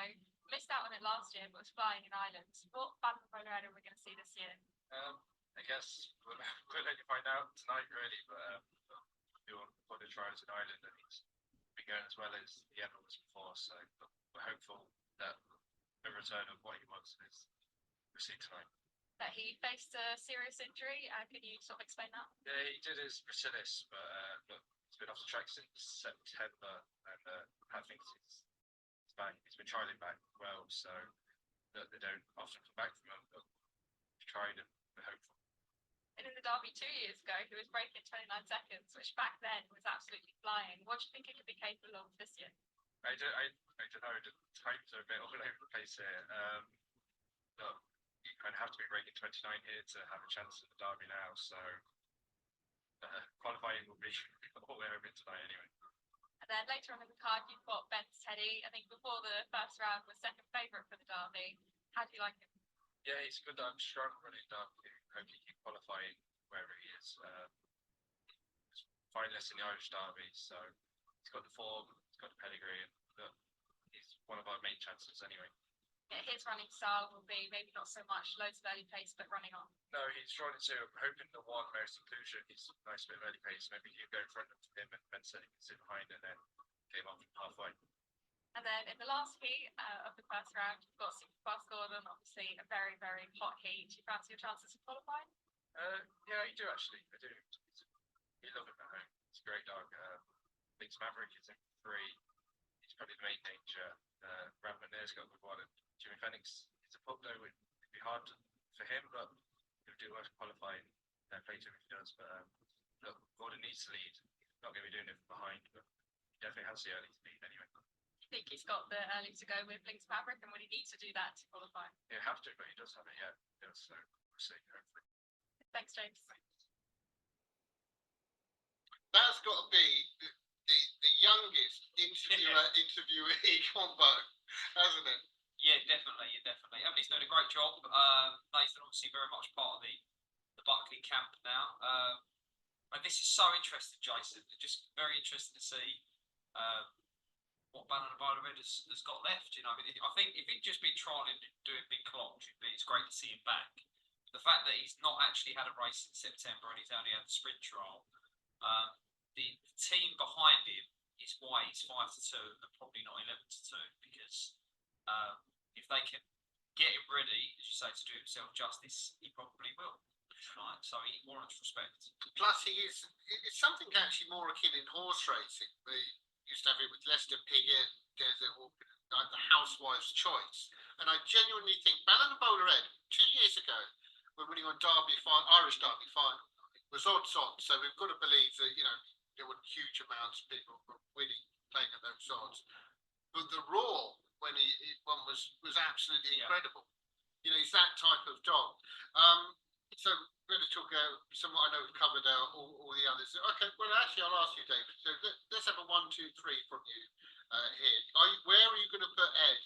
Missed out on it last year, but was flying in Ireland. What Ballanvola Ed are we going to see this year? I guess we'll only find out tonight, really. But we'll put the trials in Ireland, and he's been going as well as he ever was before. So we're hopeful that the return of what he was is we'll see tonight. That he faced a serious injury. Can you sort of explain that? Yeah, he did his Bacillus, but look, he's been off the track since September, and I think he's back. He's been trialing back well, so that they don't often come back from him. But we've tried and we're hopeful. And in the Derby 2 years ago, he was breaking 29 seconds, which back then was absolutely flying. What do you think he could be capable of this year? I don't know. The times are a bit all over the place here. Look, you kind of have to be breaking 29 here to have a chance at the Derby now. So qualifying will be all we're hoping tonight anyway. And then later on in the card, you've got Ben's Teddy. I think before the first round was second favourite for the Derby. How do you like him? Yeah, he's a good strong running Derby. Hopefully he can qualify wherever he is. He's finalist in the Irish Derby, so he's got the form, he's got the pedigree, and he's one of our main chances anyway. Yeah, his running style will be maybe not so much loads of early pace, but running on. No, he's drawn into hoping the one most inclusion. He's a nice bit of early pace. Maybe he'll go in front of him and Ben said he can sit behind and then came off halfway. And then in the last heat of the first round, you've got Super Fast Gordon, obviously a very, very hot heat. Do you fancy your chances of qualifying? Yeah, I do actually. I do. You love him at home. He's a great dog. Leeds Maverick is in 3. He's probably the main danger. Ramblin' Air's got a good one. Jimmy Phoenix is a pup though. It'd be hard for him, but he'll do well to qualify. Play to him if he does. But look, Gordon needs to lead. He's not going to be doing it from behind, but he definitely has the early to lead anyway. I think he's got the early to go with Links Maverick, and would he need to do that to qualify? He'll have to, but he does have it yet. Yeah, so we'll see. Hopefully. Thanks, James. That's got to be the youngest interviewee combo, hasn't it? Yeah, definitely. Emily's doing a great job. Nathan obviously very much part of the Buckley camp now. And this is so interesting, Jason. Just very interesting to see what Ballon has got left. You know, I mean, I think if he'd just been trialing and doing big clocks, it's great to see him back. The fact that he's not actually had a race in September and he's only had the sprint trial, the team behind him is why he's 5-2 and probably not 11-2, because if they can get him ready, as you say, to do himself justice, he probably will. Right, so he warrants respect. Plus, it's something actually more akin in horse racing. They used to have it with Leicester Piggott, like the housewife's choice. And I genuinely think Ballon Ed 2 years ago, when winning on Irish Derby final, was odds on. So we've got to believe that, you know, there were huge amounts of people winning, playing at those odds. But the Raw, when he won, was absolutely incredible. You know, he's that type of dog. So we're going to talk somewhat. I know we've covered all the others. Okay, well, actually, I'll ask you, David. So let's have a 1, 2, 3 from you here. Where are you going to put Ed?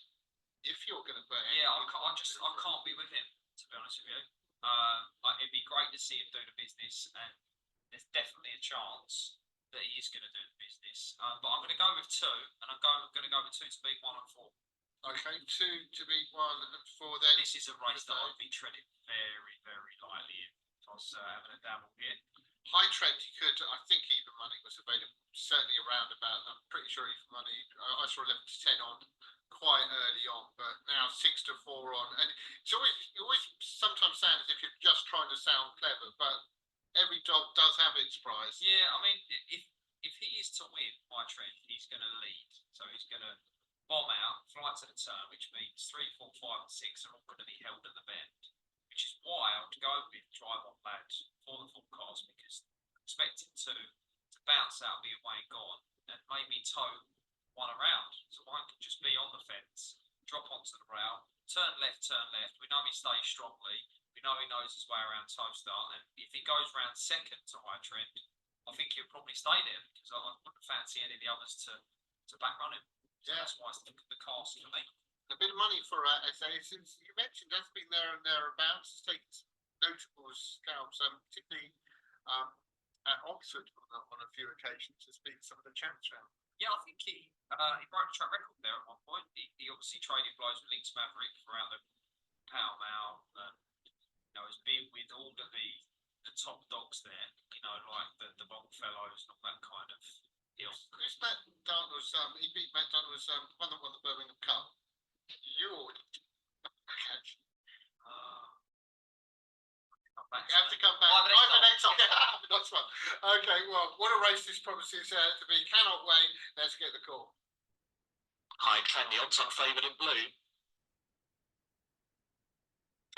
If you're going to put Ed? Yeah, I can't be with him, to be honest with you. It'd be great to see him do the business, and there's definitely a chance that he is going to do the business. But I'm going to go with 2, and I'm going to go with 2 to beat 1 and 4. Okay, 2 to beat 1 and 4 then. This is a race that I'd be treading very, very lightly in. If I was having a dabble here. High Trent, you could, I think even money was available, certainly around about, I'm pretty sure even money, I saw 11 to 10 on quite early on, but now 6 to 4 on. And it's you always sometimes sound as if you're just trying to sound clever, but every dog does have its price. Yeah, I mean, if he is to win High Trent, he's going to lead. So he's going to bomb out, fly to the turn, which means 3, 4, 5, and 6 are all going to be held at the bend, which is why I would go with drive on lads for the full cars, because I'm expecting to bounce out, be away and gone, and maybe tow one around. So one can just be on the fence, drop onto the rail, turn left. We know he stays strongly. We know he knows his way around toe start, and if he goes round second to High Trent, I think he'll probably stay there, because I wouldn't fancy any of the others to back run him. So that's why it's the cast for me. A bit of money for SA, since you mentioned that's been there and thereabouts. It's taken some notable scalps, particularly at Oxford on a few occasions to speak some of the champs round. Yeah, I think he broke the track record there at one point. He obviously traded blows with Lynx Maverick throughout the Pall Mall. You know, has been with all of the top dogs there. You know, like the Longfellows and all that kind of deal. Who's Matt Dartnell's? He beat Matt Dartnell's one that won the Birmingham Cup. You already. You have to come back. Right, the next one. Next one. Okay, well, what a race this promises to be. Cannot wait. Let's get the call. High Trent, the odds-on favourite in blue.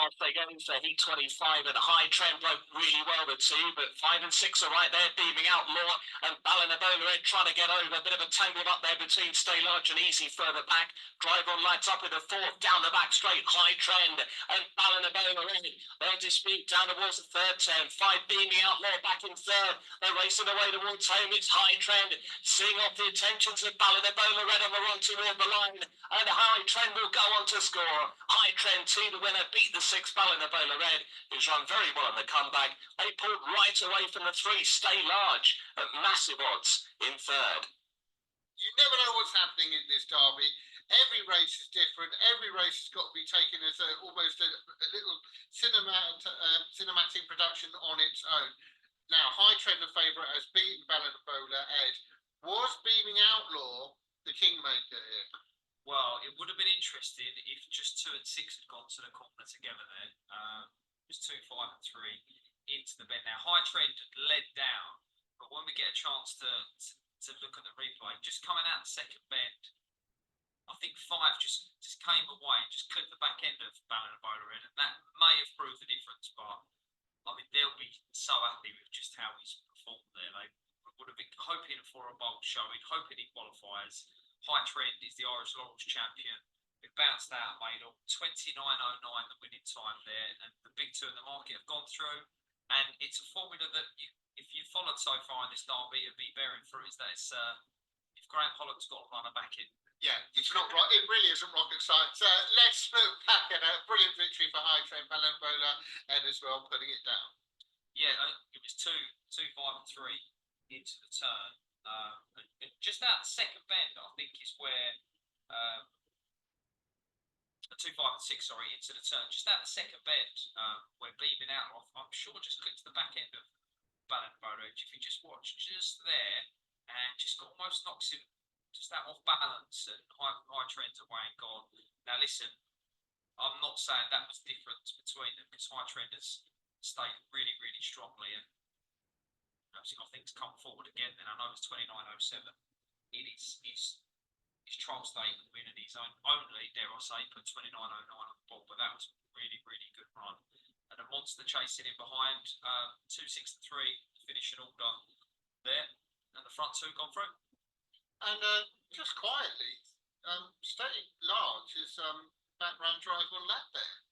Off they go for heat 25, and High Trent broke really well the 2, but 5 and 6 are right there, beaming out more, and Ballon Ed trying to get over, a bit of a tangled up there between Stay Large and Easy further back. Drive on lights up with a 4th down the back straight. High Trend and Ballon Ed, their dispute down towards the 3rd turn. 5 beaming out more back in 3rd. They're racing away towards home. It's High Trend seeing off the attentions of Ballon Ed on the run toward the line, and High Trend will go on to score. High Trend 2, the winner, beat the 6 Ballon Ed, who's run very well in the comeback. They pulled right away from the 3 Stay Large at massive odds in 3rd. You never know what's happening in this derby. Every race is different. Every race has got to be taken as almost a little cinematic production on its own. Now, High Trend, the favourite, has beaten Ballon Ed. Was Beaming Outlaw the kingmaker here? Well, it would have been interesting if just 2 and 6 had gone to the corner together then. It was 2, 5 and 3 into the bend. Now, High Trend led down, but when we get a chance to look at the replay, just coming out the second bend, I think 5 just came away, just clipped the back end of Ballon Ed, and that may have proved the difference, but I mean, they'll be so happy with just how he's performed there. They would have been hoping for a bold showing, hoping he qualifies. High Trend is the Irish Laurels champion. We've bounced out, made up 29.09 the winning time there, and the big 2 in the market have gone through. And it's a formula that, if you've followed so far in this derby, it'd be bearing fruit. Is that it's if Graham Pollock's got a runner back in. Yeah, it's not right. It really isn't rocket science. Let's look back at a brilliant victory for High Trend, Ballon Ed as well, putting it down. Yeah, it was 2, 2, 5, and 3 into the turn. And just that second bend, I think, is where 2, 5, and 6, sorry, into the turn. Just that second bend, where beaming out off, I'm sure just clicked to the back end of Balance Photo Edge. If you just watch just there and just almost knocks him just that off balance and high trends away and gone. Now listen, I'm not saying that was different between them because high trend has stayed really, really strongly and obviously I think it's come forward again. And I know it's 29.07. It is his trial state win and his only, dare I say, put 29.09 on the board, but that was really, really good run. And a monster chasing in behind, 2, 6, and 3, finishing order there, and the front two gone through. And just quietly, staying large is background drive on lap there.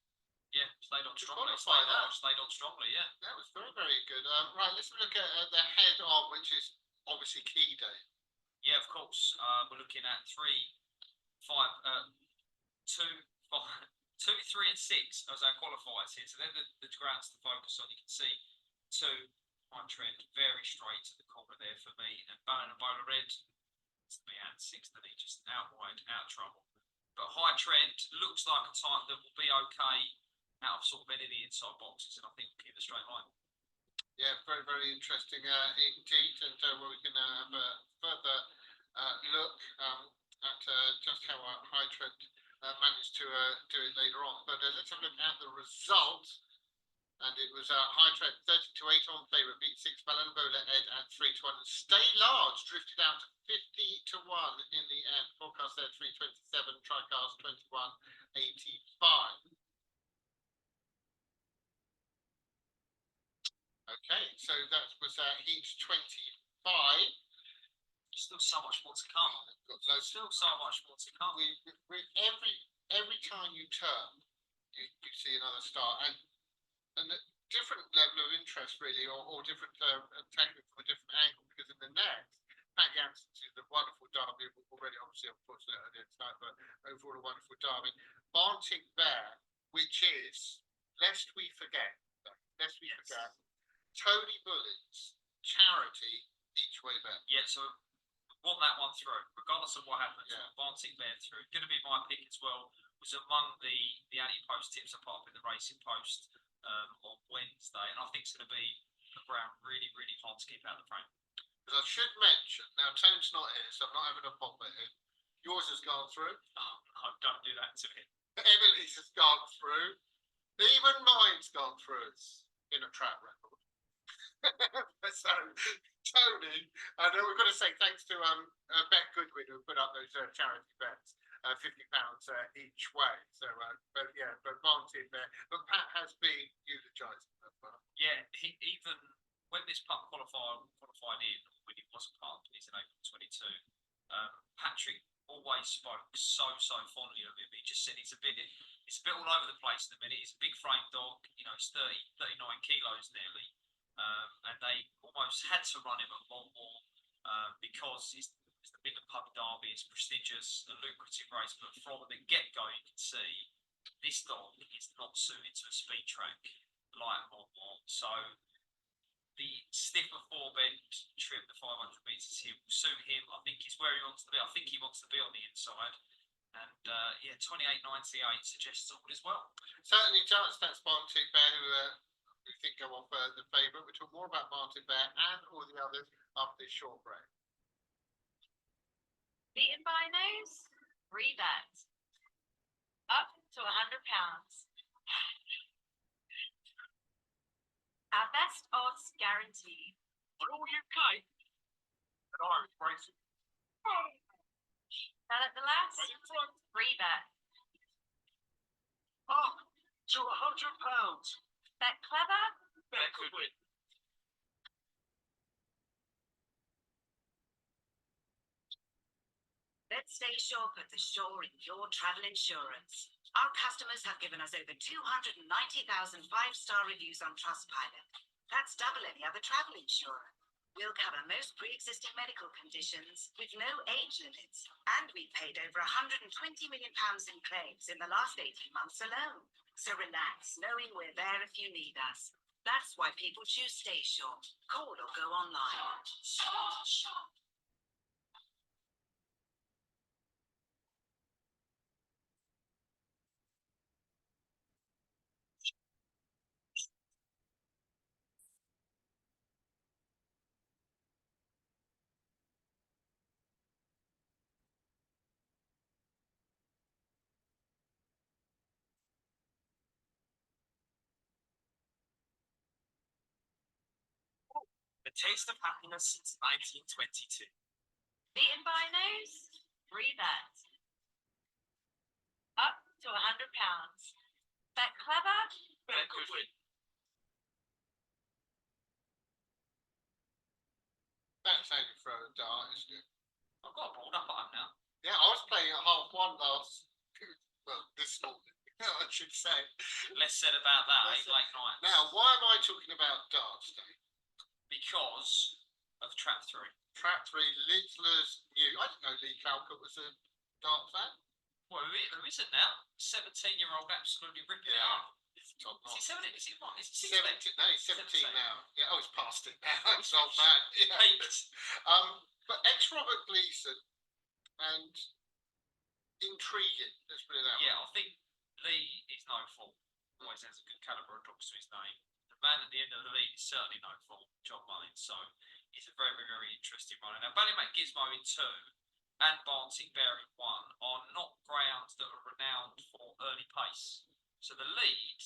Yeah, stayed on strongly. qualify that. Stayed on strongly, yeah. That was very, very good. Right, let's look at the head on, which is obviously key day. Yeah, of course. We're looking at 3, 5, 2, 5, 2, 3, and 6 as our qualifiers here. So they're the grounds to focus on. You can see 2 high trend, very straight to the corner there for me. And Ballon and Bowler Red, it's me at 6, then he just out wide, out of trouble. But high trend looks like a type that will be okay out of sort of any of the inside boxes, and I think we'll keep a straight line. Yeah, very, very interesting indeed. And we can have a further look at just how high trend managed to do it later on. But let's have a look at the result. And it was high trend 30-8 on favourite, beat 6 Balanbola Ed at 3-1. Stay large drifted out to 50-1 in the end. Forecast there 327, Tricast 21.85. Okay, so that was heat 25. Still so much more to come. Still so much more to come. Every time you turn, you see another star, and a different level of interest really, or different tackling from a different angle. Because in the next, Pat Jansen's is a wonderful derby, already obviously unfortunate at the end tonight, but overall a wonderful derby. Barnting Bear, which is, lest we forget, Tony Bullett's charity each way bet. Yeah, so want that one through, regardless of what happens. Yeah. Barnting Bear through. Going to be my pick as well. Was among the anti-post tips apart from the racing post on Wednesday, and I think it's going to be a ground really, really hard to keep out of the frame. Because I should mention, now Tone's not here, so I'm not having a pop at him. Yours has gone through. Oh no, don't do that to me. Emily's has gone through. Even mine's gone through in a track record. So, Tony, and we've got to say thanks to Bet Goodwin who put up those charity bets, £50 each way. So, but Martin there. But Pat has been eulogised. Yeah, even when this pup qualified in, when he wasn't pumped, he's in April 22. Patrick always spoke so fondly of him. He just said it's a bit all over the place at the minute. He's a big frame dog, you know, he's 39 kilos nearly. And they almost had to run him a lot more because it's the bigger pub derby, it's prestigious, a lucrative race, but from the get-go you can see this dog is not suited to a speed track like Montmont. So the stiffer 4-bend trip, the 500 metres here will suit him. I think he's where he wants to be. I think he wants to be on the inside. And 28.98 suggests all as well. Certainly does. That's Barnting Bear who we think go off the favourite. We'll talk more about Barnting Bear and all the others after this short break. Beaten by nose, 3 bets. Up to £100. Our best odds guaranteed. On all UK and Irish racing. Fell at the last, Right in front. 3 bets. Up to £100. Bet clever, Bet Goodwin. Let's stay sure put the shore in your travel insurance. Our customers have given us over 290,000 5-star reviews on Trustpilot. That's double any other travel insurer. We'll cover most pre-existing medical conditions with no age limits. And we've paid over £120 million in claims in the last 18 months alone. So relax, knowing we're there if you need us. That's why people choose Stay Short. Call or go online. The taste of happiness since 1922. Beaten by nose? Breathe out. Up to £100. Bet clever? Bet could win. That's how you throw a dart, isn't it? I've got a board up at home now. Yeah, I was playing at half one last. Well, this morning, I should say. Less said about that, Less said- late night. Now, why am I talking about darts, Dave? Because of Trap 3. Trap 3, Littler's new. I didn't know Lee Calcutt was a dart fan. Well, who isn't now? 17-year-old absolutely ripping it Yeah. up. It's top Is he notch. 17? Is he what? Is he 17, 16? no, he's 17 17. now. Yeah, oh, he's past it now. It's old man. Yeah. Peaked. But ex-Robert Gleason and intriguing, let's put it that way. Yeah, I think Lee is known for always has a good calibre of dogs to his name. The man at the end of the league is certainly known for John Mullins, so he's a very, very, very interesting runner. Now, Ballymac Gizmo in 2 and Barntic Bear in 1 are not greyhounds that are renowned for early pace. So the lead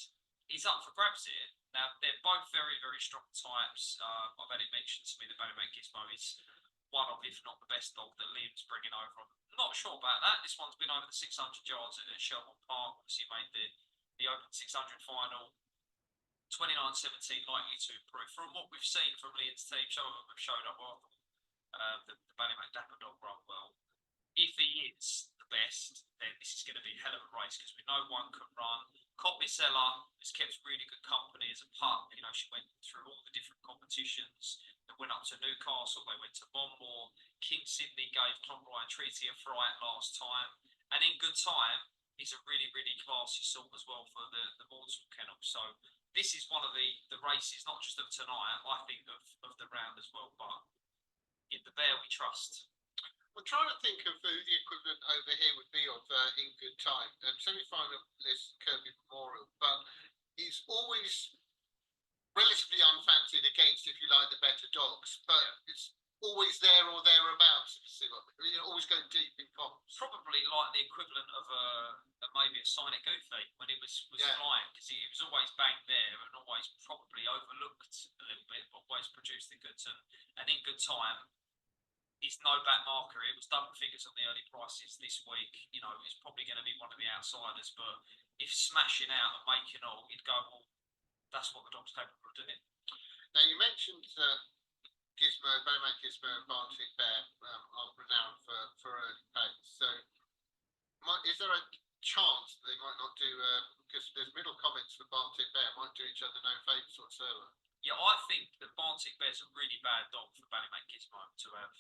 is up for grabs here. Now, they're both very, very strong types. I've had it mentioned to me that Ballymac Gizmo is one of, if not the best dog that Liam's bringing over. I'm not sure about that. This one's been over the 600 yards at Shelbourne Park. Obviously made the Open 600 final. 29-17 likely to improve. From what we've seen from Liam's team, some of them have showed up well. The Ballymac Dapper dog run well. If he is the best, then this is going to be a hell of a race because we know one can run. Copmicella has kept really good company as a pup. You know, she went through all the different competitions. They went up to Newcastle, they went to Monmore. King Sydney gave Clonbrine Treaty a fright last time. And in good time, he's a really, really classy sort as well for the Mortal Kennel. So this is one of the races, not just of tonight, I think of the round as well. But in the Bear we trust. I'm trying to think of who the equivalent over here would be of in good time. Semi-final list Kirby Memorial, but he's always relatively unfancied against, if you like, the better dogs. But it's always there or thereabouts. If you see what I mean. Always going deep in comps. Probably like the equivalent of maybe a Sonic Goofy when it was Yeah. flying, because he was always banged there and always probably overlooked a little bit, but always produced the goods. And in good time, he's no back marker. It was double figures on the early prices this week. You know, he's probably going to be one of the outsiders, but if smashing out and making all, you'd go, well, that's what the dog's capable of doing. Now you mentioned Gizmo, Ballymac Gizmo and Barntic Bear are renowned for early pace. So is there a chance that they might not do, because there's middle comments for Barntic Bear, might do each other no favours whatsoever? Yeah, I think that Barntic Bear's a really bad dog for Ballymac Gizmo to have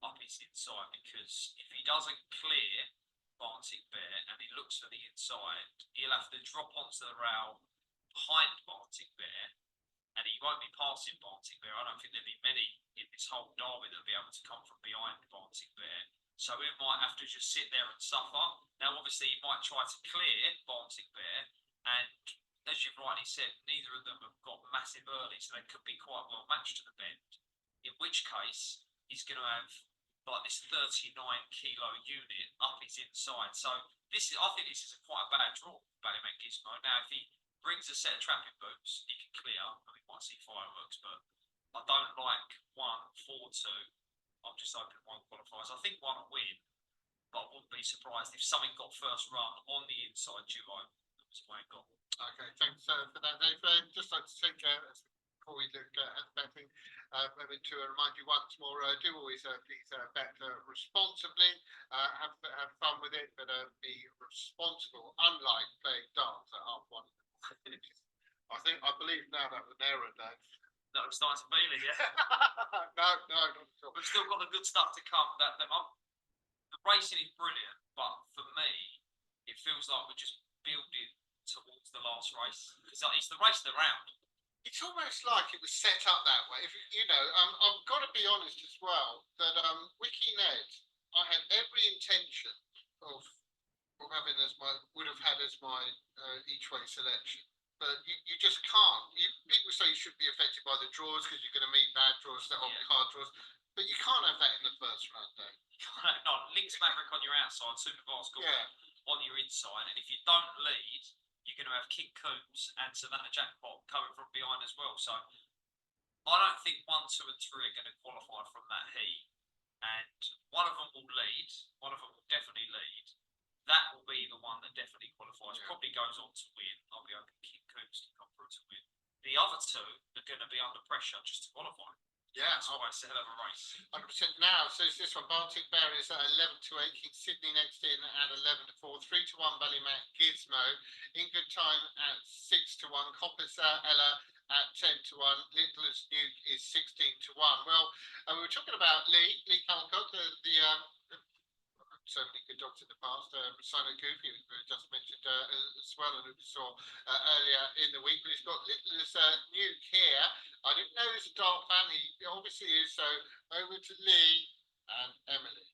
up his inside, because if he doesn't clear Barntic Bear and he looks for the inside, he'll have to drop onto the rail behind Barntic Bear, and he won't be passing Barntic Bear. I don't think there'll be many in this whole derby that'll be able to come from behind Barntic Bear. So he might have to just sit there and suffer. Now, obviously, he might try to clear Barntic Bear, and as you've rightly said, neither of them have got massive early, so they could be quite well matched to the bend. In which case, he's going to have like this 39-kilo unit up his inside. So I think this is quite a bad draw for Ballymac Gizmo. Now, if he brings a set of trapping boots, he can clear. I mean, might see fireworks, but I don't like 1-4-2. I'm just hoping one qualifies. I think one will win, but I wouldn't be surprised if something got first run on the inside duo. That was the way it got. Okay, thanks for that, Dave. Just like to take before we look at the betting, to remind you once more, do always please bet responsibly, have fun with it, but be responsible, unlike playing darts at half one. I believe now that was an error, Dave. That was starting to feel it, yeah. No, not at all. We've still got the good stuff to come. The racing is brilliant, but for me, it feels like we're just building towards the last race. It's the race of the round. It's almost like it was set up that way. If you know, I've got to be honest as well that Wiki Ned, I had every intention of having as my would have had as my each way selection. But you just can't. People say you should be affected by the draws because you're going to meet bad draws that are Yeah. hard draws, but you can't have that in the first round, though. No, Lynx Maverick on your outside, Super Vast Yeah, on your inside, and if you don't lead, you're going to have King Coombs and Savannah Jackpot coming from behind as well. So I don't think 1, 2, and 3 are going to qualify from that heat, and one of them will lead. One of them will definitely lead. That will be the one that definitely qualifies. Yeah. Probably goes on to win. I'll be hoping King Coombs can come through to win. The other two are going to be under pressure just to qualify. yeah. That's why it's a hell of a race. 100% now. So it's this one. Baltic Barriers at 11 to 8. King Sydney next in at 11 to 4. 3 to 1. Ballymac Gizmo. In good time at 6 to 1. Coppice Ella at 10 to 1. Little's Nuke is 16 to 1. Well, we were talking about Lee Calcott, the so many good dogs in the past. Simon Goofy, we just mentioned as well, and we saw earlier in the week. But he's got Little's Nuke here. I didn't know there's a dark fan. He obviously is. So over to Lee and Emily.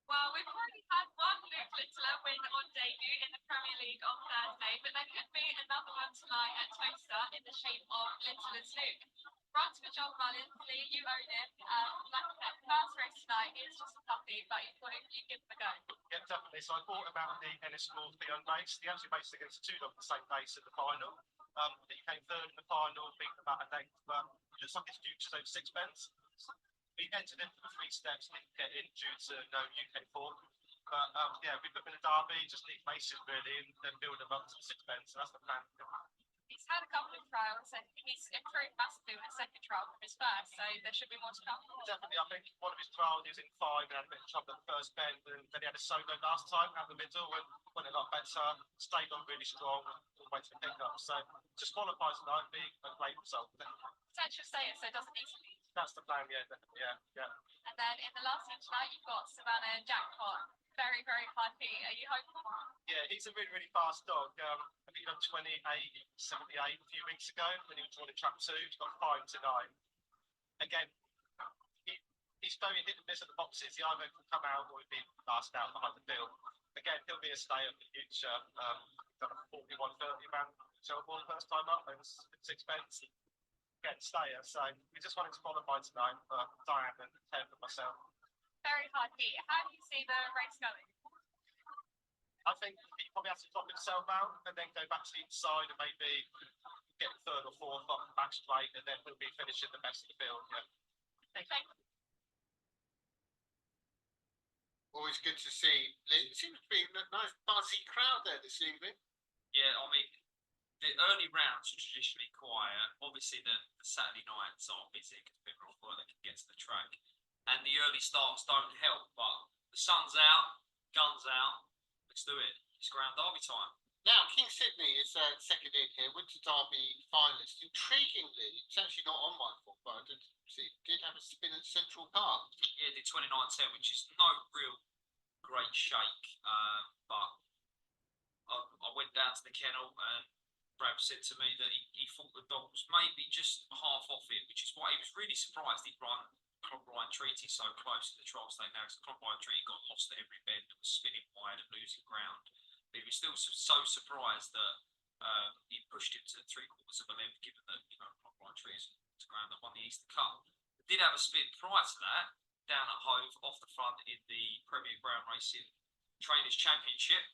Well, we've already had one Luke Littler win on debut in the Premier League on Thursday, but there could be another one tonight at Toaster in the shape of Littler's Luke. Right for John Mullins, Lee, you own him. Like I said, first race tonight is just a puppy, but you give him a go. Yeah, definitely. So I bought him out of the Ennismore Theon race. He actually raced against two of the same race in the final. He came third in the final, beat about a length, but it looks like his future's over sixpence. We entered into the 3 steps, didn't get in due to no UK form. But yeah, we put him in a derby, just need races really, and then build him up to the sixpence. So that's the plan. He's had a couple of trials and he's improved massively with a second trial from his first, so there should be more to come. Definitely, I think one of his trials he was in 5 and had a bit of trouble at the first bend, and then he had a solo last time out the middle and went a lot better, stayed on really strong all the way to the pickup. So just qualifies tonight, being a great result. Potential status, so it doesn't need to be. That's the plan, yeah, definitely, yeah. And then in the last heat tonight, you've got Savannah Jackpot. Very, very high P. Are you hopeful? Yeah, he's a really, really fast dog. I think he got 28.78 a few weeks ago when he was running track 2. He's got 5 tonight. Again, he's very hit and miss at the boxes. He either can come out or he'll be last out behind the field. Again, he'll be a stayer for the future. Done a 41.30 man ball first time up and sixpence. Again, stayer. So we just wanted to qualify tonight for Diane and Ted and myself. Very high P. How do you see the race going? I think he probably has to top himself out and then go back to the inside and maybe get 3rd or 4th off the back straight, and then he'll be finishing the best of the field. Yeah. Okay. Always good to see. It seems to be a nice buzzy crowd there this evening. Yeah, I mean, the early rounds are traditionally quiet. Obviously, the Saturday nights are busy because people are they can get to the track. And the early starts don't help, but the sun's out, guns out. Let's do it. It's Grand Derby time. Now, King Sydney is second in here, Winter Derby finalist. Intriguingly, it's actually not on my form, but I did have a spin at Central Park. Yeah, did 29.10, which is no real great shake. But I went down to the kennel and Brad said to me that he thought the dog was maybe just half off it, which is why he was really surprised he'd run Clonbrine Treaty so close to the trial stake now, because Clonbrine Treaty got lost at every bend and was spinning wide and losing ground. But he was still so surprised that he pushed him to 3/4 of a length, given that Clonbrine Treaty is the ground that won the Easter Cup. Did have a spin prior to that down at Hove off the front in the Premier Ground Racing Trainers Championship,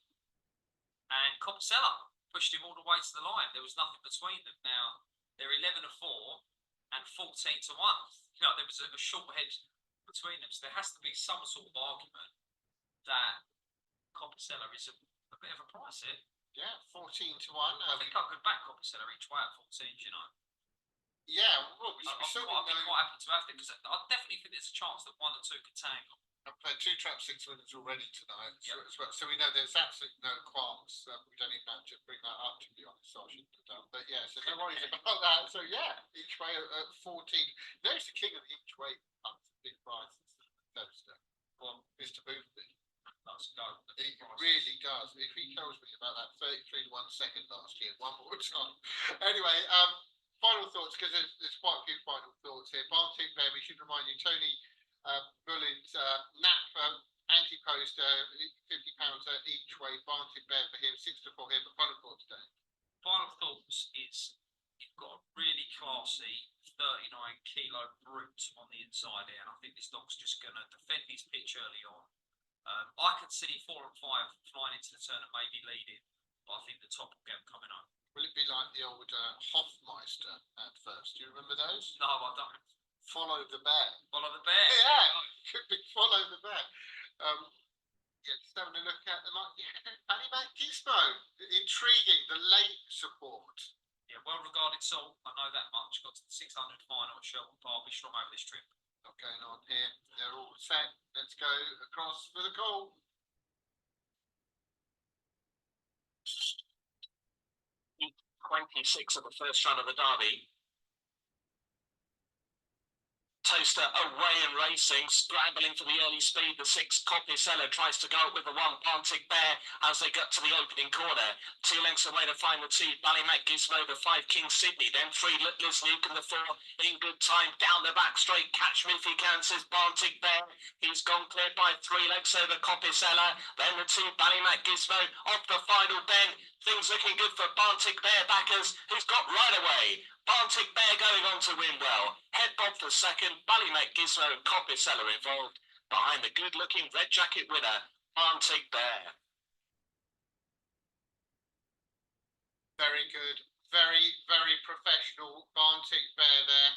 and Copsella pushed him all the way to the line. There was nothing between them. Now they're 11 to 4 and 14 to 1. There was a short head between them, so there has to be some sort of argument that Copsella is a bit of a price here. Yeah, 14 to 1. I think I could back Copsella each way at 14, Yeah, well, I'd be quite happy to have it, because I definitely think there's a chance that 1 or 2 could tangle. I've played 2 trap 6 winners already tonight, Yep. as well. So we know there's absolutely no qualms. We don't even have to bring that up, to be honest. So I shouldn't have done. But yeah, so no worries about that. So yeah, each way at 14. There's the king of the each way. Big prizes. Those, Mr. Boothby. Let's go. It really does. If he tells me about that 33 to 1 second last year, one more time. Anyway, final thoughts, because there's quite a few final thoughts here. Barntick there, we should remind you, Tony Bullen's nap anti-post, £50 each way. Barntick there for him, 6 to 4 here, but final thoughts today. Final thoughts is you've got a really classy 39 kilo brute on the inside here, and I think this dog's just going to defend his pitch early on. I can see 4 and 5 flying into the turn and maybe leading, but I think the top will get them coming home. Will it be like the old Hofmeister at first? Do you remember those? No, I don't. Follow the bear. Follow the bear. Yeah, could be follow the bear. Yeah, just having a look at them. Ballymac Gizmo, intriguing. The late support. Yeah, well regarded soul. I know that much. Got to the 600 final at Shelton Park. Be strong over this trip. Not going on here. They're all set. Let's go across for the goal. 26 of the first round of the derby. Toaster away and racing, scrambling for the early speed. The 6 Copy Seller tries to go up with the 1 Barntick Bear as they get to the opening corner. 2 lengths away to find the 2 Ballymac Gizmo, the 5 King Sydney, then 3 Liz Luke and the 4 in good time down the back straight. Catch me if you can, says Barntick Bear. He's gone clear by 3 lengths over Copy Seller. Then the 2 Ballymac Gizmo off the final bend. Things looking good for Barntick Bear backers, who's got right away. Barntick Bear going on to win well. Head Bob for second, Ballymac Gizmo and Copy Seller involved. Behind the good-looking red jacket winner, Barntick Bear. Very good. Very, very professional. Barntick Bear there.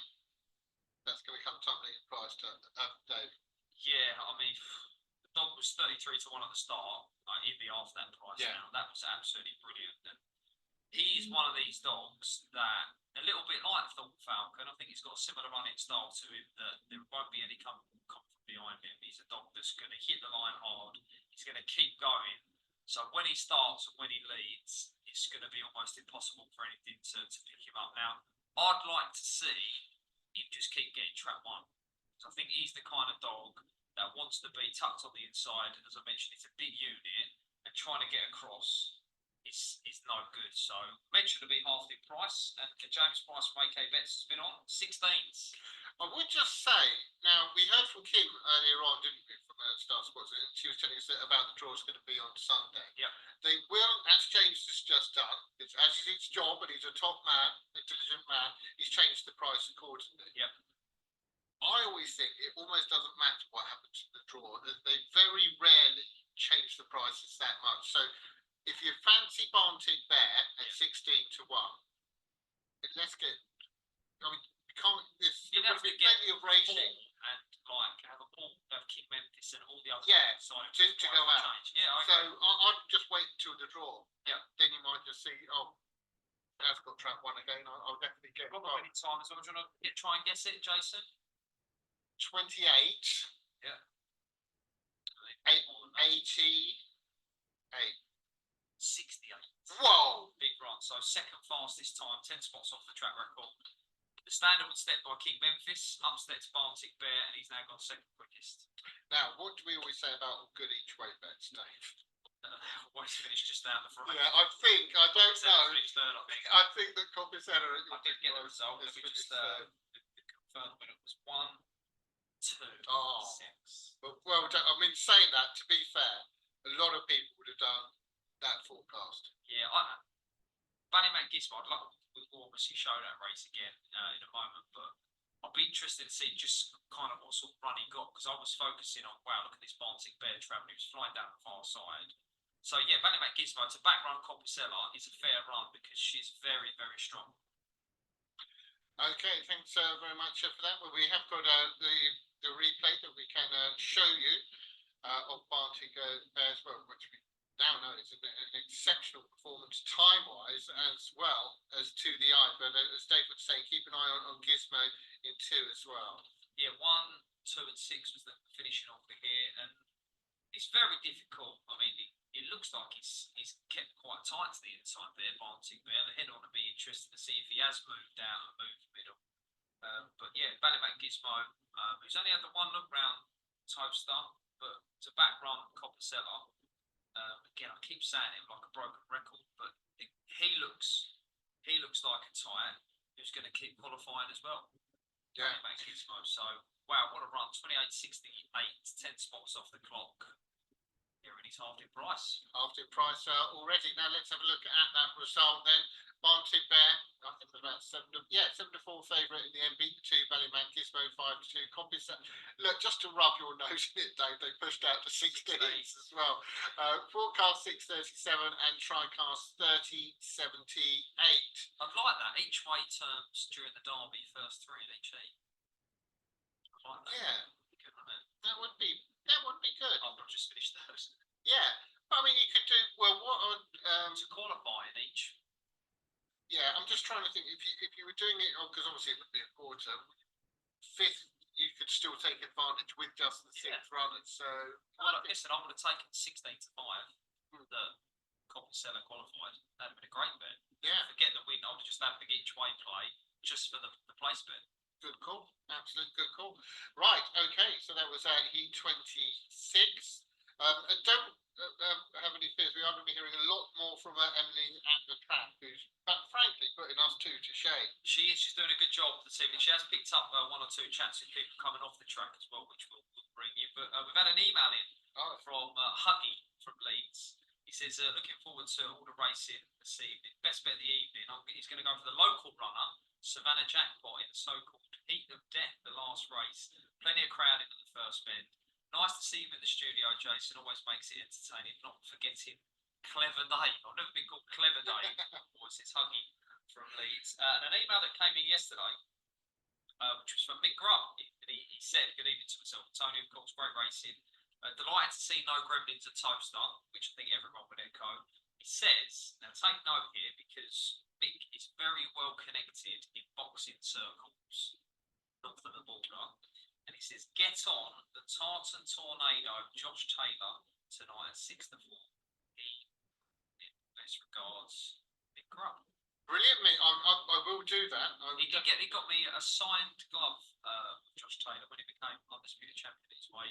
That's going to come tumbling in price to Dave. Yeah, I mean, the dog was 33 to 1 at the start. He'd be after that price now. That was absolutely brilliant. And he is one of these dogs that, a little bit like Thorpe Falcon, I think he's got a similar running style to him, that there won't be any come from behind him. He's a dog that's going to hit the line hard. He's going to keep going. So when he starts and when he leads, it's going to be almost impossible for anything to pick him up. Now, I'd like to see him just keep getting trap 1. So I think he's the kind of dog that wants to be tucked on the inside. And as I mentioned, it's a big unit, and trying to get across is no good. So mentioned to be half the price, and James Price from AK Bets has been on 16s. I would just say, now we heard from Kim earlier on, didn't we, from Star Sports, and she was telling us about the draw is going to be on Sunday. Yeah. They will, as James has just done, as is his job, and he's a top man, intelligent man, he's changed the price accordingly. Yeah. I always think it almost doesn't matter what happens to the draw. They very rarely change the prices that much. So if you fancy Barntick Bear at 16 to 1, let's get, I mean, you can't, there's You'd have to get plenty of racing. and like have a ball, have King Memphis and all the other side to go out. change. Yeah, So I'd just wait until the draw. Yeah. Then you might just see, that's got trap 1 again. I'll definitely get Probably any time as long as you want to try and guess it, Jason. 28. Yeah. 88. 68. Whoa! Big run. So second fastest time, 10 spots off the track record. The standard was stepped by King Memphis, upstepped Barntick Bear, and he's now gone second quickest. Now, what do we always say about all good each way bets, Dave? Always finished just down the front. Yeah, I don't know. Finished third, I think. I think that Compensera. I did get the result. Let me just confirm when it was 1, 2, 6. Well done. I mean, saying that, to be fair, a lot of people would have done that forecast. Yeah, Ballymac Gizmo, we'll obviously show that race again in a moment, but I'll be interested to see just kind of what sort of run he got, because I was focusing on, wow, look at this Barntick Bear travelling, he was flying down the far side. So yeah, Ballymac Gizmo, to back run Compicella is a fair run because she's very, very strong. Okay, thanks very much for that. Well, we have got the replay that we can show you of Barntick Bear as well, which we now know is an exceptional performance time-wise as well as to the eye. But as Dave was saying, keep an eye on Gizmo in 2 as well. Yeah, 1, 2 and 6 was the finishing off here, and it's very difficult. I mean, it looks like he's kept quite tight to the inside there, Barntick Bear. The head on to be interested to see if he has moved out and moved middle. But yeah, Ballymac Gizmo, who's only had the 1 look round Toaster, but to back run Copper Seller. Again, I keep saying it like a broken record, but he looks like a tyre who's going to keep qualifying as well. Yeah. So wow, what a run! 28.68, 10 spots off the clock. Here in his half in price. After price already. Now let's have a look at that result then. Barnsley Bear, I think it was about 7-4 favourite in the end, beat 2, Ballyman Gizmo 5-2. Copies that. Look, just to rub your nose in it, Dave, they pushed out to 16s as well. Forecast 637 and Tricast 3078. I'd like that. Each way terms during the derby, first three in each heat. I'd like that. Yeah. Good, wouldn't it? That would be good. I've not just finished those. Yeah. But I mean, you could do, well, what are, To qualify in each. yeah, I'm just trying to think if you were doing it, because obviously it would be a quarter. Fifth, you could still take advantage with just the sixth runners. So Well, listen, I would have taken 16 to 5. The Copper Seller qualified. That'd have been a great bet. yeah, Forget the win. I would just have the each way play just for the place bet. good call. Absolute good call. Right. Okay. So that was Heat 26. And don't have any fears. We are going to be hearing a lot more from Emily at the track, who's, but frankly, putting us two to shame. She's doing a good job this evening. She has picked up one or two chats with people coming off the track as well, which we'll bring you. But we've had an email in from Huggy from Leeds. He says, looking forward to all the racing this evening. Best bet of the evening. He's going to go for the local runner, Savannah Jackpot, in the so-called Heat of Death, the last race. Plenty of crowding at the first bend. Nice to see him in the studio, Jason. Always makes it entertaining. Not forgetting Clever Dave. I've never been called Clever Dave. Always it's Huggy from Leeds. And an email that came in yesterday, which was from Mick Grubb. He said, good evening to myself and Tony, of course, great racing. Delighted to see no gremlins at Toaster, which I think everyone would echo. He says, now take note here because Mick is very well connected in boxing circles, north of the border. And he says, get on the Tartan Tornado, Josh Taylor, tonight at 6 to 4. Best regards, Mick Grubb. Brilliant, mate. I will do that. He got me a signed glove, Josh Taylor, when he became undisputed champion his way.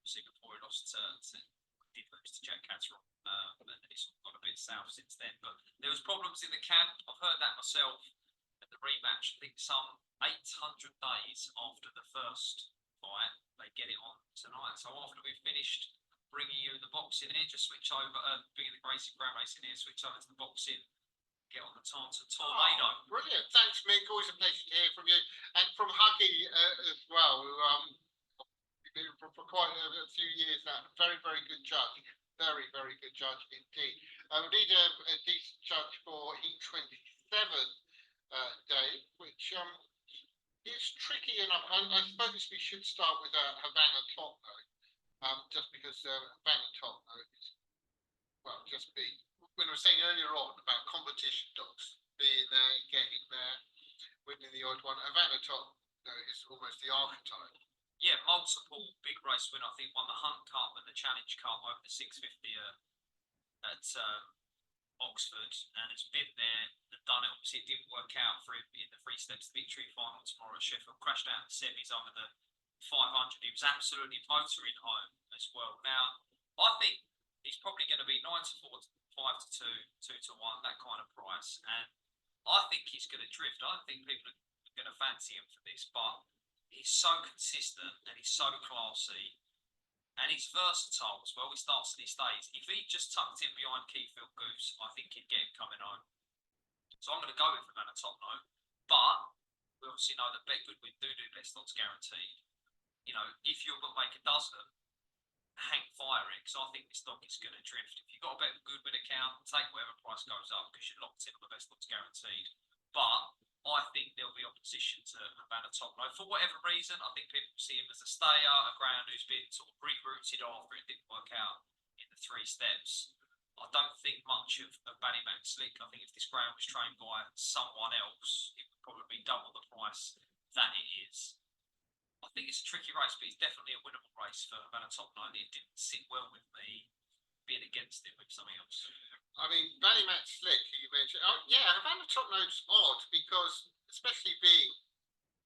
Obviously, before he lost did lose to Jack Catterall, and then he's got a bit south since then. But there was problems in the camp. I've heard that myself. At the rematch, I think some 800 days after the first fight, they get it on tonight. So after we've finished bringing you the boxing here, just switch over, bringing the Gracie Brown racing here, switch over to the boxing. Get on the Tartan Tornado. Brilliant. Thanks, Mick. Always a pleasure to hear from you. And from Huggy as well, who been for quite a few years now. Very, very good judge. Very, very good judge indeed. We need a decent judge for Heat 27, Dave, which is tricky enough. I suppose we should start with Havana Top, though, just because Havana Top is, well, just be. When I was saying earlier on about competition dogs being there, getting there, winning the odd one, Havana Top is almost the archetype. Yeah, multiple big race winner. I think won the Hunt Cup and the Challenge Cup over the 650 at Oxford, and has been there and done it. Obviously, it didn't work out for him in the Three Steps victory final tomorrow at Sheffield. Crashed out in the semis over the 500. He was absolutely motoring home as well. Now, I think he's probably going to be 9 to 4, 5 to 2, 2 to 1, that kind of price. And I think he's going to drift. I don't think people are going to fancy him for this, but he's so consistent and he's so classy and he's versatile as well. He starts and he stays. If he just tucked in behind Keyfield Goose, I think he'd get him coming home. So I'm going to go with him at a top note. But we obviously know that Bet Goodwin do best odds guaranteed. You know, if your bookmaker does them, hang fire it, because I think this stock is going to drift. If you've got a Bet Goodwin account, take whatever price goes up because you're locked in on the best odds guaranteed. But I think there'll be opposition to Havana Top Note. For whatever reason, I think people see him as a stayer, a ground who's been sort of rerouted after it didn't work out in the 3 steps. I don't think much of Ballyman Slick. I think if this ground was trained by someone else, it would probably be double the price that it is. I think it's a tricky race, but it's definitely a winnable race for Havana Top Note. It didn't sit well with me being against it with something else. I mean, Ballymat Slick, you mentioned. Oh, yeah, Havana Top Note's odd because, especially being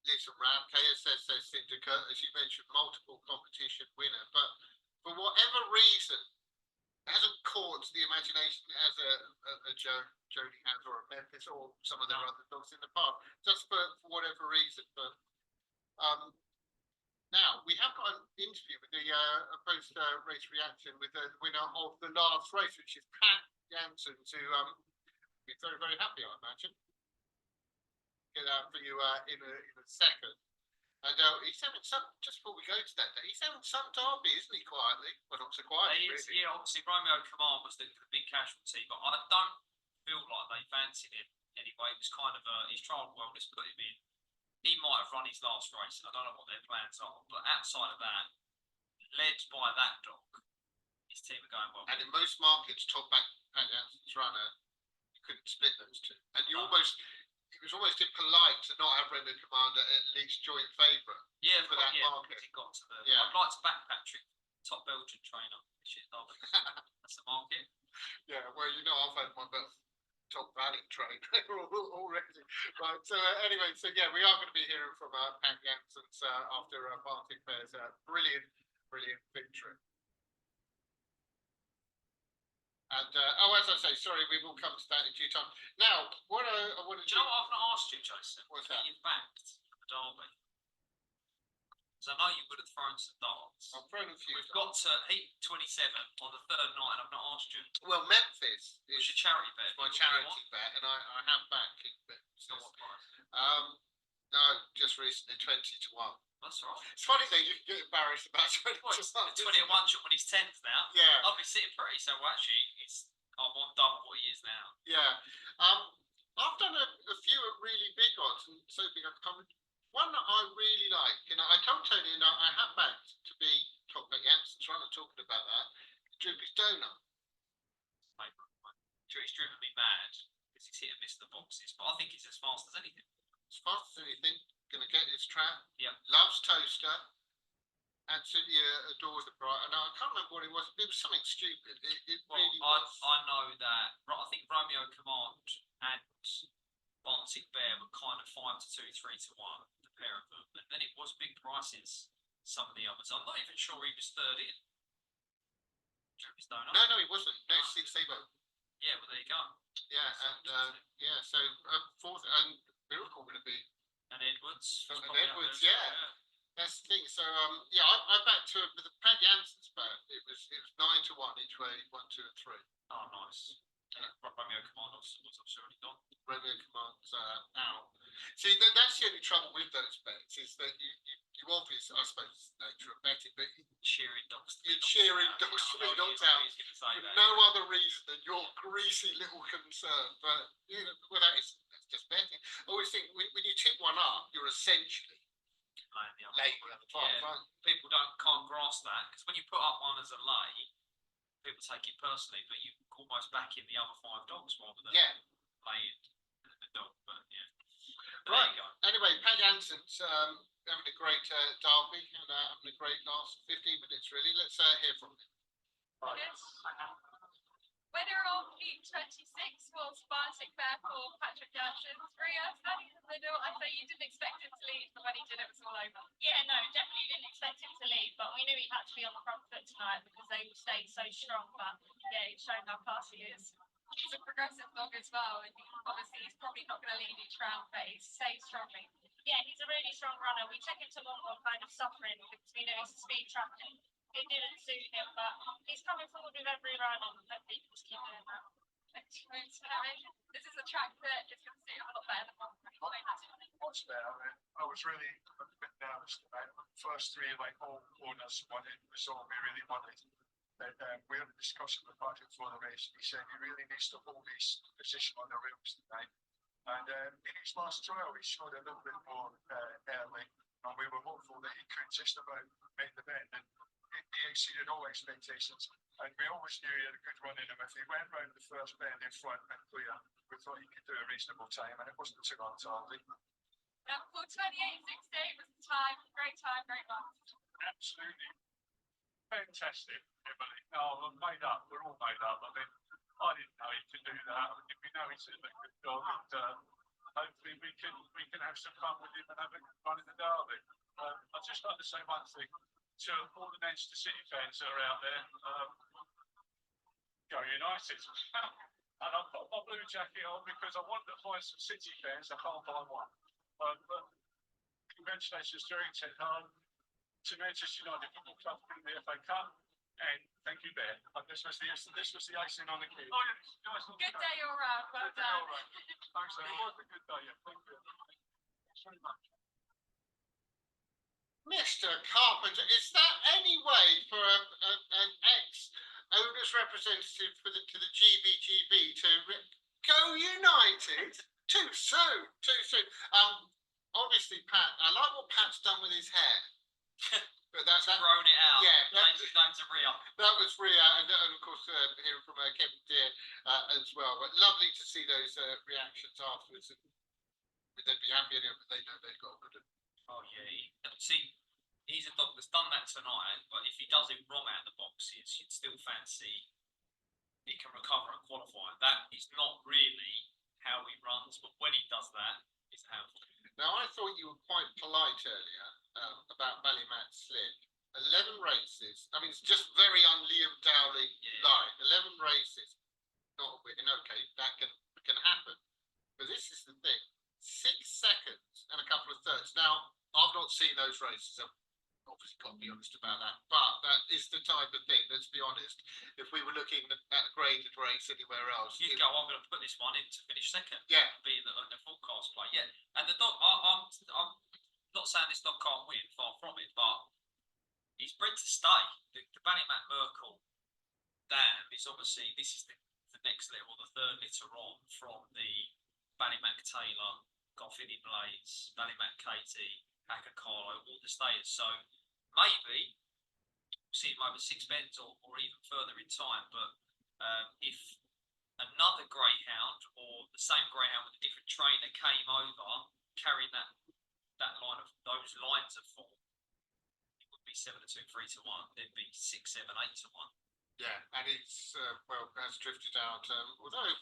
Liz and Ram, KSS Syndicate, as you mentioned, multiple competition reason hasn't caught the imagination as a Jody has or a Memphis or some of their other dogs in the past, just for whatever reason. But now we have got an interview with the post race reaction with the winner of the last race, which is Pat Jansen, to be very, very happy, I imagine. Get that for you in a second. And he's having some, just before we go to that day, he's having some derby, isn't he, quietly? Well, not so quietly, really. Yeah, obviously Romeo Command was the big casualty, but I don't feel like they fancied him anyway. It was kind of his trial well, let's put him in. He might have run his last race, and I don't know what their plans are, but outside of that, led by that dog, his team are going well. And in most markets, top back Pat Jansen's runner, you couldn't split those two. And you almost, it was almost impolite to not have Romeo Commander at least joint favourite. Yeah, for that market. He got to the. Yeah. I'd like to back Patrick, top Belgian trainer. Shit, lovely. That's the market. Yeah, well, you know, I've had my top Valley train already. Right, so anyway, so yeah, we are going to be hearing from Pat Jansen's after Bartik Bear's brilliant victory. And, as I say, sorry, we will come to that in due time. Now, what I want to Do you know what I've not asked you, Jason? What's Who that? you backed for Derby? Because I know you would have thrown some darts. I've thrown a few. We've got to heat 27 on the third night, and I've not asked you. Well, Memphis It's is your charity bet. my charity bet, and I have backed King Memphis. So what price? No, just recently 20 to 1. That's all right. It's funny though, you can get embarrassed about 20 Well, to it's 1. 20 at 1 shot when he's 10th now. Yeah. I'll be sitting pretty, so actually, I'm on double what he is now. Yeah. I've done a few really big odds, and so big I've come. One that I really like, you know, I told Tony, and I have backed to be top back Jansen's runner, talking about that. Droopy's Donut. He's driven me mad because he's hit and missed the boxes, but I think he's as fast as anything. As fast as anything, going to get his trap. Yeah. Loves Toaster. Absolutely adores the bright. And I can't remember what it was. It was something stupid. It Well, really was. I know that. I think Romeo Command and Bartik Bear were kind of 5 to 2, 3 to 1, the pair of them. And then it was big prices, some of the others. I'm not even sure he was third in. Droopy's Donut. No, he wasn't. No, 6 0. Yeah, well, there you go. Yeah, and yeah, so fourth, and Miracle would have been. And Edwards. was And probably up Edwards, there as yeah. well, That's the thing. So yeah, I backed to with the Pat Jansen's bet. It was 9 to 1 each way, 1, 2, and 3. Oh, nice. Romeo Command was obviously already gone. Romeo Command's out. See, that's the only trouble with those bets is that you obviously, I suppose, it's the nature of betting, but Cheering dogs. you're cheering dogs to be knocked out for no other reason than your greasy little concern. But you know, well, that's just betting. I always think when you tip one up, you're essentially late at the top, Yeah. right? People can't grasp that because when you put up one as a lay, people take it personally, but you almost back in the other 5 dogs rather than Yeah. laying the dog. But yeah, but Right. there you go. Anyway, Pat Jansen's having a great derby and having a great last 15 minutes, really. Let's hear from him. Yes. Winner of Heat 26 was Bartik Bear for Patrick Jansen. Ria, standing in the middle, I say you didn't expect him to lead, but when he did, it was all over. Yeah, no, definitely didn't expect him to lead, but we knew he had to be on the front foot tonight because they stayed so strong. But yeah, he's shown how fast he is. He's a progressive dog as well, and obviously he's probably not going to lead each round, but he stays strongly. Yeah, he's a really strong runner. We took him to Longbourn kind of suffering because we knew he's a speed tracking. It didn't suit him, but he's coming forward with every run, and hopefully he can just keep doing that. This is a track that is going to suit him a lot better than one. What's there? I was really a bit nervous tonight. The first 3 all owners wanted result we really wanted. And we had a discussion with Patrick before the race. He said he really needs to hold his position on the rails tonight. And in his last trial, he showed a little bit more early, and we were hopeful that he could just about make the bend. And he exceeded all expectations. And we always knew he had a good run in him. If he went round the first bend in front and clear, we thought he could do a reasonable time, and it wasn't too long to hardly. For 28.68 was the time. Great time, great run. Absolutely fantastic, Emily. No, we're made up. We're all made up. I mean, I didn't know he could do that. I mean, we know he's a good dog, and hopefully we can have some fun with him and have a good run in the derby. I'd just like to say one thing to all the Manchester City fans that are out there. Go United. And I've got my blue jacket on because I want to find some City fans. I can't find one. But congratulations to Errington, to Manchester United Football Club for the FA Cup. And thank you, Bear. This was the icing on the cake. Oh, yeah, nice. Good day all round. Well Good day all done. round. Thanks, it was a good day. Yeah, thank you. Thanks very much. Mr. Carpenter, is that any way for an ex-owners representative for to the GBGB to go United? Too soon, too soon. Obviously, Pat, I like what Pat's done with his hair. But that's Thrown it out. Yeah, His name's a Ria. that was Ria, and of course hearing from Kevin Deere as well. But lovely to see those reactions afterwards. And they'd be happy enough, but they know they've got good. Oh yeah. See, he's a dog that's done that tonight. But if he does it wrong out of the boxes, you'd still fancy he can recover and qualify. That is not really how he runs. But when he does that, it's how. Now, I thought you were quite polite earlier about Ballymat Slip. 11 races. I mean, it's just very un-Liam Dowling line. 11 races. Not a win. Okay, that can happen. But this is the thing. 6 seconds and a couple of thirds. Now, I've not seen those races. I've obviously got to be honest about that. But that is the type of thing, let's be honest. If we were looking at a graded race anywhere else. You'd go, I'm going to put this one in to finish second. Yeah. Be the forecast play. Yeah. And the dog, I'm not saying this dog can't win, far from it, but he's bred to stay. The Ballymat Merkel dam is obviously, this is the next level, the third litter on from the Ballymac Taylor, Goffini Blades, Ballymac Katie, Hacker Carlo, all the stayers. So maybe we'll see him over 6 bends or even further in time. But if another Greyhound or the same Greyhound with a different trainer came over, carrying that line of those lines of form, it would be 7-2, 3-1, then be 6, 7, 8-1. Yeah, and it's well has drifted out, although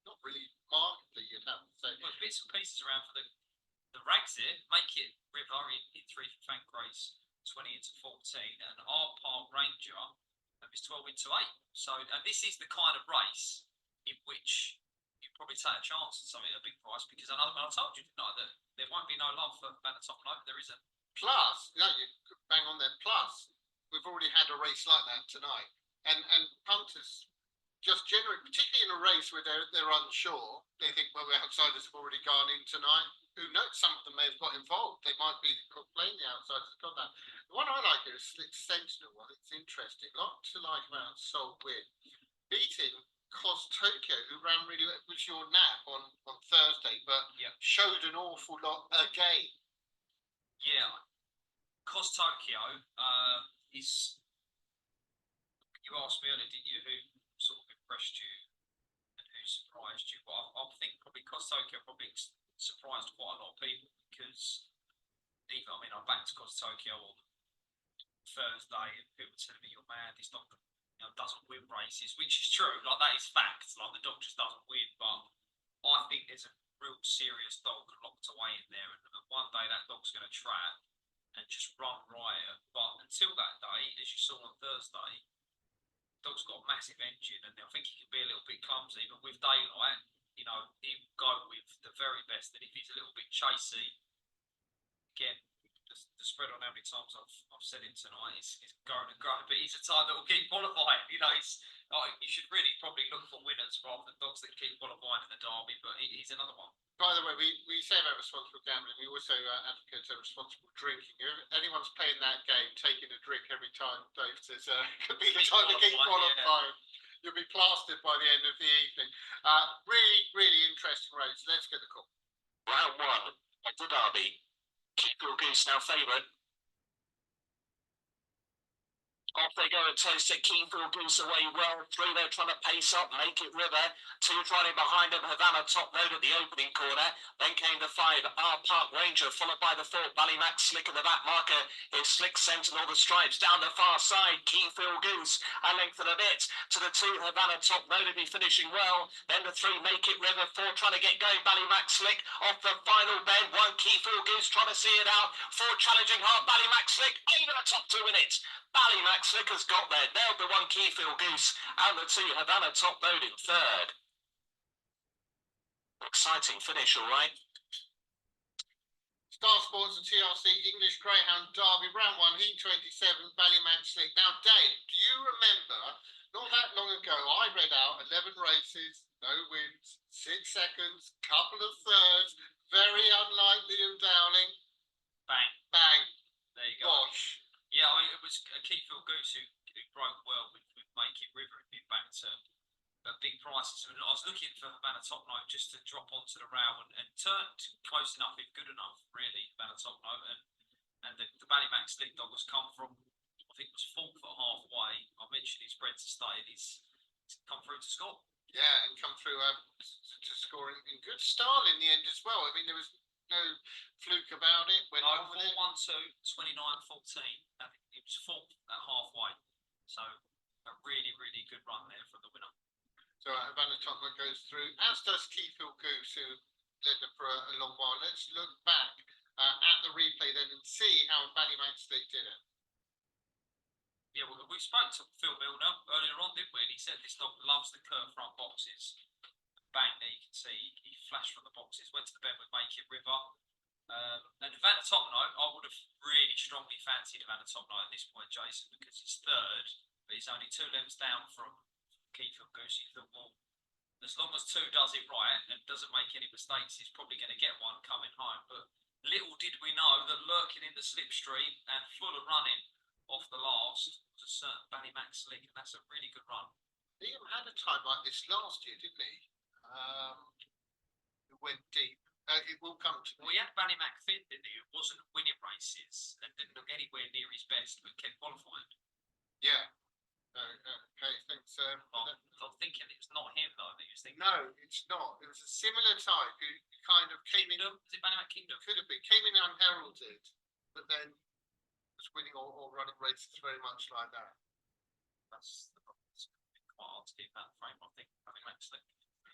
not really markedly, you'd have to say. Well, bits and pieces around for the rags here. Make it River in 3 for Frank Grace, 20 into 14, and our Park Ranger is 12 into 8. So, and this is the kind of race in which you probably take a chance on something at a big price, because I told you tonight that there won't be no love for Bannertop Note. There isn't. Plus, you bang on there. Plus, we've already had a race like that tonight, and punters just generally, particularly in a race where they're unsure, they think, well, the outsiders have already gone in tonight. Who knows? Some of them may have got involved. They might be playing the outsiders. Got that. The one I like here is Slick Sentinel. Well, it's interesting. A lot to like about Soul Win beating Cos Tokyo, who ran really well, was your nap on Thursday, but showed an awful lot again. Yeah, Cos Tokyo is. You asked me earlier, didn't you, who sort of impressed you and who surprised you? But I think probably Cos Tokyo probably surprised quite a lot of people, because I backed Cos Tokyo on Thursday, and people were telling me, you're mad, this dog doesn't win races, which is true. Like, that is fact. Like, the dog just doesn't win. But I think there's a real serious dog locked away in there, and one day that dog's going to trap and just run riot. But until that day, as you saw on Thursday, the dog's got a massive engine, and I think he can be a little bit clumsy. But with daylight, he'll go with the very best. And if he's a little bit chasey, again, the spread on how many times I've said it tonight is going and growing, but he's a type that will keep qualifying. You should really probably look for winners rather than dogs that keep qualifying in the derby. But he's another one. By the way, we say about responsible gambling. We also advocate responsible drinking. If anyone's playing that game, taking a drink every time, Dave says, could be the time to keep qualifying. Yeah. You'll be plastered by the end of the evening. Really, really interesting race. Let's get the call. Round 1 at the Derby. Keep your goose now favourite. Off they go at toast at Keenfield Goose away well. 3 they're trying to pace up, Make It River. 2 running behind them, Havana Top Load at the opening corner. Then came the 5, R Park Ranger, followed by the 4, Ballymac Slick in the back marker. Is Slick Sentinel, the stripes down the far side. Keenfield Goose a length and a bit to the 2, Havana Top Load will be finishing well. Then the 3, Make It River. 4 trying to get going, Ballymac Slick off the final bend. 1, Keenfield Goose trying to see it out. 4 challenging hard, Ballymac Slick over the top 2 in it. Ballymac Slick has got there, nailed the 1, Keyfield Goose, and the 2, Havana Top Load in 3rd. Exciting finish, all right. Star Sports and TRC English Greyhound Derby, round 1, heat 27, Ballymac Slick. Now, Dave, do you remember, not that long ago, I read out 11 races, no wins, 6 seconds, couple of thirds, very unlikely of Dowling. Bang. Bang. There you go. Gosh. Yeah, I mean, it was Keyfield Goose who broke well with Make It River and been back to big prices. I was looking for Havana Top Note just to drop onto the rail and turned close enough, if good enough, really, Havana Top Note. And the Ballymac Slick Dog has come from, I think it was 4th at halfway. I mentioned his bread to stay, he's come through to score. Yeah, and come through to score in good style in the end as well. I mean, there was no fluke about it. Went on with it. 4-1-2, 29-14. I think it was 4th at halfway. So a really, really good run there from the winner. So Havana Tottenham goes through, as does Keyfield Goose, who led them for a long while. Let's look back at the replay then and see how Ballymac Slick did it. Yeah, well, we spoke to Phil Milner earlier on, didn't we? And he said this dog loves the curve front boxes. Bang, there you can see he flashed from the boxes, went to the bend with Make It River. And Havana Top Note, I would have really strongly fancied Havana Top Note at this point, Jason, because he's 3rd, but he's only 2 lengths down from Keyfield Goose. You thought, well, as long as 2 does it right and doesn't make any mistakes, he's probably going to get one coming home. But little did we know that lurking in the slipstream and full of running off the last was a certain Ballymac Slick, and that's a really good run. Liam had a time like this last year, didn't he? It went deep. It will come to Well, he had Ballymac fit, didn't he? It wasn't winning races and didn't look anywhere near his best, but kept qualifying. Yeah. Okay, thanks. I'm thinking it's not him though that you was thinking. No, it's not. It was a similar type who kind of came in. Kingdom? Was it Ballymac Kingdom? Could have been. Came in unheralded, but then was winning or running races very much like that. That's the problem. It's quite hard to keep that frame, I think. Ballymac Slick.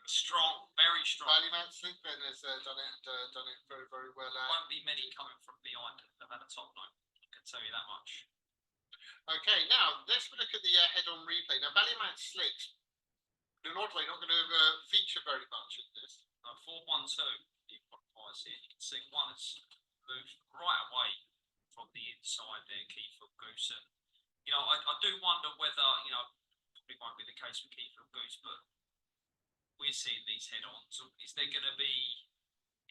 Strong, very strong. Ballymac Slick then has done it very, very well. Won't be many coming from behind Havana Top Note. I can tell you that much. Okay, now let's look at the head-on replay. Now Ballymac Slick, in an odd way, not going to feature very much in this. 4-1-2. He qualifies here. You can see one has moved right away from the inside there, Keyfield Goose. And, you know, I do wonder whether, you know, probably won't be the case with Keyfield Goose, but we're seeing these head-ons. Is there going to be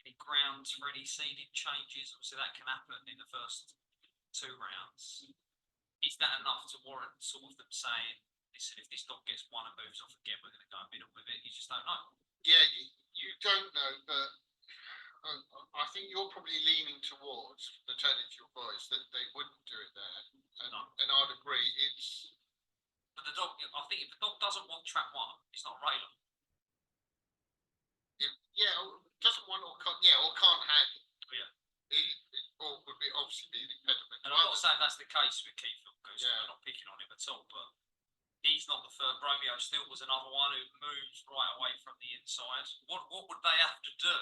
any grounds for any seeding changes? Obviously, that can happen in the first 2 rounds. Is that enough to warrant sort of them saying, listen, if this dog gets one and moves off again, we're going to go and middle with it? You just don't know. Yeah, you don't know, but I think you're probably leaning towards the turning to your voice that they wouldn't do it there, and I'd agree. But the dog, I think if the dog doesn't want trap 1, it's not Raylan. Doesn't want or can't handle. Yeah. Or would be obviously be the impediment. And I'm not saying that's the case with Keyfield Goose. Yeah. I'm not picking on him at all, but he's not the first. Romeo Still was another one who moves right away from the inside. What would they have to do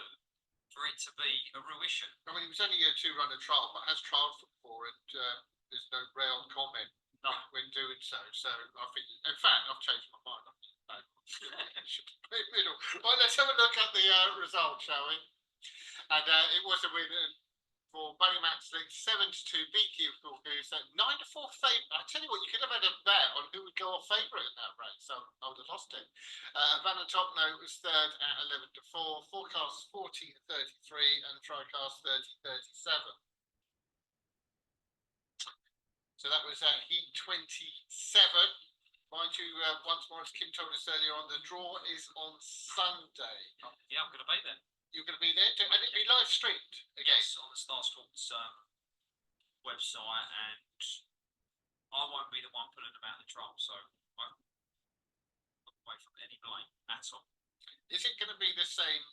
for it to be a real issue? I mean, it was only a 2-runner trial, but has trialled before, and there's no rail comment when doing so. So I think, in fact, I've changed my mind. Middle. Right, let's have a look at the result, shall we? And it was a win for Ballymac Slick, 7-2, beat Keyfield Goose, 9-4 favourite. I tell you what, you could have had a bet on who would go off favourite in that race, so I would have lost it. Havana Top Note was 3rd at 11-4, forecast 40-33, and Tricast 30-37. So that was heat 27. Mind you, once more, as Kim told us earlier on, the draw is on Sunday. Yeah, I'm going to be there. You're going to be there, and it'll be live streamed again. Yes, on the Star Sports website, and I won't be the one putting the top. Is it going to be the same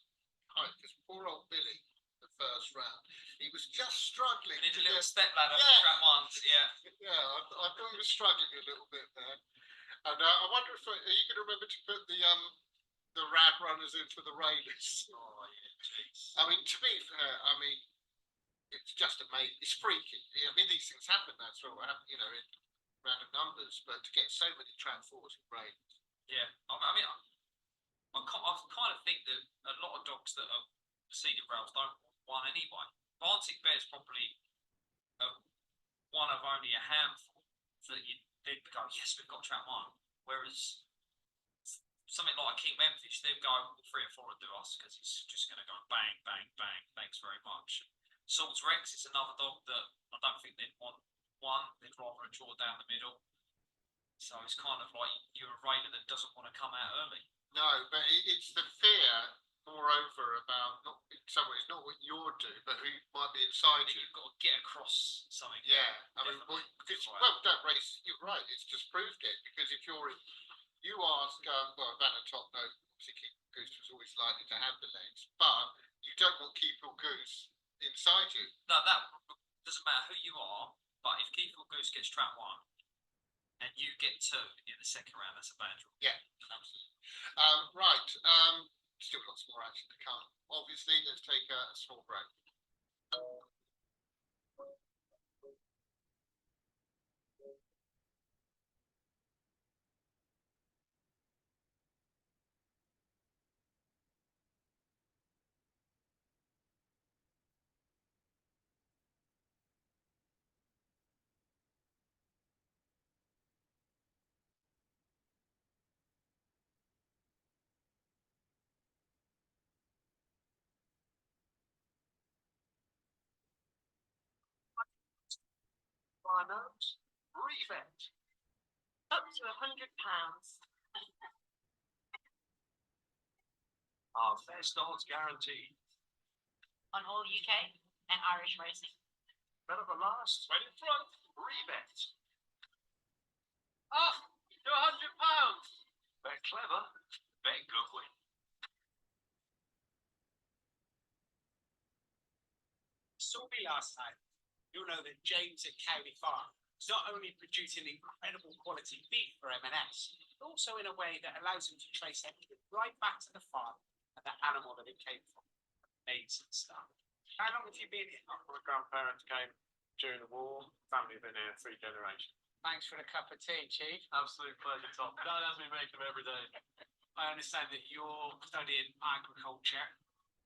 height? Because poor old Billy, the first round, he was just struggling. We did a to little get- step ladder Yeah. track ones, yeah. Yeah, I thought he was struggling a little bit there. And I wonder if are you going to remember to put the rad runners in for the railers? Oh yeah, jeez. I mean, to be fair, I mean, it's just amazing. It's freaky. I mean, these things happen. That's what happen, you know, in random numbers. But to get so many track fours in railers. Yeah, I mean, I kind of think that a lot of dogs that are seeded rails don't want one anyway. Baltic Bear's probably one of only a handful that they'd go, yes, we've got track one. Whereas something like King Memphis, they'd go, well, 3 or 4 would do us because it's just going to go bang, bang, bang. Thanks very much. Swords Rex is another dog that I don't think they'd want one. They'd rather a draw down the middle. So it's kind of like you're a raider that doesn't want to come out early. No, but it's the fear, moreover, about not in some ways not what you're doing, but who might be inside But you. you've got to get across something. Yeah, I mean, Definitely. because Right. well, that race, you're right. It's just proved it because if you're in, you ask, well, Vanna Top, no, obviously Keep Goose was always likely to have the legs, but you don't want Keep or Goose inside you. No, that doesn't matter who you are, but if Keith or Goose gets track one and you get 2 in the second round, that's a bad draw. Yeah, absolutely. Right, still lots more action to come. Obviously, let's take a small break. Rhinos, Revet. Up to £100. Our fair starts guaranteed. On all UK and Irish racing. Better the last, right in front, Revet. Up to £100. Bet clever, bet good win. Saw me last time, you'll know that James at Cowley Farm is not only producing incredible quality beef for M&S, but also in a way that allows him to trace everything right back to the farm and the animal that it came from. Amazing stuff. How long have you been here? My grandparents came during the war. Family have been here 3 generations. Thanks for the cup of tea, Chief. Absolute pleasure, Tom. Dad has me make them every day. I understand that you're studying agriculture.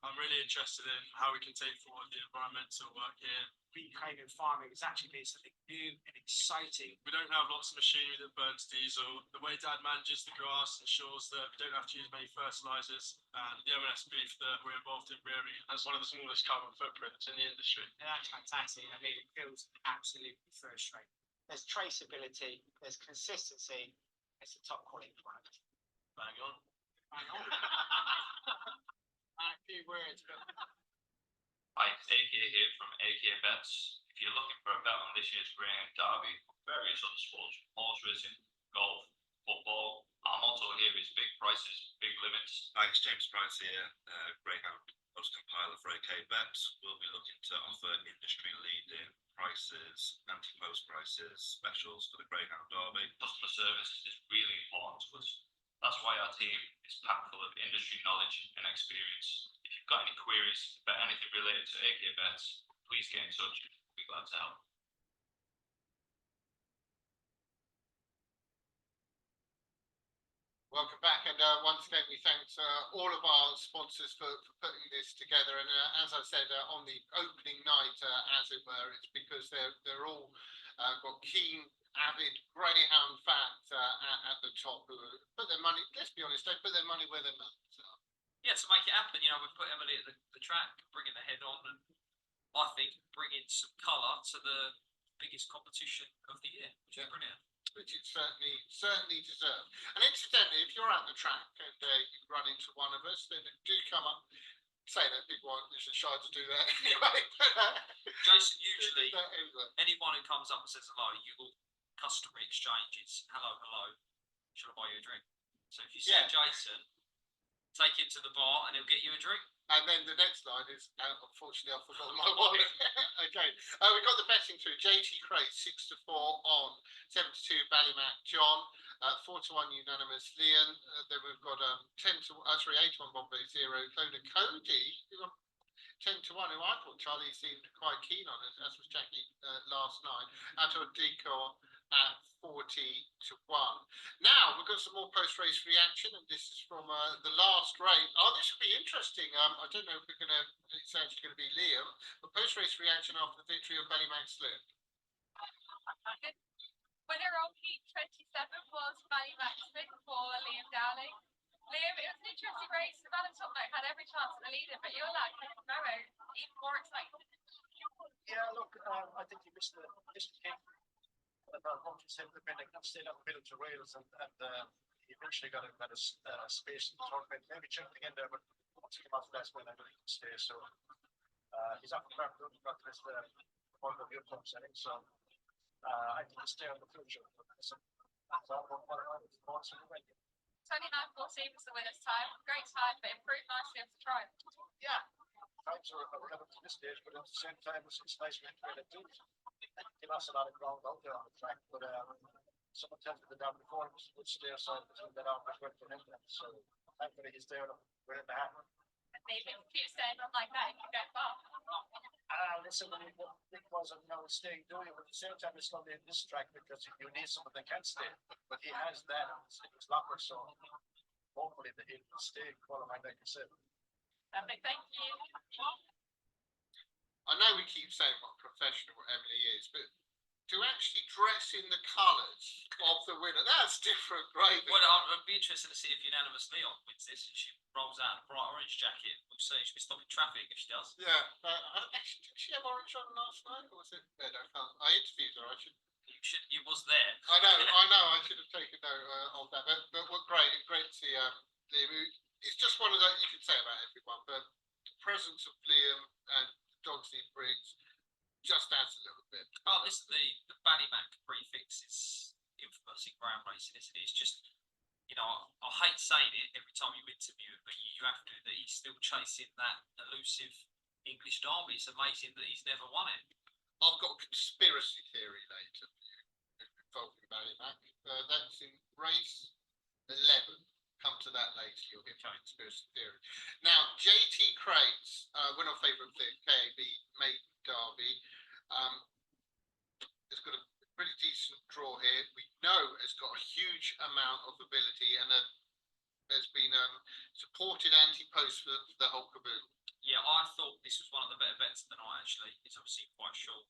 I'm really interested in how we can take forward the environmental work here. Reclaiming farming has actually been something new and exciting. We don't have lots of machinery that burns diesel. The way Dad manages the grass ensures that we don't have to use many fertilizers. And the M&S beef that we're involved in rearing has one of the smallest carbon footprints in the industry. And that's fantastic. I mean, it feels absolutely first rate. There's traceability, there's consistency, it's a top quality product. Bang on. Hang on. A few words, but Hi, it's AK here from AK Bets. If you're looking for a bet on this year's Greyhound Derby, various other sports, horse racing, golf, football, our motto here is big prices, big limits. Hi, it's James Price here, Greyhound host compiler for AK Bets. We'll be looking to offer industry-leading prices, anti-post prices, specials for the Greyhound Derby. Customer service is really important to us. That's why our team is packed full of industry knowledge and experience. If you've got any queries about anything related to AK Bets, please get in touch. We'll be glad to help. Welcome back, and once again we thank all of our sponsors for putting this together. And as I said on the opening night, as it were, it's because they're all got keen, avid Greyhound fans at the top who put their money. Let's be honest, they put their money where their mouths are. Yeah, to make it happen, you know, we've put Emily at the track, bringing the head on, and I think bringing some colour to the biggest competition of the year, which is brilliant. Which it certainly deserves. And incidentally, if you're at the track and you run into one of us, then do come up. Say that people aren't shy to do that anyway. Jason, usually Do that anyway. anyone who comes up and says hello, you will customary exchanges. Hello, hello. Should I buy you a drink? So if you see Yeah. Jason, take him to the bar and he'll get you a drink. And then the next line is, unfortunately, I've forgotten my wallet. Okay, we've got the betting through. JT Craig 6-4 on 7-2 Ballymac John, 4-1 unanimous Leon. Then we've got 8-1 Bombay 0 Clona Cody. We've got 10-1, who I thought Charlie seemed quite keen on, as was Jackie last night. Ato Decor at 40-1. Now we've got some more post-race reaction, and this is from the last race. Oh, this will be interesting. I don't know if we're gonna. It's actually going to be Liam, but post-race reaction after the victory of Ballymac Slip. Winner of Heat 27 was Ballymac Smith for Liam Dowling. Liam, it was an interesting race. The man at top note had every chance of leading, but your lad couldn't go even more exciting. Yeah, look, I think he missed the kick. About what you said, the been like stayed up the middle to rails, and he eventually got a better space in the tournament. Maybe jumped again there, but once he came out last win, I don't think he can stay. So he's up for back room, got this one of the other clubs, I think. So I think he'll stay on the future. So that's all about what I want to win. 29:14 was the winner's time. Great time, but improved nicely off the trial. Yeah, times are relevant to this stage, but at the same time, it's nice when they do. He lost a lot of ground out there on the track, but someone tells me the down before him would stay aside between that out was went for him then. So thankfully he's there, we're in the hat. And maybe if you keep staying on like that, you can go far. Listen, what Nick was staying doing it, but at the same time it's not in this track because you need someone that can stay. But he has that in his locker, so hopefully that he will stay qualified like I said. Lovely, thank you. I know we keep saying what professional Emily is, but to actually dress in the colours of the winner, that's different, right? Well, I'd be interested to see if unanimous Leon wins this and she rolls out a bright orange jacket. We'll see. She'll be stopping traffic if she does. Yeah. Actually, did she have orange on last night, or was it red? I interviewed her. You was there. I know. I should have taken note of that. But what great to see Liam. It's just one of those you can say about everyone, but the presence of Liam and dogs he brings just adds a little bit. Oh, this the Ballymac prefix is infamous in ground racing, isn't it? It's just, you know, I hate saying it every time you interview him, but you have to. That he's still chasing that elusive English derby. It's amazing that he's never won it. I've got a conspiracy theory later involving Ballymac. That's in race 11. Come to that later. You'll get my conspiracy theory. Now, JT Craig's winner favourite of the KAB Maiden Derby. It's got a pretty decent draw here. We know it's got a huge amount of ability, and there's been supported anti-post for the whole caboodle. Yeah, I thought this was one of the better bets of the night, actually. It's obviously quite short.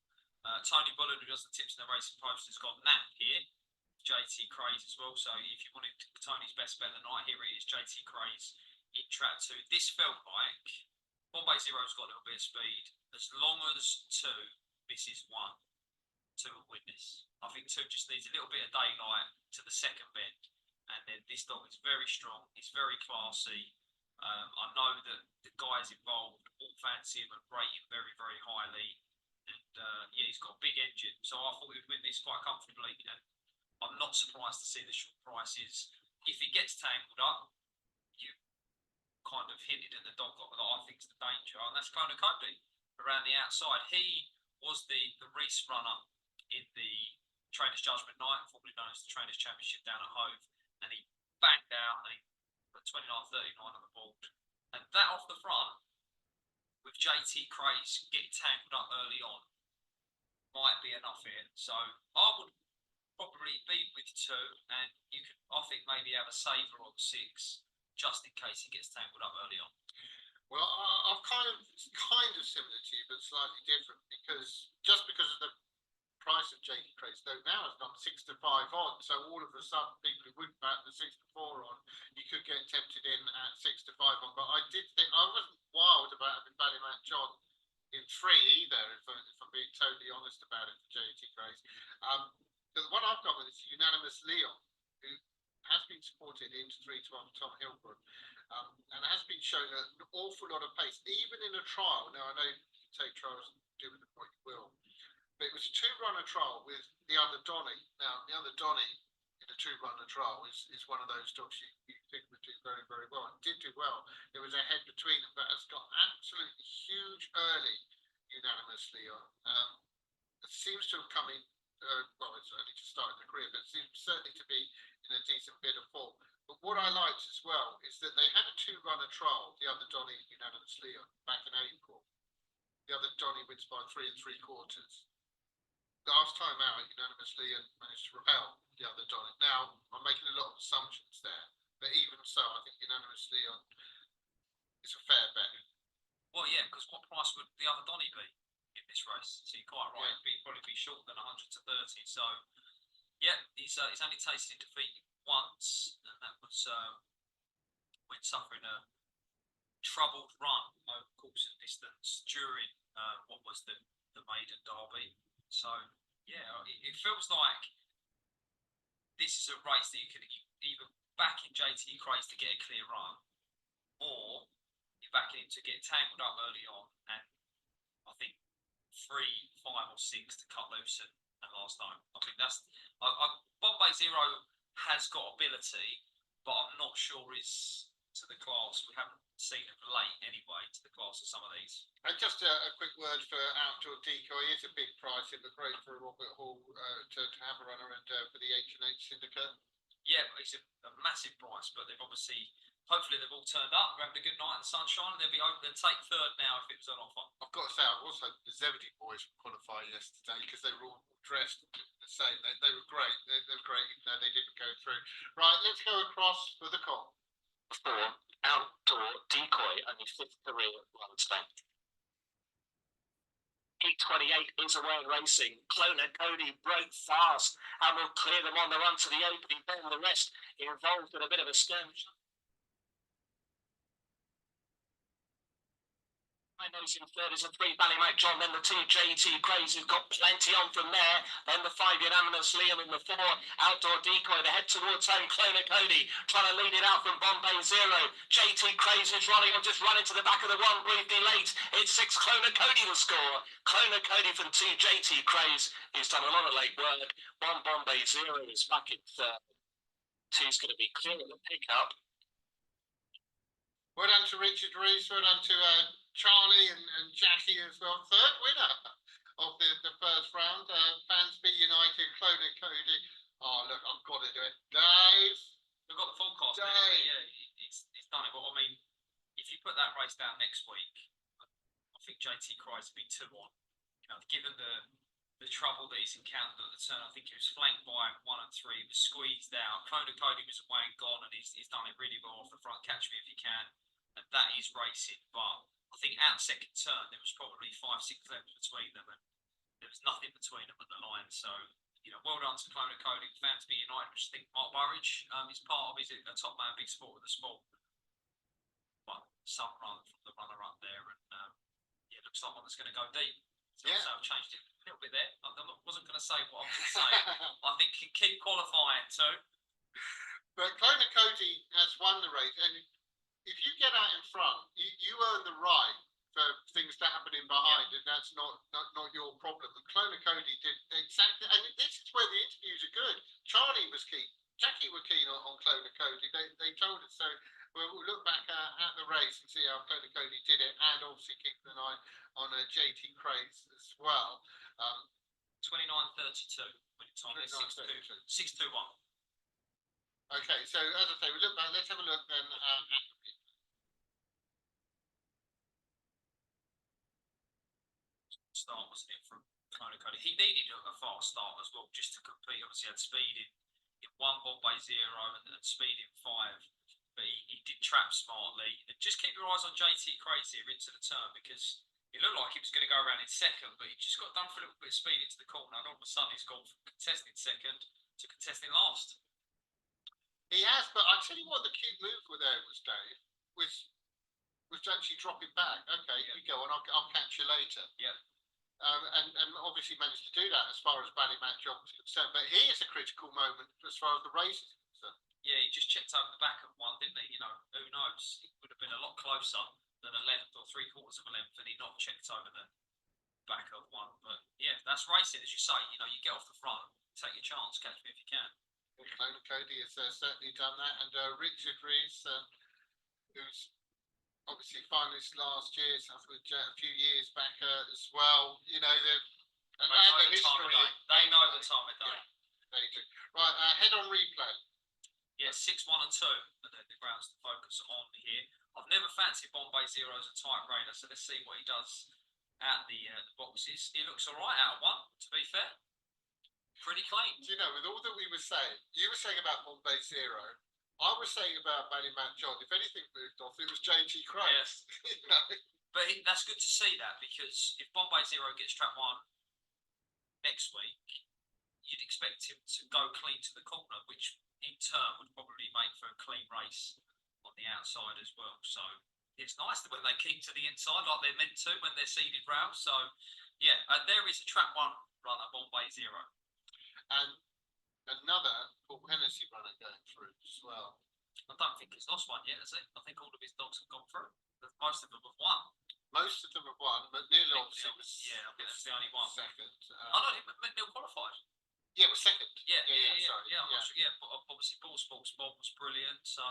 Tony Bullen, who does the tips in the racing post, has got Nat here. JT Craze as well. So if you wanted Tony's best bet of the night, here it is. JT Craze in track 2. This felt like Bombay Zero's got a little bit of speed. As long as 2 misses 1, 2 will win this. I think 2 just needs a little bit of daylight to the second bend. And then this dog is very strong. It's very classy. I know that the guys involved all fancy him and rate him very, very highly. And yeah, he's got a big engine. So I thought he'd win this quite comfortably. And I'm not surprised to see the short prices. If he gets tangled up, you kind of hinted at the dog that I think is the danger, and that's Clona Cody around the outside. He was the race runner in the Trainers' Judgment Night, formerly known as the Trainers' Championship down at Hove, and he banged out and he put 29.39 on the board. And that off the front, with JT Craze getting tangled up early on, might be enough here. So I would probably be with 2, and you could, I think, maybe have a saver on 6, just in case he gets tangled up early on. Well, I'm kind of similar to you, but slightly different, because just because of the price of JT Craze, though now it's gone 6-5 on, so all of a sudden people who wouldn't bat the 6-4 on, you could get tempted in at 6-5 on. But I did think I wasn't wild about having Ballymac John in 3 either, if I'm being totally honest about it for JT Craze. The one I've got with is unanimous Leon, who has been supported into 3-12 Tom Hilbrook, and has been showing an awful lot of pace, even in a trial. Now, I know you take trials and do with them what you will, but it was a 2-runner trial with the other Donny. Now, the other Donny in a 2-runner trial is one of those dogs you think would do very, very well. It did do well. It was ahead between them, but has got absolutely huge early unanimously on. It seems to have come in, well, it's only just started the career, but it seems certainly to be in a decent bit of form. But what I liked as well is that they had a two-runner trial, the other Donny unanimously on, back in April. The other Donny wins by 3 3/4. Last time out, unanimously and managed to repel the other Donny. Now, I'm making a lot of assumptions there, but even so, I think unanimously on is a fair bet. Well, yeah, because what price would the other Donny be in this race? So you're quite right. Yeah. It'd probably be shorter than 100 to 30. So, yeah, he's only tasted defeat once, and that was when suffering a troubled run over course and distance during what was the maiden derby. So, yeah, it feels like this is a race that you can either back in JT Craze to get a clear run, or you're backing him to get tangled up early on, and I think 3, 5 or 6 to cut loose and last time. I think that's Bombay Zero has got ability, but I'm not sure is to the class. We haven't seen him late anyway to the class of some of these. And just a quick word for Outdoor Decoy. It's a big price. It looked great for Robert Hall to have a runner and for the H&H Syndicate. Yeah, it's a massive price, but they've obviously, hopefully they've all turned up, having a good night in the sunshine, and they'll be open. They'll take third now if it was on offer. I've got to say, I was hoping the Zebedee boys would qualify yesterday because they were all dressed the same. They were great. They were great, even though they didn't go through. Right, let's go across for the call. 4, Outdoor Decoy, only 5th career run Spain. 8:28 is away and racing. Clona Cody broke fast and will clear them on the run to the opening bend. The rest involved in a bit of a skirmish. I know in third is a 3 Ballymount John, then the 2 JT Craze, who've got plenty on from there. Then the 5 Unanimous Liam and the 4 Outdoor Decoy. They head towards home. Clona Cody trying to lead it out from Bombay Zero. JT Craze is running on, just running to the back of the one, briefly late. It's 6 Clona Cody the score. Clona Cody from 2 JT Craze. He's done a lot of late work. 1 Bombay Zero is back in third. 2's going to be clear of the pickup. Well done to Richard Rees. Well done to Charlie and Jackie as well. Third winner of the first round. Fansby United, Clona Cody. Oh, look, I've got to do it. Dave. We've got the forecast. Dave. Yeah, it's done it. But I mean, if you put that race down next week, I think JT Craze will be 2 on. You know, given the trouble that he's encountered at the turn, I think he was flanked by 1 and 3. He was squeezed out. Clona Cody was away and gone, and he's done it really well off the front. Catch me if you can. And that is racing, but I think out second turn there was probably 5, 6 lengths between them, and there was nothing between them at the line. So, you know, well done to Clona Cody, Fansby United, which I think Mark Burridge is part of. He's a top man, big sport of the sport. But some run from the runner-up there, and yeah, it looks like one that's going to go deep. So Yeah. I've changed it a little bit there. Wasn't going to say what I was going to say. I think he can keep qualifying too. But Clona Cody has won the race, and if you get out in front, you earn the right for things to happen in behind, and that's not your problem. And Clona Cody did exactly, and this is where the interviews are good. Charlie was keen, Jackie were keen on Clona Cody. They told us so. We'll look back at the race and see how Clona Cody did it, and obviously keeping an eye on JT Craze as well. 29:32 when it's on. 6:2 1. Okay, so as I say, we look back. Let's have a look then at start, wasn't it, from Clona Cody? He needed a fast start as well just to compete. Obviously, had speed in 1 Bombay Zero and speed in 5, but he did trap smartly. And just keep your eyes on JT Craze here into the turn, because it looked like he was going to go around in second, but he just got done for a little bit of speed into the corner, and all of a sudden he's gone from contesting second to contesting last. He has, but I tell you what, the cute move with there was, Dave, was actually dropping back. Okay, Yeah. you go on. I'll catch you later. Yeah. And obviously managed to do that as far as Ballymount John was concerned. But here's a critical moment as far as the race is concerned. Yeah, he just checked over the back of one, didn't he? You know, who knows? It would have been a lot closer than a length or 3/4 of a length, and he not checked over the back of one. But yeah, that's racing, as you say. You know, you get off the front, take your chance, catch me if you can. Clone Cody has certainly done that, and Rich agrees, who's obviously finalist last year, so a few years back as well. You know, and They know the the time of history. day. They know the time of day. Yeah, they do. Right, head on replay. Yeah, 6, 1 and 2 are the grounds to focus on here. I've never fancied Bombay Zero as a tight raider, so let's see what he does at the boxes. He looks all right out of 1, to be fair. Pretty clean. Do you know, with all that we were saying, you were saying about Bombay Zero, I was saying about Matt John. If anything moved off, it was JT Craig. Yes. You know? But that's good to see that, because if Bombay Zero gets trap 1 next week, you'd expect him to go clean to the corner, which in turn would probably make for a clean race on the outside as well. So it's nice that when they keep to the inside like they're meant to when they're seeded round. So yeah, there is a trap 1 runner, Bombay Zero. And another Paul Hennessy runner going through as well. I don't think he's lost one yet, has he? I think all of his dogs have gone through. Most of them have won. Most of them have won, but Neil obviously was. Yeah, I think that's the only one. Second. Oh no, McNeil qualified. Yeah, was second. Yeah. Sorry. I'm not sure. Yeah, but obviously Paul Sports Bob was brilliant, so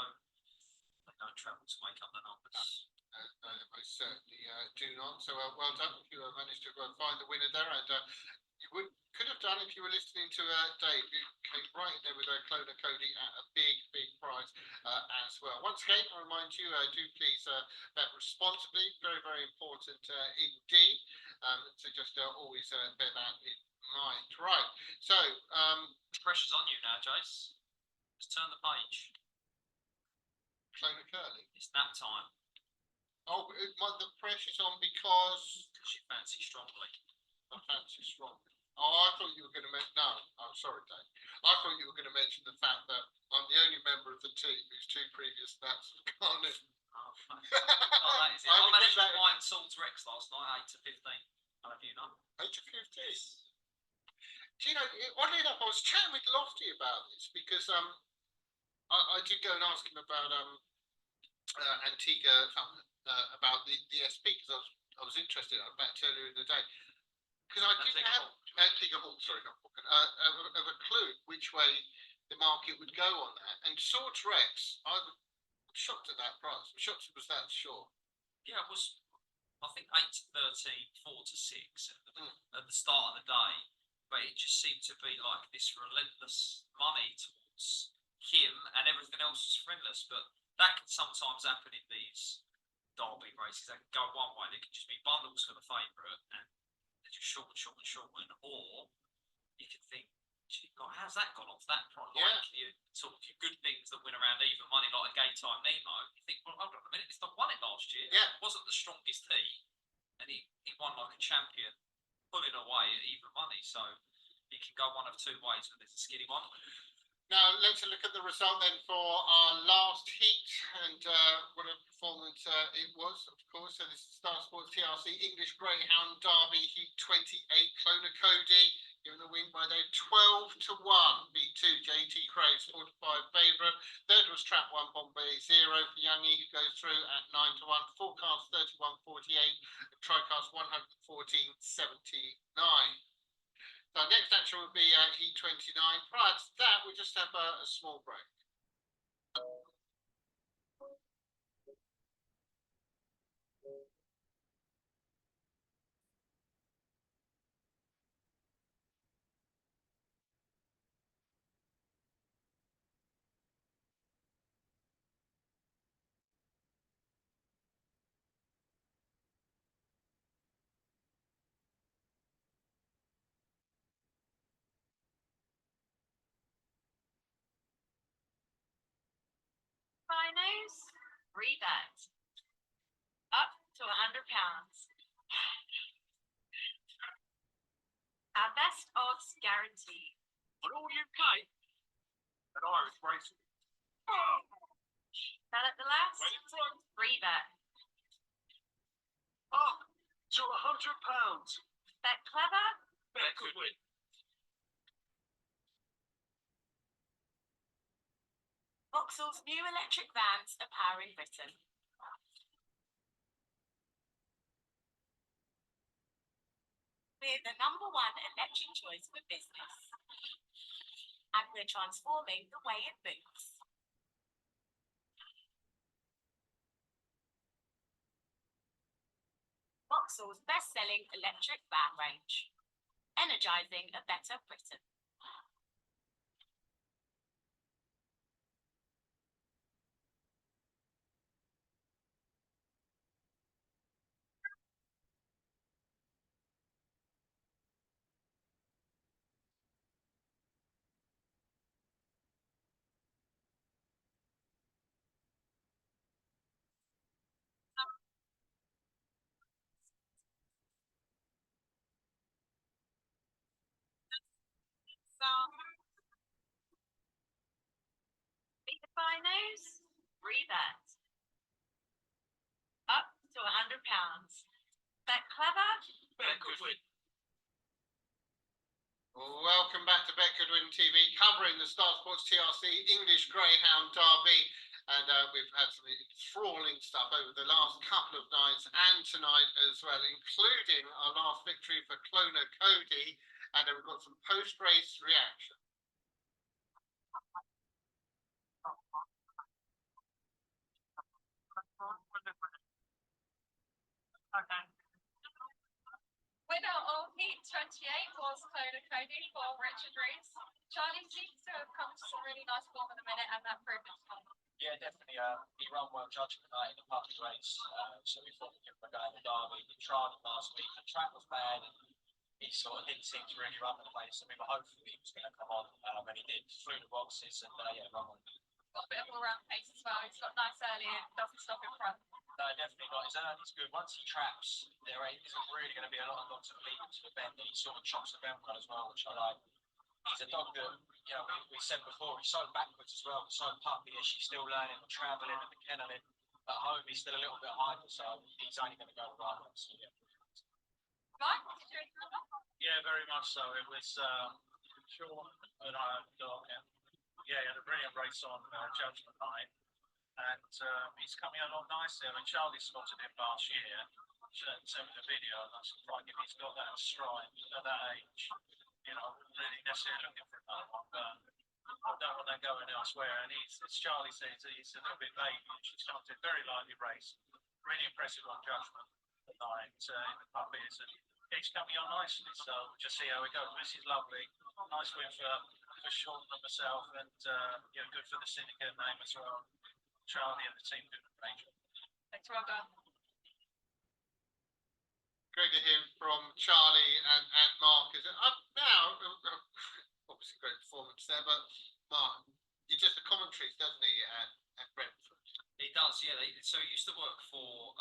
they don't travel to make up the numbers. They most certainly do not. So well done if you managed to find the winner there, and you could have done if you were listening to Dave, who came right in there with Clona Cody at a big prize as well. Once again, I remind you, do please bet responsibly. Very important indeed. So just always bear that in mind. Right. So Pressure's on you now, Jace. Just turn the page. Clona Curly. It's nap time. Oh, the pressure's on because Because you fancy strongly. I fancy strong. Oh, I thought you were going to mention. No, I'm sorry, Dave. I thought you were going to mention the fact that I'm the only member of the team whose 2 previous naps have gone in. Oh, that is it. I managed to find Swords Rex last night, 8 to 15. I'll have you know. 8 to 15. Do you know, oddly enough, I was chatting with Lofty about this because I did go and ask him about Antigua about the SP because I was interested about it earlier in the day. Because I didn't have Antigua Hawk, sorry, not Hawk, of a clue which way the market would go on that. And Swords Rex, I'm shocked at that price. I'm shocked it was that short. Yeah, it was, I think, 8 to 13, 4 to 6 at the start of the day. But it just seemed to be like this relentless money towards him, and everything else was friendless. But that can sometimes happen in these derby races. They can go one way, they can just be bundles for the favourite, and they're just short, or you can think, gee, God, how's that gone off that price? Yeah. Like you sort of your good things that win around even money, like a Game Time Nemo. You think, well, hold on a minute, this dog won it last year. Yeah. It wasn't the strongest tee, and he won like a champion, pulling away at even money. So he can go one of 2 ways when there's a skinny one. Now, let's look at the result then for our last heat and what a performance it was, of course. So this is Star Sports TRC English Greyhound Derby Heat 28, Clona Cody, given the win by Dave 12 to 1, beat 2, JT Craig's 45 favourite. Third was Trap 1, Bombay Zero for Youngie, who goes through at 9 to 1, Forecast 31.48, and Tricast 114.79. So next action will be Heat 29. Prior to that, we'll just have a small break. Finals, rebet. Up to £100. Our best odds guaranteed. But all UK and Irish racing. Fell at the last, Right in front. rebet. Up to £100. Bet clever, Bet could win. Vauxhall's new electric vans are powering Britain. We're the #1 electric choice for business. and we're transforming the way it moves. Vauxhall's best-selling electric van range, energizing a better Britain. Finos, rebate. Up to £100. Bet clever, bet good. Welcome back to Bet Goodwin TV, covering the Star Sports TRC English Greyhound Derby. And we've had some enthralling stuff over the last couple of nights and tonight as well, including our last victory for Cloner Cody. And we've got some post-race reaction. Winner of Heat 28 was Cloner Cody for Richard Rees. Charlie seems to have come to some really nice form at the minute, and that proved it. Yeah, definitely. He ran well judged tonight in the public race, so we thought we'd give him a go in the derby. He tried it last week. The track was bad, and he sort of didn't seem to really run the place. So we were hopeful he was going to come on, and he did. Flew the boxes and yeah, run on. Got a bit of all-round pace as well. He's got nice early and doesn't stop in front. No, definitely not. His earning's good. Once he traps, there isn't really going to be a lot of dogs that lead him to the bend, and he sort of chops the bend one as well, which I like. He's a dog that, you know, we said before, he's so backwards as well, so puppyish. He's still learning the travelling and the kenneling. At home, he's still a little bit hyper, so he's only going to go the right way. So, yeah. Mike, did you enjoy that? Yeah, very much so. It was Sean and I dog, and yeah, he had a brilliant race on Judgment Night, and he's coming along nicely. I mean, Charlie spotted him last year, sent me the video, and I was surprised if he's got that stride at that age. You know, really necessarily looking for another one, but I don't want that going elsewhere. And as Charlie says, he's a little bit late. She's come to a very lively race, really impressive on Judgment tonight in the puppies, and he's coming on nicely. So we'll just see how it goes. This is lovely, nice win for Sean and myself, and yeah, good for the syndicate name as well. Charlie and the team doing a great job. Thanks, Roger. Great to hear from Charlie and Mark. Is it up now? Obviously, great performance there, but Mark, he does the commentaries, doesn't he, at Brentford? He does, yeah. So he used to work for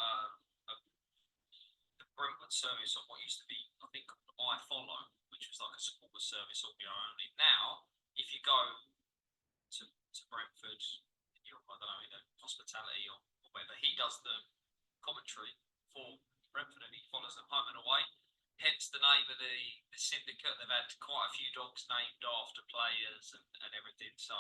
the Brentford service of what used to be, I think, I Follow, which was like a supporter service audio only. Now, if you go to Brentford, Europe, I don't know, either hospitality or whatever, he does the commentary for Brentford, and he follows them home and away. Hence the name of the syndicate. They've had quite a few dogs named after players and everything. So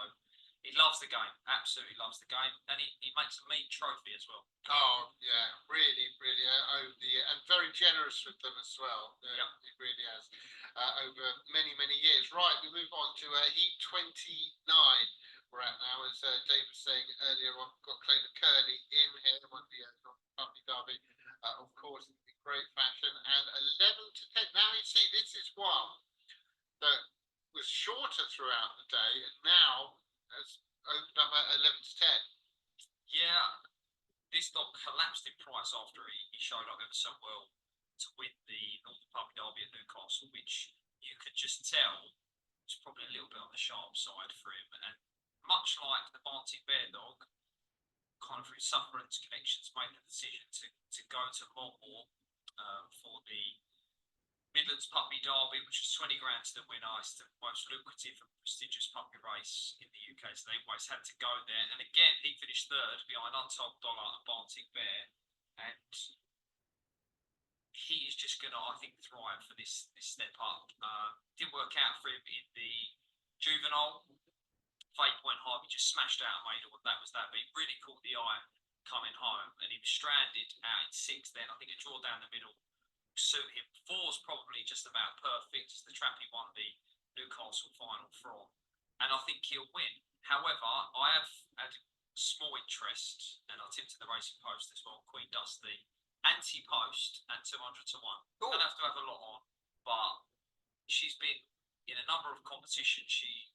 he loves the game, absolutely loves the game, and he makes a meat trophy as well. Oh yeah, really, really over the year, and very generous with them as well. Yeah. He really has over many years. Right, we move on to Heat 29. We're at now, as Dave was saying earlier on. Got Cloner Curly in here, one of the Puppy Derby, of course, in great fashion, and 11 to 10. Now you see, this is one that was shorter throughout the day, and now has opened up at 11 to 10. Yeah, this dog collapsed in price after he showed up ever so well to win the Northern Puppy Derby at Newcastle, which you could just tell was probably a little bit on the sharp side for him. And much like the Barnting Bear dog, kind of through sufferance connections, made the decision to go to Monmore for the Midlands Puppy Derby, which is 20 grand to the winner. It's the most lucrative and prestigious puppy race in the UK, so they always had to go there. And again, he finished third behind Untold Dollar and Barnting Bear, and he is just going to, I think, thrive for this step up. Didn't work out for him in the juvenile. Fate went home, he just smashed out and made all that was that, but he really caught the eye coming home, and he was stranded out in 6 then. I think a draw down the middle suit him. 4's probably just about perfect. It's the trap he won the Newcastle final from. and I think he'll win. However, I have had small interest, and I tipped in the Racing Post as well. Queen Dusty, anti-post, and 200 to 1. Don't have to have a lot on, but she's been in a number of competitions. She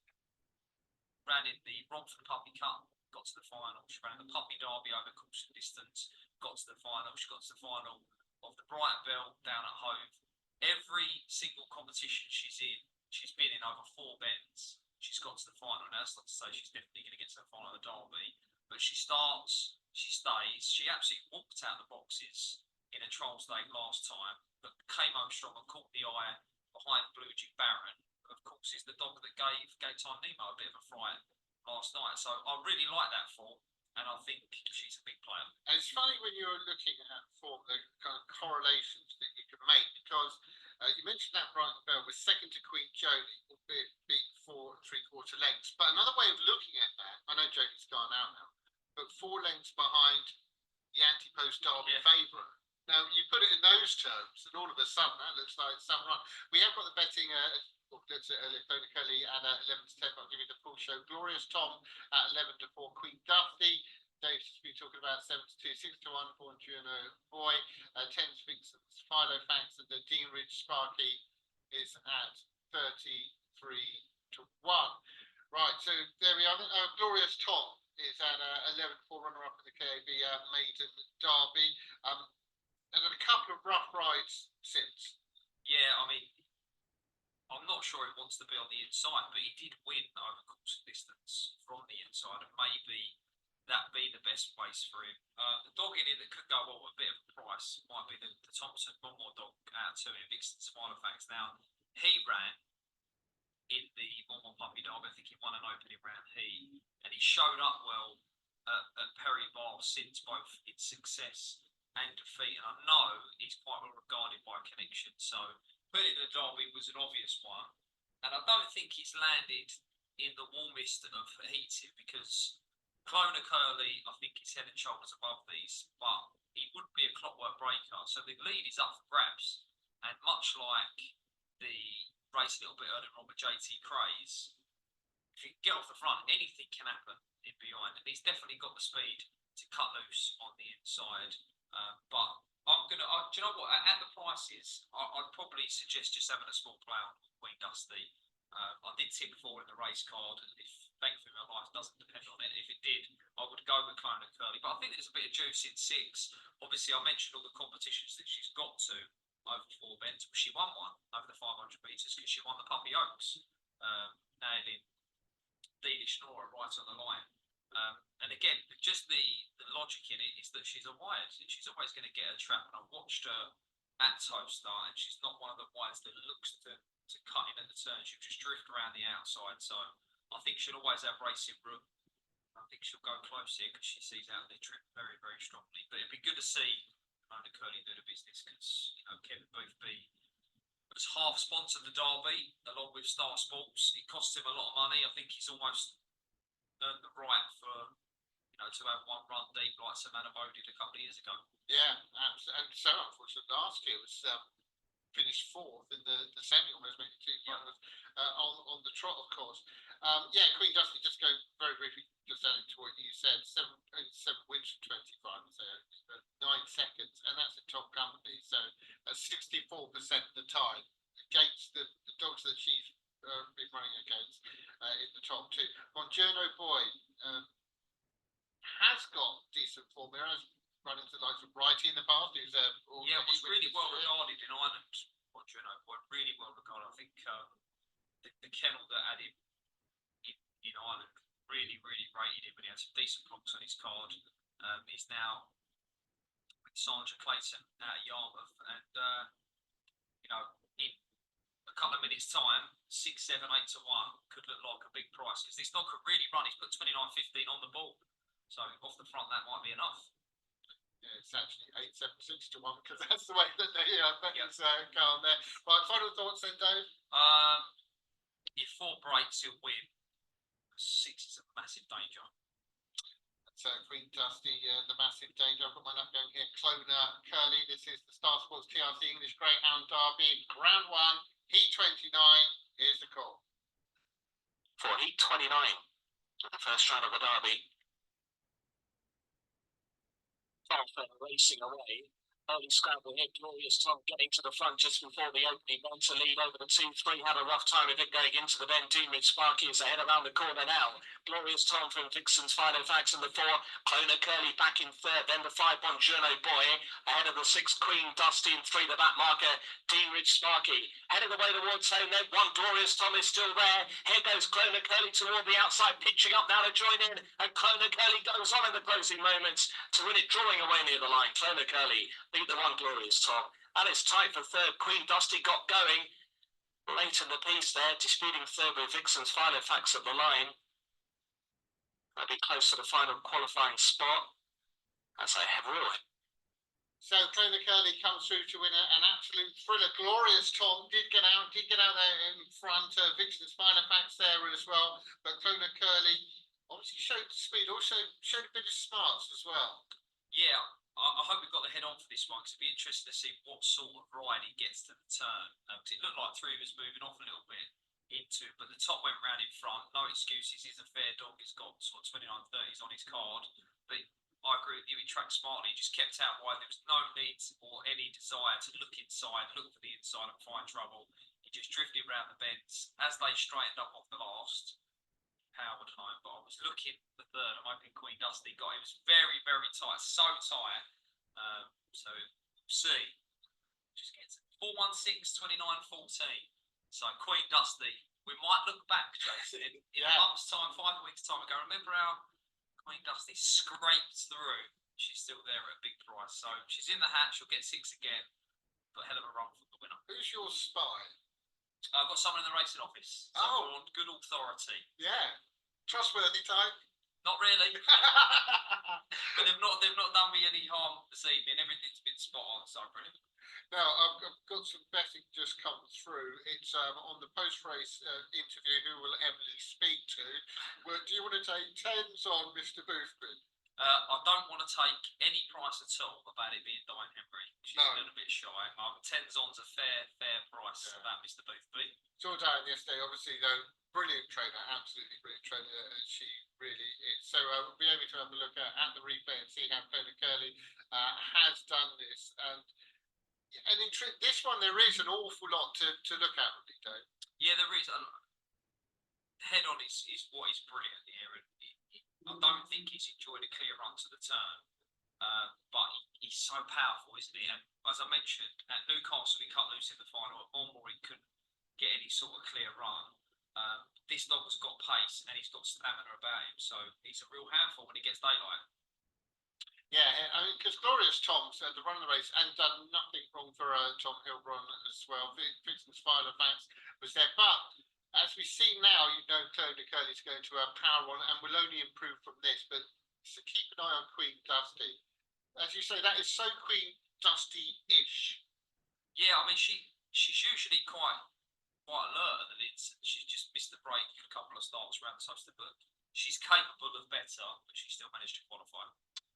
ran in the Romford Puppy Cup, got to the final. She ran the Puppy Derby over course and distance, got to the final. She got to the final of the Brighton Bell down at Hove. Every single competition she's in, she's been in over 4 bends. She's got to the final. Now, that's not to say she's definitely going to get to the final of the Derby, but she starts, she stays. She absolutely walked out the boxes in a trial state last time, but came home strong and caught the eye behind Blue Jig Baron. Of course, is the dog that gave Time Nemo a bit of a fright last night. So I really like that form, and I think she's a big player. And it's funny when you're looking at form, the kind of correlations that you can make, because you mentioned that Brighton Bell was second to Queen Jodie, albeit beat 4 3/4 lengths. But another way of looking at that, I know Jodie's gone out now, but 4 lengths behind the anti-post Derby favourite. Now, you put it in those terms, and all of a sudden that looks like some run. We have got the betting, looked at it earlier, Clona Kelly at 11 to 10, but I'll give you the full show. Glorious Tom at 11 to 4, Queen Dusty. Dave's just been talking about 7 to 2, 6 to 1, Born Juno Boy, 10 speaks at Philo Facts, and the Dean Ridge Sparky is at 33 to 1. Right, so there we are. Glorious Tom is at 11 to 4, runner up in the KAB Maiden Derby. And then a couple of rough rides since. Yeah, I mean, I'm not sure he wants to be on the inside, but he did win over course and distance from the inside, and maybe that be the best place for him. The dog in it that could go on with a bit of a price might be the Thompson Bonmore dog out to him, Vixen's Final Facts. Now, he ran in the Bonmore Puppy Derby. I think he won an opening round and he showed up well at Perry Bar since, both in success and defeat. And I know he's quite well regarded by Connection, so putting the Derby was an obvious one. And I don't think he's landed in the warmest of heats here, because Clona Curly, I think he's head and shoulders above these, but he wouldn't be a clockwork breaker. So the lead is up for grabs. And much like the race a little bit earlier on with JT Craze, if you can get off the front, anything can happen in behind. And he's definitely got the speed to cut loose on the inside. But I'm going to, do you know what, at the prices, I'd probably suggest just having a small play on Queen Dusty. I did tip 4 in the race card, and if thankfully my life doesn't depend on it. If it did, I would go with Clona Curly. But I think there's a bit of juice in 6. Obviously, I mentioned all the competitions that she's got to over 4 bends. But she won one over the 500 metres because she won the Puppy Oaks, nailing Delish Nora right on the line. And again, just the logic in it is that she's a wide, and she's always going to get a trap. And I watched her at Toaster, and she's not one of the wides that looks to cut in at the turn. She'll just drift around the outside. So I think she'll always have racing room. I think she'll go close here because she sees out the trip very, very strongly. But it'd be good to see Clona Curly do the business, because Kevin Boothby was half sponsored the Derby along with Star Sports. It cost him a lot of money. I think he's almost earned the right for to have one run deep like Savannah Bow did a couple of years ago. Yeah, and so unfortunate last year was finished 4th in the semi, almost making 2 finals on the trot, of course. Yeah, Queen Dusty, just going very briefly, just adding to what you said, 7 wins from 25, so 9 seconds, and that's a top company, so 64% of the time against the dogs that she's been running against in the top 2. Bonjourno Boy has got decent form. There has run into the likes of Brighty in the past, who's was really well regarded in Ireland. Bonjourno Boy, really well regarded. I think the kennel that had him in Ireland really, really rated him, and he had some decent blocks on his card. He's now with Sandra Clayton out of Yarmouth, and in a couple of minutes' time, 6, 7, 8 to 1 could look like a big price, because this dog could really run. He's put 29.15 on the ball, so off the front that might be enough. Yeah, it's actually 8, 7, 6 to 1, because that's the way that they betting's go on there. Right, final thoughts then, Dave? If 4 breaks, he'll win. 6 is a massive danger. So Queen Dusty, the massive danger. I've got my lap going here. Clona Curly. This is the Star Sports TRC English Greyhound Derby, Round 1, Heat 29. Here's the call. for Heat 29 of the first round of the Derby. Farfan racing away. Early scramble here, Glorious Tom getting to the front just before the opening. Then to lead over the 2-3, had a rough time of it going into the bend. Deanridge Sparky is ahead around the corner now. Glorious Tom from Vixen's Final Facts in the 4. Clona Curly back in third. Then the 5-1 Journo Boy ahead of the 6 Queen Dusty in 3, the back marker. Deanridge Sparky heading away towards home. Then 1 Glorious Tom is still there. Here goes Clona Curly toward the outside, pitching up now to join in. And Clona Curly goes on in the closing moments to win it, drawing away near the line. Clona Curly beat the 1 Glorious Tom. And it's tight for third. Queen Dusty got going late in the piece there, disputing third with Vixen's Final Facts at the line. They'll be close to the final qualifying spot as they have ruled. So Clona Curly comes through to win an absolute thriller. Glorious Tom did get out there in front. Vixen's Final Facts there as well. But Clona Curly obviously showed speed, also showed a bit of smarts as well. Yeah, I hope we've got the head on for this one, because it'd be interesting to see what sort of ride he gets to the turn. Because it looked like 3 of us moving off a little bit into, but the top went round in front. No excuses. He's a fair dog. He's got sort of 29-30s on his card. But I agree with you. He tracked smartly. He just kept out wide. There was no need or any desire to look inside, look for the inside and find trouble. He just drifted around the bends as they straightened up off the last. Powered home, but I was looking at the third. I'm hoping Queen Dusty got. It was very, very tight, so tight. So we'll see. Just gets 416, 29-14. So Queen Dusty, we might look back, Jason, in a month's time, 5 weeks' time ago. Remember how Queen Dusty scraped through? She's still there at a big price, so she's in the hat. She'll get 6 again. But hell of a run for the winner. Who's your spy? I've got someone in the racing office. So on good authority. Yeah. Trustworthy type? Not really. But they've not done me any harm this evening. Everything's been spot on, so brilliant. Now, I've got some betting just come through. It's on the post-race interview, who will Emily speak to? Do you want to take 10s on Mr. Boothby? I don't want to take any price at all about it being Diane Henry. She's a little bit shy. 10's on's a fair price about Mr. Boothby. Saw Diane yesterday, obviously, though, brilliant trainer, absolutely brilliant trainer. She really is. So we'll be able to have a look at the replay and see how Clona Curly has done this. And in this one, there is an awful lot to look at, really, Dave. Yeah, there is. Head on is what is brilliant here. I don't think he's enjoyed a clear run to the turn, but he's so powerful, isn't he? And as I mentioned, at Newcastle he cut loose in the final. At Monmore he couldn't get any sort of clear run. This dog has got pace and he's got stamina about him, so he's a real handful when he gets daylight. Yeah, I mean, because Glorious Tom's the run of the race and done nothing wrong for Tom Hilbron as well. Vixen's Final Facts was there, but as we see now, you know, Clona Curly's going to power on and will only improve from this. But so keep an eye on Queen Dusty. As you say, that is so Queen Dusty-ish. Yeah, I mean, she's usually quite alert, and she's just missed the break a couple of starts around the Toaster, but she's capable of better, but she still managed to qualify.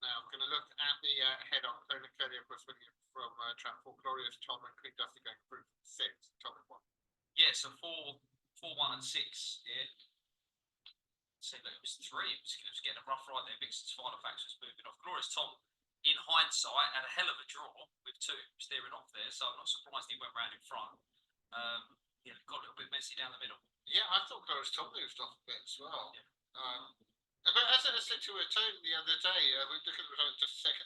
Now, I'm going to look at the head on Clona Curly, of course, winning from track 4, Glorious Tom, and Queen Dusty going through 6, top of 1. Yeah, so 4, 1 and 6, yeah. So it was 3. It was getting a rough ride there. Vixen's Final Facts was moving off. Glorious Tom, in hindsight, had a hell of a draw with 2 steering off there, so I'm not surprised he went round in front. Yeah, got a little bit messy down the middle. Yeah, I thought Glorious Tom moved off a bit as well. Yeah. But as I said to Tony the other day, we look at the result just a second.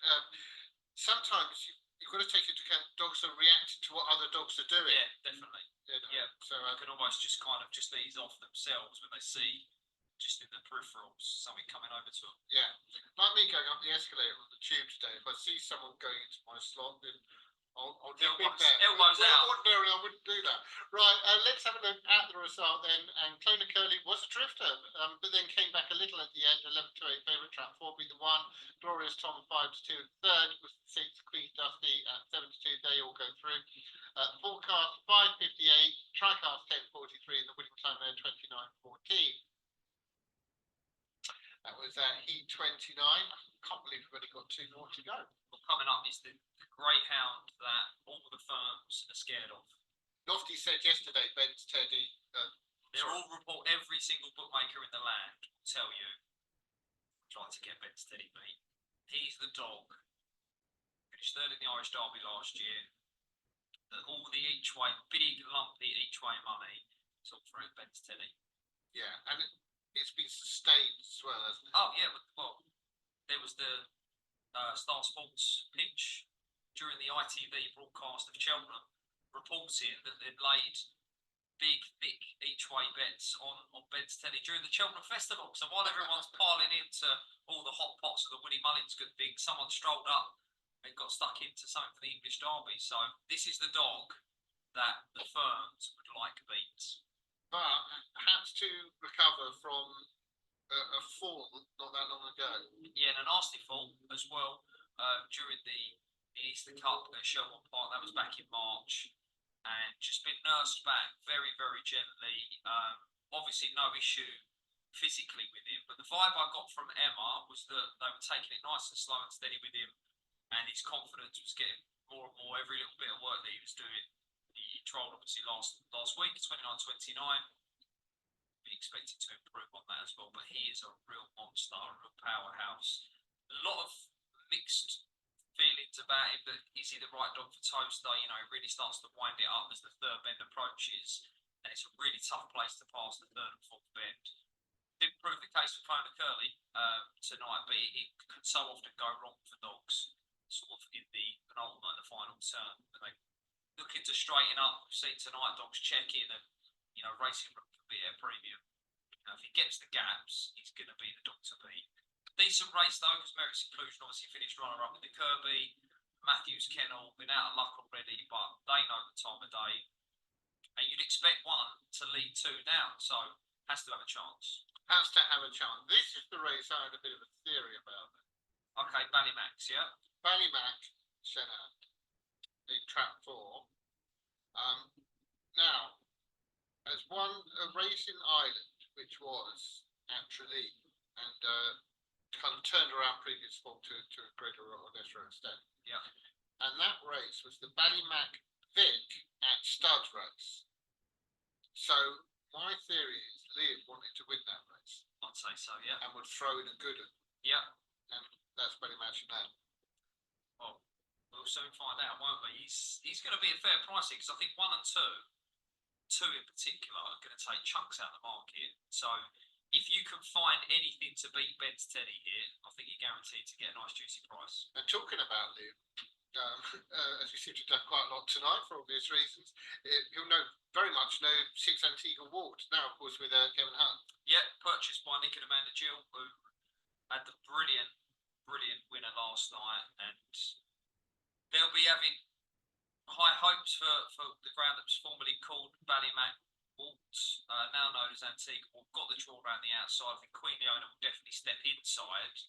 Sometimes you've got to take into account dogs are reacting to what other dogs are doing. Yeah, definitely. You know? Yeah, so you can almost just ease off themselves when they see just in the peripherals something coming over to them. Yeah, like me going up the escalator on the tube today. If I see someone going into my slot, then I'll nip in there. Elbows out. Ordinarily, I wouldn't do that. Right, let's have a look at the result then. And Clona Curly was a drifter, but then came back a little at the end. 11-8 favourite, track 4 beat the 1. Glorious Tom 5-2. Third was the 6. Queen Dusty at 7-2. They all go through. Forecast 5:58. Tricast 10:43. And the winning time there 29:14. That was Heat 29. I can't believe we've only got 2 more to go. Well, coming up is the Greyhound that all the firms are scared of. Lofty said yesterday, Ben's Teddy, They're all report. Every single bookmaker in the land will tell you, trying to get Ben Steady beat. He's the dog. Finished third in the Irish Derby last year. All the each way, big lumpy each way money. It's all through Ben Steady. Yeah, and it's been sustained as well, hasn't it? Oh yeah, well, there was the Star Sports pitch during the ITV broadcast of Cheltenham, reporting that they'd laid big, thick each way bets on Ben Steady during the Cheltenham Festival. So while everyone's piling into all the hot pots of the Willie Mullins good thing, someone strolled up and got stuck into something for the English Derby. So this is the dog that the firms would like beat. But had to recover from a fall not that long ago. Yeah, and a nasty fall as well during the Easter Cup at Shelbourne Park. That was back in March, and just been nursed back very, very gently. Obviously, no issue physically with him, but the vibe I got from Emma was that they were taking it nice and slow and steady with him, and his confidence was getting more and more every little bit of work that he was doing. He trialled obviously last week, 29-29. Be expected to improve on that as well, but he is a real monster, a real powerhouse. A lot of mixed feelings about him. That is he the right dog for Toaster? You know, he really starts to wind it up as the third bend approaches, and it's a really tough place to pass the third and fourth bend. Didn't prove the case for Kona Curley tonight, but it can so often go wrong for dogs, sort of in the penultimate and the final turn. They looking to straighten up. We've seen tonight dogs checking, and you know, Racing Rook can be at a premium. You know, if he gets the gaps, he's going to be the dog to beat. Decent race though, because Merrick's Inclusion obviously finished runner-up with the Kirby. Matthews Kennel been out of luck already, but they know the time of day, and you'd expect one to lead two down, so has to have a chance. Has to have a chance. This is the race I had a bit of a theory about. Okay, Ballymax, yeah. Ballymac, Shenard, in trap 4. Now, as one a race in Ireland, which was at Tralee, and kind of turned around previous form to a greater or lesser extent. Yeah. And that race was the Ballymac Vic at Stud Race. So my theory is Liam wanted to win that race. I'd say so, yeah. And would throw in a good one. Yeah. And that's Ballymac now. Well, we'll soon find out, won't we? He's going to be a fair price because I think 1 and 2 in particular, are going to take chunks out of the market. So if you can find anything to beat Ben Steady here, I think you're guaranteed to get a nice juicy price. And talking about Liam, as you seem to have done quite a lot tonight for obvious reasons, you'll very much know 6 Antigua Ward now, of course, with Kevin Hunt. Yeah, purchased by Nick and Amanda Gill, who had the brilliant winner last night, and they'll be having high hopes for the ground that was formerly called Ballymac Waltz, now known as Antigua. Got the draw around the outside. I think Queen Leona will definitely step inside.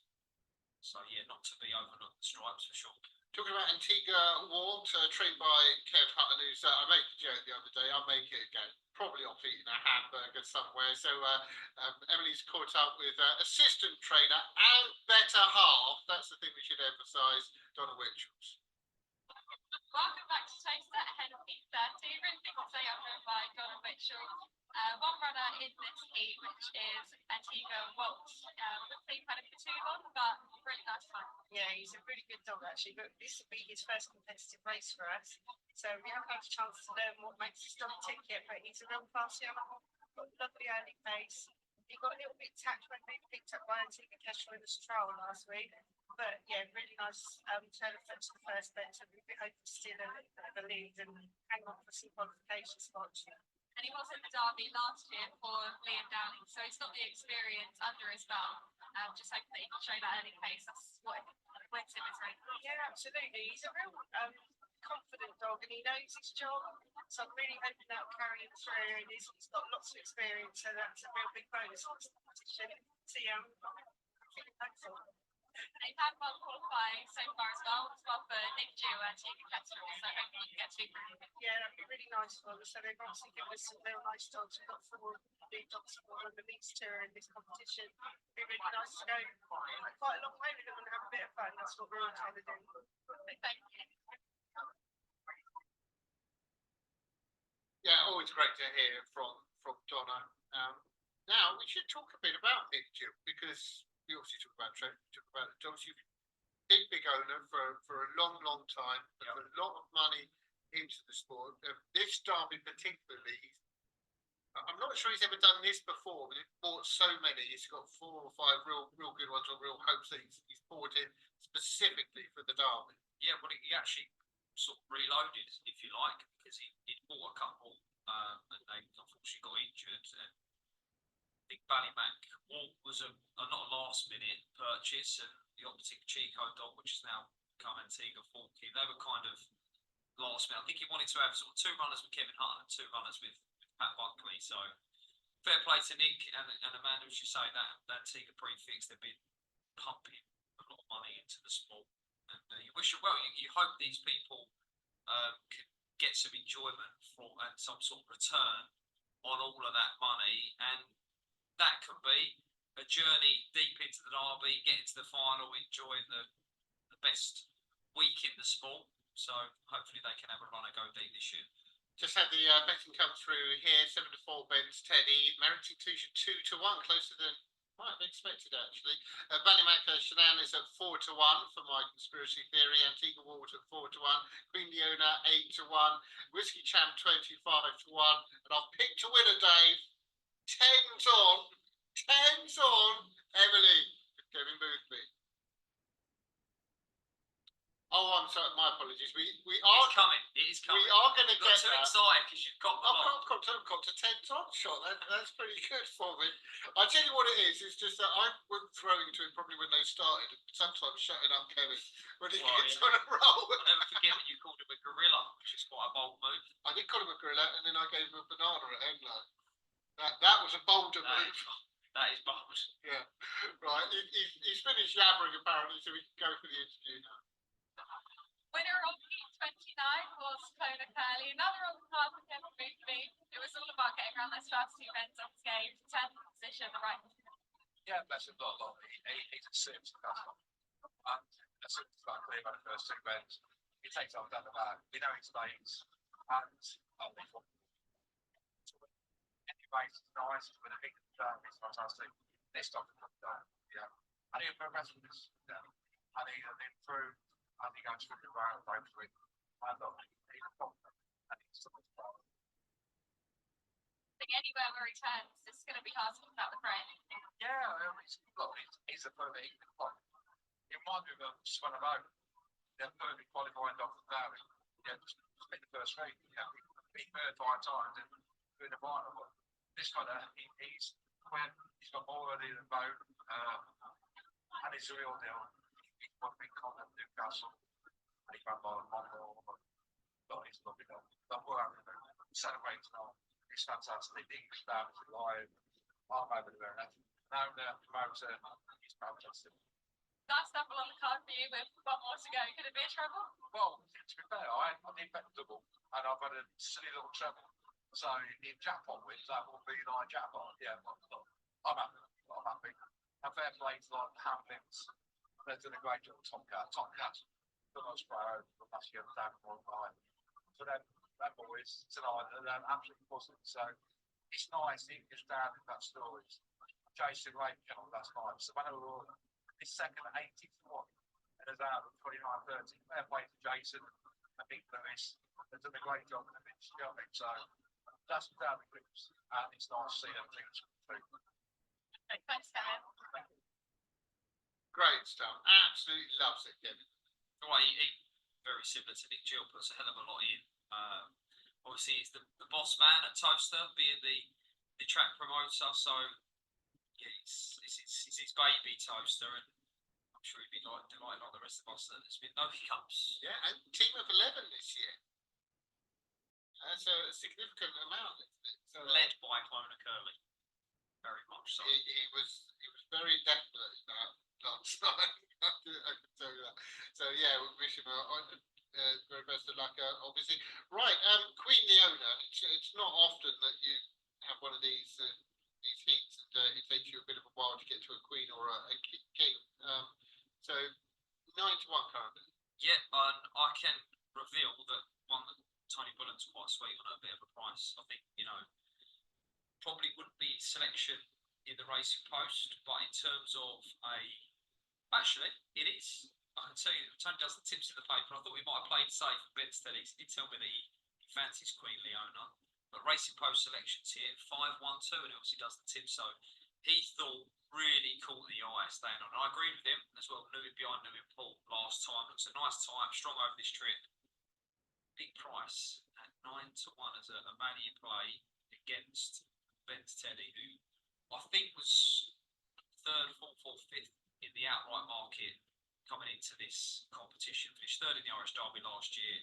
So yeah, not to be overlooked, the stripes for sure. Talking about Antigua Ward, trained by Kev Hutton, who's I made the joke the other day. I'll make it again. Probably off eating a hamburger somewhere. So Emily's caught up with assistant trainer and better half. That's the thing we should emphasise. Donna Witchells. Welcome back to Taster ahead of heat 30. Really big to say I'm joined by Donna Mitchell. One runner in this heat, which is Antigua Waltz. Looks like kind of for too long, but really nice time. Yeah, he's a really good dog actually, but this will be his first competitive race for us. So we haven't had a chance to learn what makes his dog tick yet, but he's a real class animal. Got a lovely early pace. He got a little bit tapped when they picked up by Antigua Kestrel in the trial last week. But yeah, really nice turn of foot to the first bench, and we'll be hoping to steal a little bit of a lead and hang on for some qualification spots. And he was in the Derby last year for Liam Dowling, so he's got the experience under his belt. Just hoping that he can show that early pace. That's what wins him his race. Yeah, absolutely. He's a real confident dog, and he knows his job. So I'm really hoping that will carry him through. And he's got lots of experience, so that's a real big bonus for this competition. So yeah, I'm feeling hopeful. They've had one qualifying so far as well for Nick Jew and Antigua Kestrel, so hopefully you can get 2 for him. Yeah, that'd be really nice for them. So they've obviously given us some real nice dogs. We've got 4 lead dogs for the leagues tour in this competition. It'd be really nice to go quite a long way with them and have a bit of fun. That's what we're all trying to do. Thank you. Yeah, always great to hear from from Donna. Now we should talk a bit about Nick, Jill, because we obviously talk about Trent, we talk about the dogs. You've big owner for a long time, put a lot of money into the sport. This derby particularly, I'm not sure he's ever done this before, but he's bought so many. He's got 4 or 5 real good ones or real hopes that he's bought in specifically for the derby. Yeah, well, he actually sort of reloaded, if you like, because he'd bought a couple and they unfortunately got injured. And I think Ballymac was not a last minute purchase, and the Optic Chico dog, which is now become Antigua Forky, they were kind of last minute. I think he wanted to have sort of 2 runners with Kevin Hunt and 2 runners with Pat Buckley. So fair play to Nick and Amanda, as you say, that Antigua prefix, they've been pumping a lot of money into the sport. And you wish them well. You hope these people can get some enjoyment from and some sort of return on all of that money, and that can be a journey deep into the derby, getting to the final, enjoying the best week in the sport. So hopefully they can have a run and go deep this year. Just had the betting come through here. 7-4 Ben's Teddy. Merit inclusion 2-1, closer than might have expected actually. Ballymac Shanann is at 4-1 for my conspiracy theory. Antigua Water 4-1. Queen Leona 8-1. Whiskey Champ 25-1. And I've picked a winner, Dave. 10s on. Emily, Kevin Boothby. Oh, I'm sorry. My apologies. We are It's coming. It is coming. We are going to Not get too that. excited because you've got the lot. I've got to 10s on shot. That's pretty good for me. I'll tell you what it is. It's just that I was throwing to it probably when they started. Sometimes shutting up Kevin when he gets on a roll. I'll never forget when you called him a gorilla, which is quite a bold move. I did call him a gorilla, and then I gave him a banana at Enlow. That was a bolder move. That is bold. Yeah, right. He's finished yabbering apparently, so we can go for the interview now. Winner of Heat 29 was Kona Curley. Another on the card for Kevin Boothby. It was all about getting around those first 2 bends off the game, 10th position, the right. Yeah, bless him, not a lot. He's a six, that's not. As soon as I clear by the first 2 bends, he takes off down the back. We know his legs, and anyway, it's nice, but I think it's fantastic. This dog can come down, yeah. I think progress with this, yeah. I think through. I think I'm through the round hopefully. I thought he's confident and he's still as well. I think anywhere where he turns, it's going to be hard to keep that with Brent. Yeah, he's a perfect point. It reminds me of Swanabo. They're perfect qualifying off the valley. Yeah, just in the first race. Yeah, beat third 5 times and in the final. But this kind of he's got more early than Bone, and he's a real deal. One big comment, Newcastle, and he ran by one more, but he's lovely dog. But we're having a celebrating now. It's fantastic. The English band is alive. I'm over there. Now the promoter, he's fantastic. Nice double on the card for you with 1 more to go. Could it be a treble? Well, to be fair, I did bet double, and I've had a silly little treble. So if jackpot wins, that will be like jackpot. Yeah, I'm happy. And fair play to like Hamlins. They're doing a great job. Tomcat, the most proud of last year, down one line. So them boys tonight, they're absolutely buzzing. So it's nice, he gets down in that story. Jason Ray came on last night. So when I was his second 84, and is out of 29-30. Fair play to Jason and Nick Lewis. They've done a great job in the mix, you know what I mean? So that's down the groups, and it's nice to see them things through. Thanks, Kevin. Great stuff. Absolutely loves it, Kevin. Well, he very similar to Nick Gill, puts a hell of a lot in. Obviously, he's the boss man at Toaster, being the track promoter. So, yeah, it's his baby, Toaster, and I'm sure he'd be delighted like the rest of us that there's been no hiccups. Yeah, and team of 11 this year. That's a significant amount, isn't it? So, Led by Clona Curley, very much so. he was very definite in that last night. I can tell you that. So yeah, we wish him very best of luck. Obviously, right. Queen Leona. It's not often that you have one of these heats, and it takes you a bit of a while to get to a queen or a king. So 9-1 currently. Yeah, and I can reveal that one that Tony Bullen's quite sweet on a bit of a price. I think, probably wouldn't be selection in the racing post, but in terms of actually, it is. I can tell you, Tony does the tips in the paper. I thought we might have played safe with Ben Steady. He did tell me that he fancies Queen Leona. But Racing Post selections here, 5-1-2, and he obviously does the tips. So he thought really caught the eye staying on. And I agree with him as well. Knew him behind Newham Paul last time. Looks a nice time, strong over this trip. Big price at 9-1 as a money play against Ben Steady, who I think was third, fourth, or fifth in the outright market coming into this competition. Finished third in the Irish Derby last year.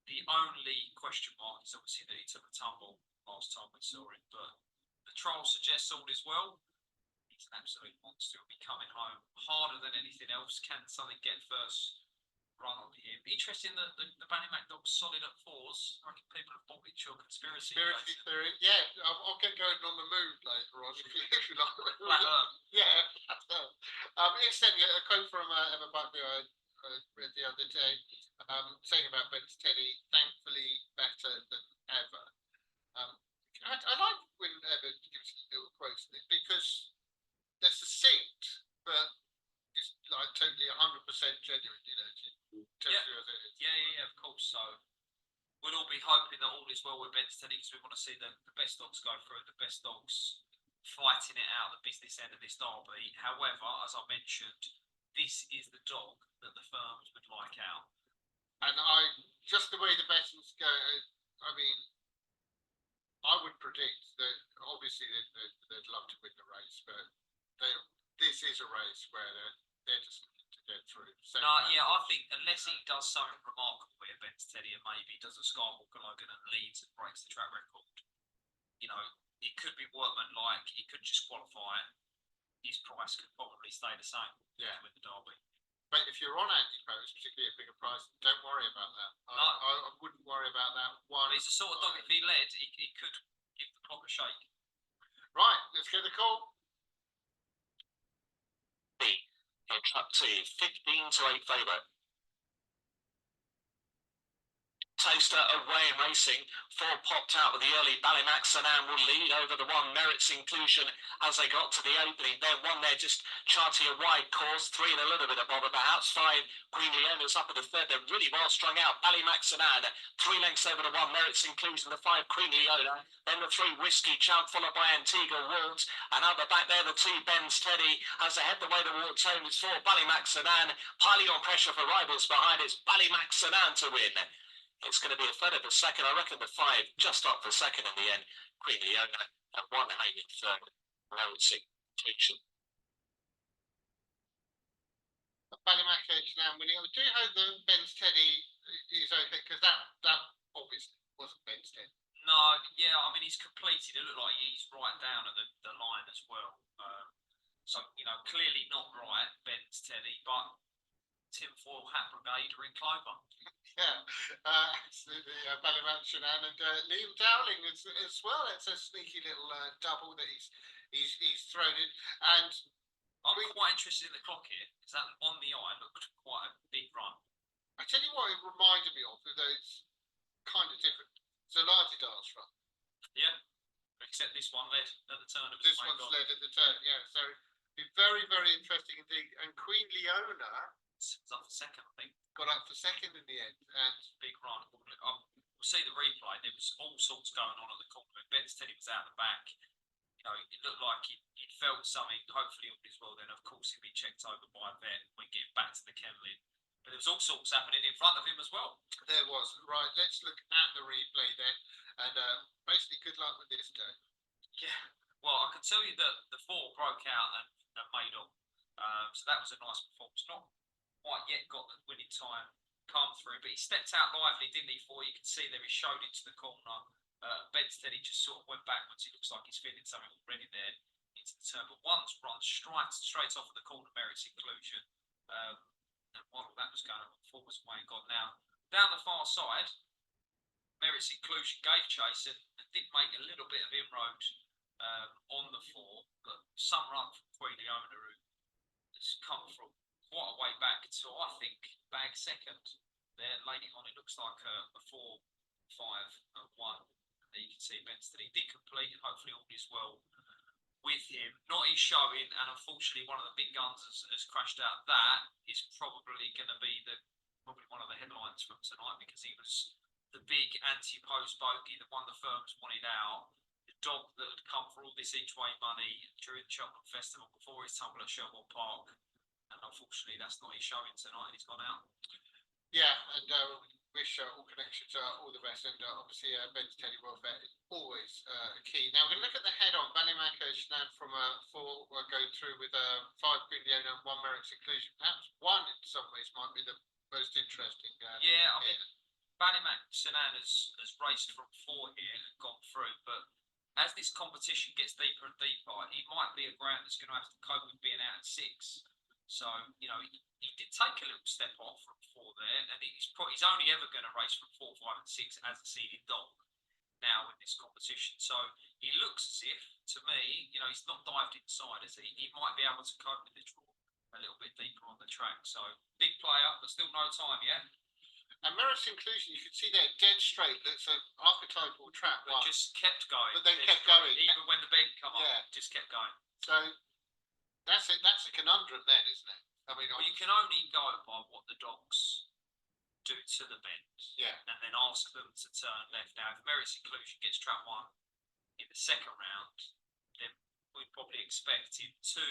The only question mark is obviously that he took a tumble last time we saw him, but the trial suggests all is well. He's an absolute monster. He'll be coming home harder than anything else. Can something get first run on him? Interesting that the Ballymac dog's solid at fours. I reckon people have bought into your conspiracy. Conspiracy theory. Yeah, I'll get going on the mood later on if you like. Flat Earth. Yeah. Incidentally, a quote from Emma Buckley I read the other day, saying about Ben Steady, thankfully better than ever. I like when Emma gives little quotes because they're succinct, but it's like totally 100% genuine, you know. Yeah, of course. So we'll all be hoping that all is well with Ben Steady because we want to see the best dogs go through, the best dogs fighting it out, the business end of this derby. However, as I mentioned, this is the dog that the firms would like out. And just the way the bettings go, I mean, I would predict that obviously they'd love to win the race, but this is a race where they're just looking to get through. I think unless he does something remarkable here, Ben Steady, and maybe does a Skywalker Logan and leads and breaks the track record, you know, it could be workman-like. He could just qualify. His price could probably stay the same with the derby. But if you're on anti-post, particularly at bigger price, don't worry about that. No. I wouldn't worry about that one. He's the sort of dog, if he led, he could give the clock a shake. Right, let's get the call. In track 2, 15-8 favourite. Taster away in racing. 4 popped out with the early. Ballymac Sanan will lead over the 1 Merits Inclusion as they got to the opening. Then 1 there just charting a wide course. 3 in a little bit of bother perhaps. 5 Queen Leona's up at the third. They're really well strung out. Ballymac Sanan 3 lengths over the 1 Merits Inclusion. The 5 Queen Leona. Then the 3 Whiskey Champ followed by Antigua Wolds. And out the back there the 2 Ben Steady as they head the way towards home. It's 4 Ballymac Sanan. Piling on pressure for rivals behind. It's Ballymac Sanan to win. It's going to be a third of a second. I reckon the 5 just up for second in the end. Queen Leona and 1 hanging third. Merits Inclusion. Ballymac Edge now winning. I do hope that Ben Steady is okay because that obviously wasn't Ben Steady. No, I mean he's completed. It looked like he's right down at the line as well. So clearly not right, Ben Steady, but Tim Foyle, Hat Brigade are in Clover. Yeah, absolutely. Ballymac Shannon and Liam Dowling as well. It's a sneaky little double that he's thrown in. And I'm quite interested in the clock here because that on the eye looked quite a big run. I tell you what, it reminded me of, although it's kind of different. It's a Lardy Dars run. Yeah, except this one led at the turn of this one's led at the turn. Yeah, so be very, very interesting indeed. And Queen Leona was up for second, I think. Got up for second in the end, and big run. We'll see the replay. There was all sorts going on at the corner. Ben Steady was out the back. It looked like he'd felt something. Hopefully, all is well. Then, of course, he'd be checked over by a vet when getting back to the kennel. But there was all sorts happening in front of him as well. There was. Right. Let's look at the replay then, and basically, good luck with this day. Yeah. Well, I can tell you that the 4 broke out and made up. So that was a nice performance. Not quite yet got the winning time come through, but he stepped out lively, didn't he? You could see there he showed into the corner. Ben Steady just sort of went backwards. It looks like he's feeling something already there into the turn, but one's run straight off of the corner Merits Inclusion. And while that was going on, 4 was away and gone now. Down the far side, Merits Inclusion gave chase and did make a little bit of inroad on the 4, but some run from Queen Leona who has come from quite a way back to, I think, bag second. They're laying on, it looks like a 4-5-1 You can see Benson, he did complete, and hopefully all is well with him. Not his showing, and unfortunately one of the big guns has crashed out. That is probably going to be probably one of the headlines from tonight, because he was the big anti-post bogey, the one the firms wanted out, the dog that had come for all this each way money during the Cheltenham Festival before his tumble at Shelbourne Park, and unfortunately that's not his showing tonight, and he's gone out. Yeah, and wish all connections all the best, and obviously Ben's Teddy welfare is always key. Now we're going to look at the head-on. Ballymac Shannon from 4 go through with 5 Queen Leona and 1 Merrick's Inclusion. Perhaps one in some ways might be the most interesting. Yeah, I mean, Ballymac Shannon has raced from 4 here and gone through, but as this competition gets deeper and deeper, it might be a ground that's going to have to cope with being out at 6. So, you know, he did take a little step off from 4 there, and he's only ever going to race from 4, 5, and 6 as a seeded dog now in this competition. So he looks as if, to me, you know, he's not dived inside, is he? He might be able to cope with the draw a little bit deeper on the track. So big player, but still no time yet. And Merritt's Inclusion, you can see there, dead straight. That's an archetypal track. But just kept going. But they kept going. Even when the bend come Yeah. up, just kept going. So that's it. That's a conundrum then, isn't it? I mean, Well, you can only go by what the dogs do to the bend, yeah. and then ask them to turn left. Now, if Merritt's Inclusion gets trap 1 in the second round, then we'd probably expect him to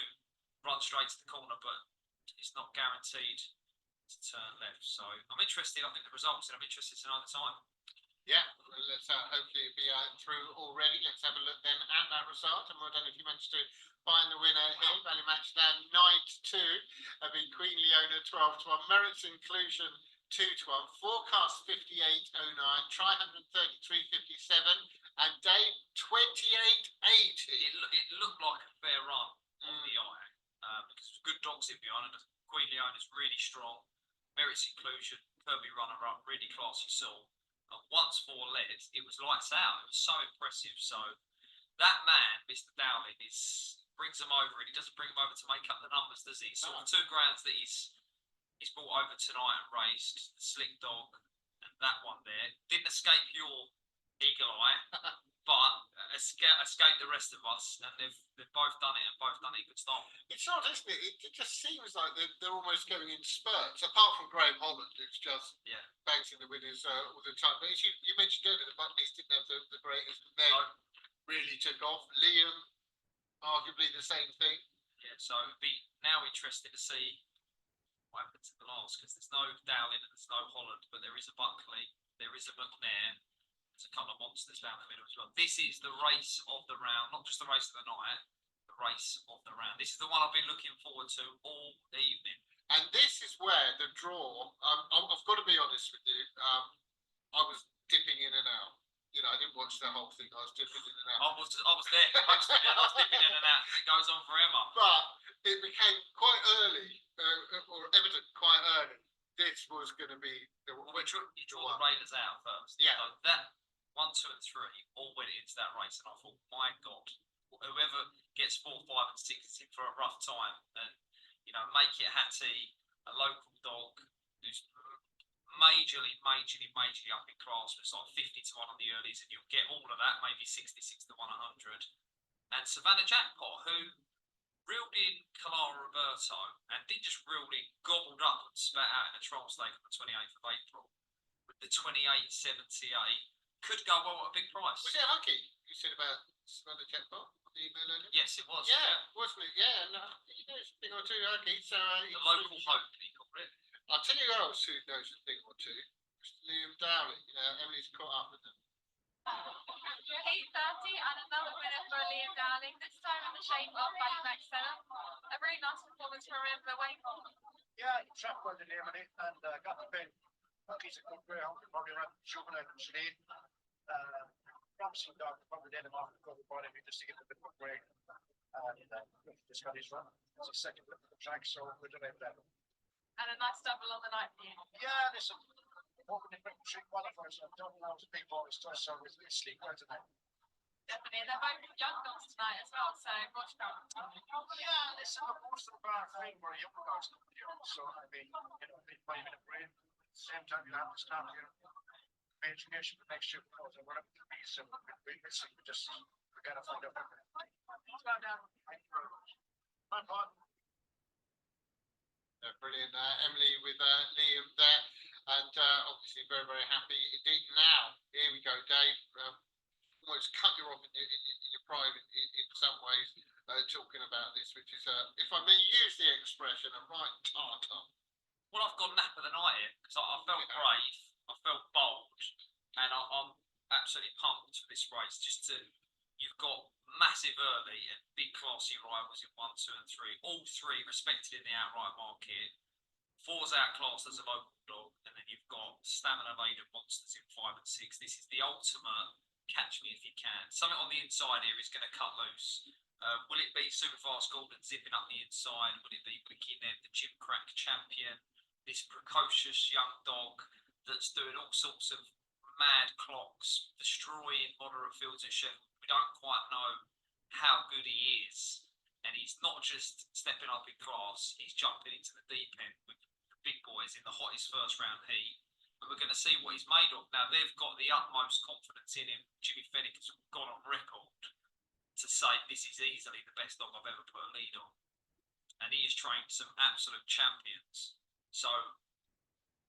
run straight to the corner, but it's not guaranteed to turn left. So I'm interested. I think the results, and I'm interested to know the time. Yeah, well, let's hopefully be through already. Let's have a look then at that result. And well done if you managed to find the winner here. Ballymac Shannon 9-2. Beat Queen Leona 12-1. Merritt's Inclusion 2-1. Forecast 58.09. Try 133.57. And Dave 28.80. It looked like a fair run on the eye, because there's good dogs in behind, and Queen Leona's really strong. Merritt's Inclusion, Kirby runner-up, really classy soul. And once 4 led, it was lights out. It was so impressive. So that man, Mr. Dowling, brings them over, and he doesn't bring them over to make up the numbers, does he? Sort of 2 grounds that he's brought over tonight and raced, the Slick Dog and that one there. Didn't escape your eagle eye, but escaped the rest of us, and they've both done it, and both done it a good start. It's not, isn't it? It just seems like they're almost going in spurts, apart from Graham Holland, who's just bouncing the winners all the time. But as you mentioned earlier, the Buckley's didn't have the greatest, and then really took off. Liam, arguably the same thing. Yeah, so it'd be now interested to see what happens in the last, because there's no Dowling and there's no Holland, but there is a Buckley, there is a McNair. There's a couple of monsters down the middle as well. This is the race of the round, not just the race of the night, the race of the round. This is the one I've been looking forward to all evening. And this is where the draw, I've got to be honest with you, I was dipping in and out. You know, I didn't watch the whole thing, I was dipping in and out. I was there. I was dipping in and out. It goes on forever. But it became quite early, or evident quite early. This was going to be you draw the Raiders out first. Yeah. So that 1, 2, and 3 all went into that race, and I thought, my God, whoever gets 4, 5, and 6 is in for a rough time. And you know, Make It Hattie, a local dog who's majorly up in class, but it's like 50 to 1 on the earlies, and you'll get all of that, maybe 66 to 1, 100. And Savannah Jackpot, who reeled in Calara Roberto, and didn't just reel in, gobbled up and spat out in a trial stake on the 28th of April with the 28.78. Could go well at a big price. Was it Huggy you said about Savannah Jackpot? The email earlier? Yes, it was. Yeah, wasn't it? Yeah, no, he knows a thing or two, Huggy. So the local hope, he called it. I'll tell you who else who knows a thing or two. Liam Dowling. You know, Emily's caught up with them. 8:30 and another winner for Liam Dowling, this time in the shape of Ballymac Shannon. A very nice performance from him, but Wayne. Yeah, he trapped well in Emily and got the pin. He's a good greyhound, probably around juvenile and Shaneen. Promising dog, probably let him off the cover body just to get a bit of a break. And just got his run. It's his second look at the track, so we're delighted with that. And a nice double on the night for you. Yeah, listen, walking different trick qualifiers, I've done those big boys to us, so it's sleep well tonight. Definitely, and they're both young dogs tonight as well, so watch out. Yeah, listen, most of the bar thing were young dogs coming here, so I mean, you know, 5 minute break, same time you have to start here. The introduction for next year, because I want to be some weaknesses, just we gotta find out. Well done. Thank you very much. My part. Brilliant, Emily with Liam there, and obviously very, very happy indeed. Now, here we go, Dave. Almost cut you off in your private in some ways, talking about this, which is, if I may use the expression, a right tartar. Well, I've got nap of the night here because I felt brave, I felt bold, and I'm absolutely pumped for this race. You've got massive early and big classy rivals in 1, 2, and 3, all three respected in the outright market. 4's outclassed as a local dog, and then you've got stamina laden monsters in 5 and 6. This is the ultimate catch me if you can. Something on the inside here is going to cut loose. Will it be Super Fast Golden zipping up the inside? Will it be Wiki Ned, the Gym Crack champion? This precocious young dog that's doing all sorts of mad clocks, destroying moderate fields at Sheffield. We don't quite know how good he is. And he's not just stepping up in class, he's jumping into the deep end with the big boys in the hottest first round heat. And we're going to see what he's made of. Now, they've got the utmost confidence in him. Jimmy Fennick has gone on record to say this is easily the best dog I've ever put a lead on. And he has trained some absolute champions. So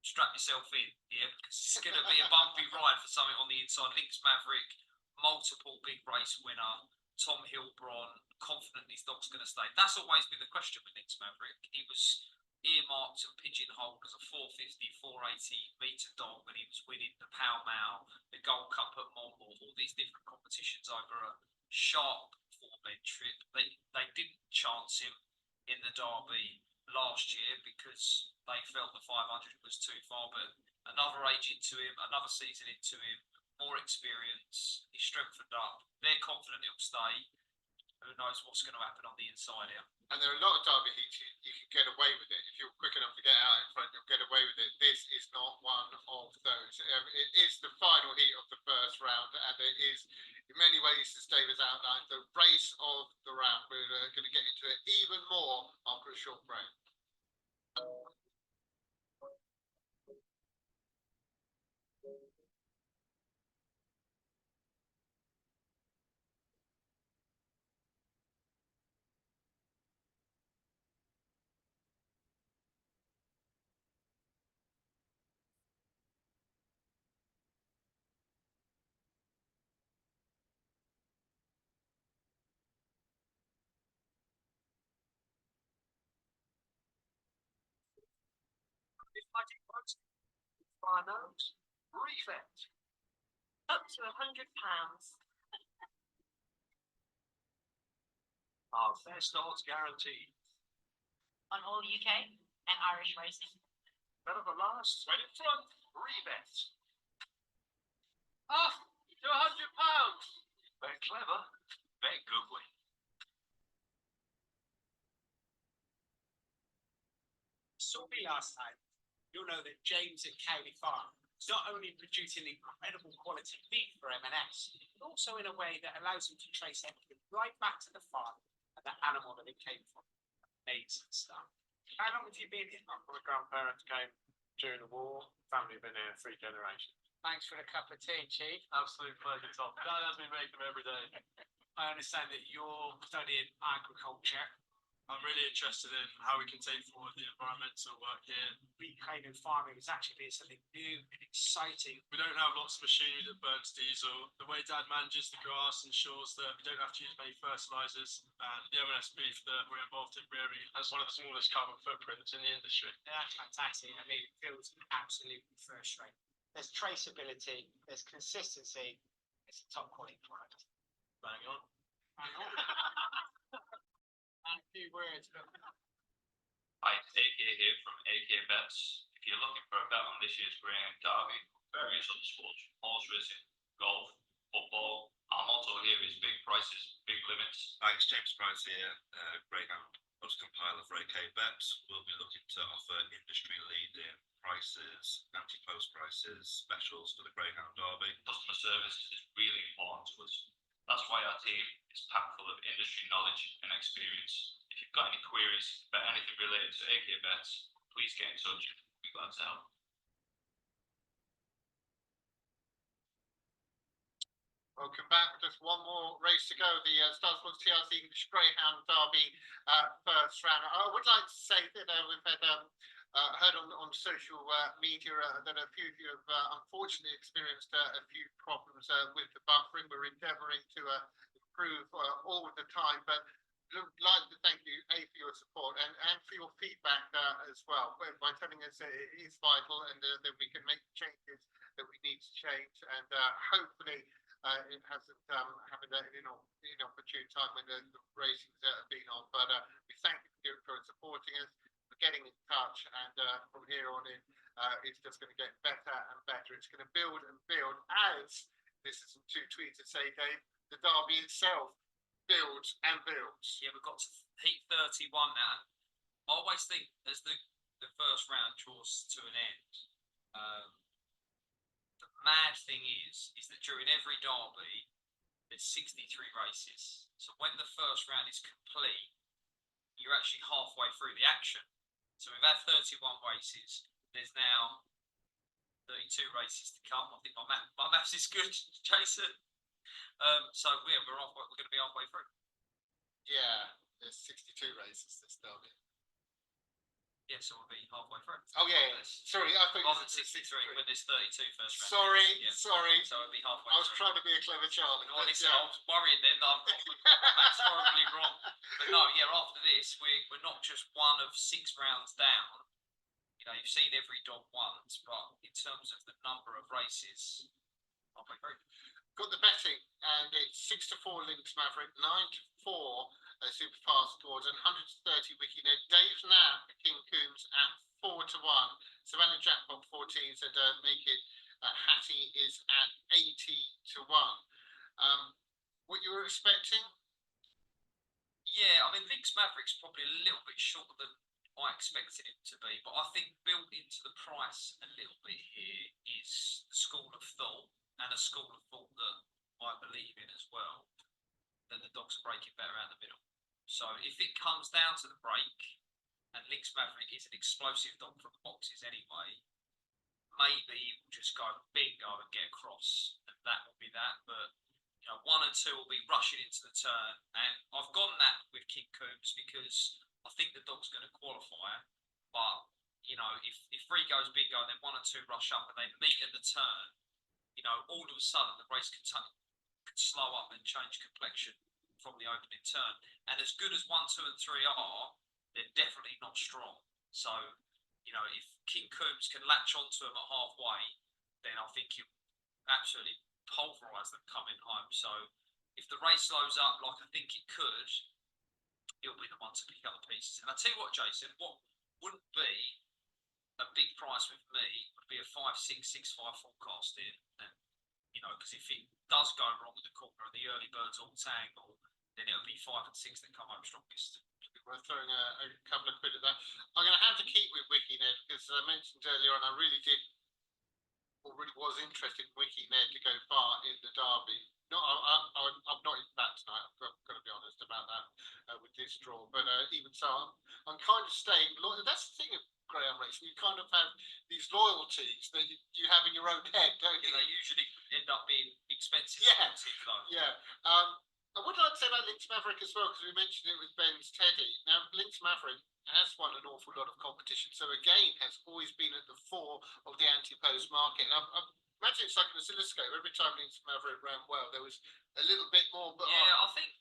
strap yourself in, yeah, because it's going to be a bumpy ride for something on the inside. Lynx Maverick, multiple big race winner, Tom Hilbron, confident his dog's going to stay. That's always been the question with Lynx Maverick. He was earmarked and pigeonholed as a 450, 480 metre dog when he was winning the Pall Mall, the Gold Cup at Monmouth, all these different competitions over a sharp 4-bed trip. They didn't chance him in the Derby last year because they felt the 500 was too far, but another age into him, another season into him, more experience, he's strengthened up. They're confident he'll stay. Who knows what's going to happen on the inside here. And there are a lot of Derby heats you can get away with it. If you're quick enough to get out in front, you'll get away with it. This is not one of those. It is the final heat of the first round, and it is, in many ways, as Dave has outlined, the race of the round. We're going to get into it even more after a short break. Up to £100. Our fair start's guaranteed. On all UK and Irish racing. Better the last, right in front, rebet. Up to £100. Bet clever, bet goodly. Saw me last time. You'll know that James at Cowley Farm is not only producing incredible quality beef for M&S, but also in a way that allows him to trace everything right back to the farm and the animal that it came from. Amazing stuff. How long have you been here? My grandparents came during the war. Family have been here 3 generations. Thanks for the cup of tea, Chief. Absolute pleasure, Tom. Dad has me make them every day. I understand that you're studying agriculture. I'm really interested in how we can take forward the environmental work here. Reclaiming farming is actually being something new and exciting. We don't have lots of machinery that burns diesel. The way Dad manages the grass ensures that we don't have to use many fertilizers. And the M&S beef that we're involved in rearing has one of the smallest carbon footprints in the industry. That's fantastic. I mean, it feels absolutely first rate. There's traceability, there's consistency, it's a top quality product. Bang on. Hang on. And a few words. Hi, it's AK here from AK Bets. If you're looking for a bet on this year's Greyhound Derby, various other sports, horse racing, golf, football, our motto here is big prices, big limits. Hi, it's James Price here, Greyhound odds compiler for AK Bets. We'll be looking to offer industry-leading prices, anti-post prices, specials for the Greyhound Derby. Customer service is really important to us. That's why our team is packed full of industry knowledge and experience. If you've got any queries about anything related to AK Bets, please get in touch. We'll be glad to help. Welcome back. Just one more race to go. The Star Sports TRC English Greyhound Derby first round. I would like to say that we've had heard on social media that a few of you have unfortunately experienced a few problems with the buffering. We're endeavouring to improve all the time, but I'd like to thank you, A, for your support and for your feedback as well, by telling us it is vital and that we can make the changes that we need to change, and hopefully it hasn't happened at an inopportune time when the racing's been on. But we thank you for supporting us, for getting in touch, and from here on in, it's just going to get better and better. It's going to build and build as, this is some two tweets that say, Dave, the derby itself builds and builds. Yeah, we've got to heat 31 now. I always think as the first round draws to an end, the mad thing is that during every derby, there's 63 races. So when the first round is complete, you're actually halfway through the action. So we've had 31 races. There's now 32 races to come. I think my maths is good, Jason. So we're going to be halfway through. Yeah, there's 62 races this derby. Yeah, so we'll be halfway through. Oh yeah. Sorry, I thought Rather than 63 when there's 32 first round. Sorry, Yeah. sorry. So it'll be halfway I was through. trying to be a clever Charlie. No, listen, I was worried then that I've got my maths horribly wrong. But no, yeah, after this, we're not just one of 6 rounds down. You know, you've seen every dog once, but in terms of the number of races, halfway through. Got the betting, and it's 6-4 Lynx Maverick, 9-4 Superfast Gordon, 130 Wikinet, Dave Knapp, King Coombs at 4-1, Savannah Jackpot 14 said make it, Hattie is at 80-1. What you were expecting? Yeah, I mean, Lynx Maverick's probably a little bit shorter than I expected it to be, but I think built into the price a little bit here is the school of thought, and a school of thought that I believe in as well, that the dogs are breaking better out the middle. So if it comes down to the break, and Lynx Maverick is an explosive dog from the boxes anyway, maybe we'll just go bingo and get across, and that will be that. But you know, 1 and 2 will be rushing into the turn, and I've gone that with King Coombs because I think the dog's going to qualify. But you know, if 3 goes bingo, and then 1 and 2 rush up, and they meet at the turn, you know, all of a sudden the race could slow up and change complexion from the opening turn. And as good as 1, 2, and 3 are, they're definitely not strong. So, you know, if King Coombs can latch onto them at halfway, then I think he'll absolutely pulverise them coming home. So, if the race slows up like I think it could, he'll be the one to pick up the pieces. And I tell you what, Jason, what wouldn't be a big price with me would be a 5-6, 6-5 forecasting. And, you know, because if it does go wrong at the corner and the early birds all tangle, then it'll be 5 and 6 that come home strongest. We're throwing a couple of quid at that. I'm going to have to keep with WikiNet because as I mentioned earlier on, I really was interested in WikiNet to go far in the derby. No, I'm not in that tonight. I've got to be honest about that with this draw. But even so, I'm kind of staying loyal. That's the thing of Graham racing. You kind of have these loyalties that you have in your own head, don't you? They usually end up being expensive. Yeah. Though. Yeah. I would like to say about Lynx Maverick as well, because we mentioned it with Ben's Teddy. Now, Lynx Maverick has won an awful lot of competition, so again, has always been at the fore of the anti-pose market. I imagine it's like an oscilloscope. Every time Lynx Maverick ran well, there was a little bit more. But yeah, I think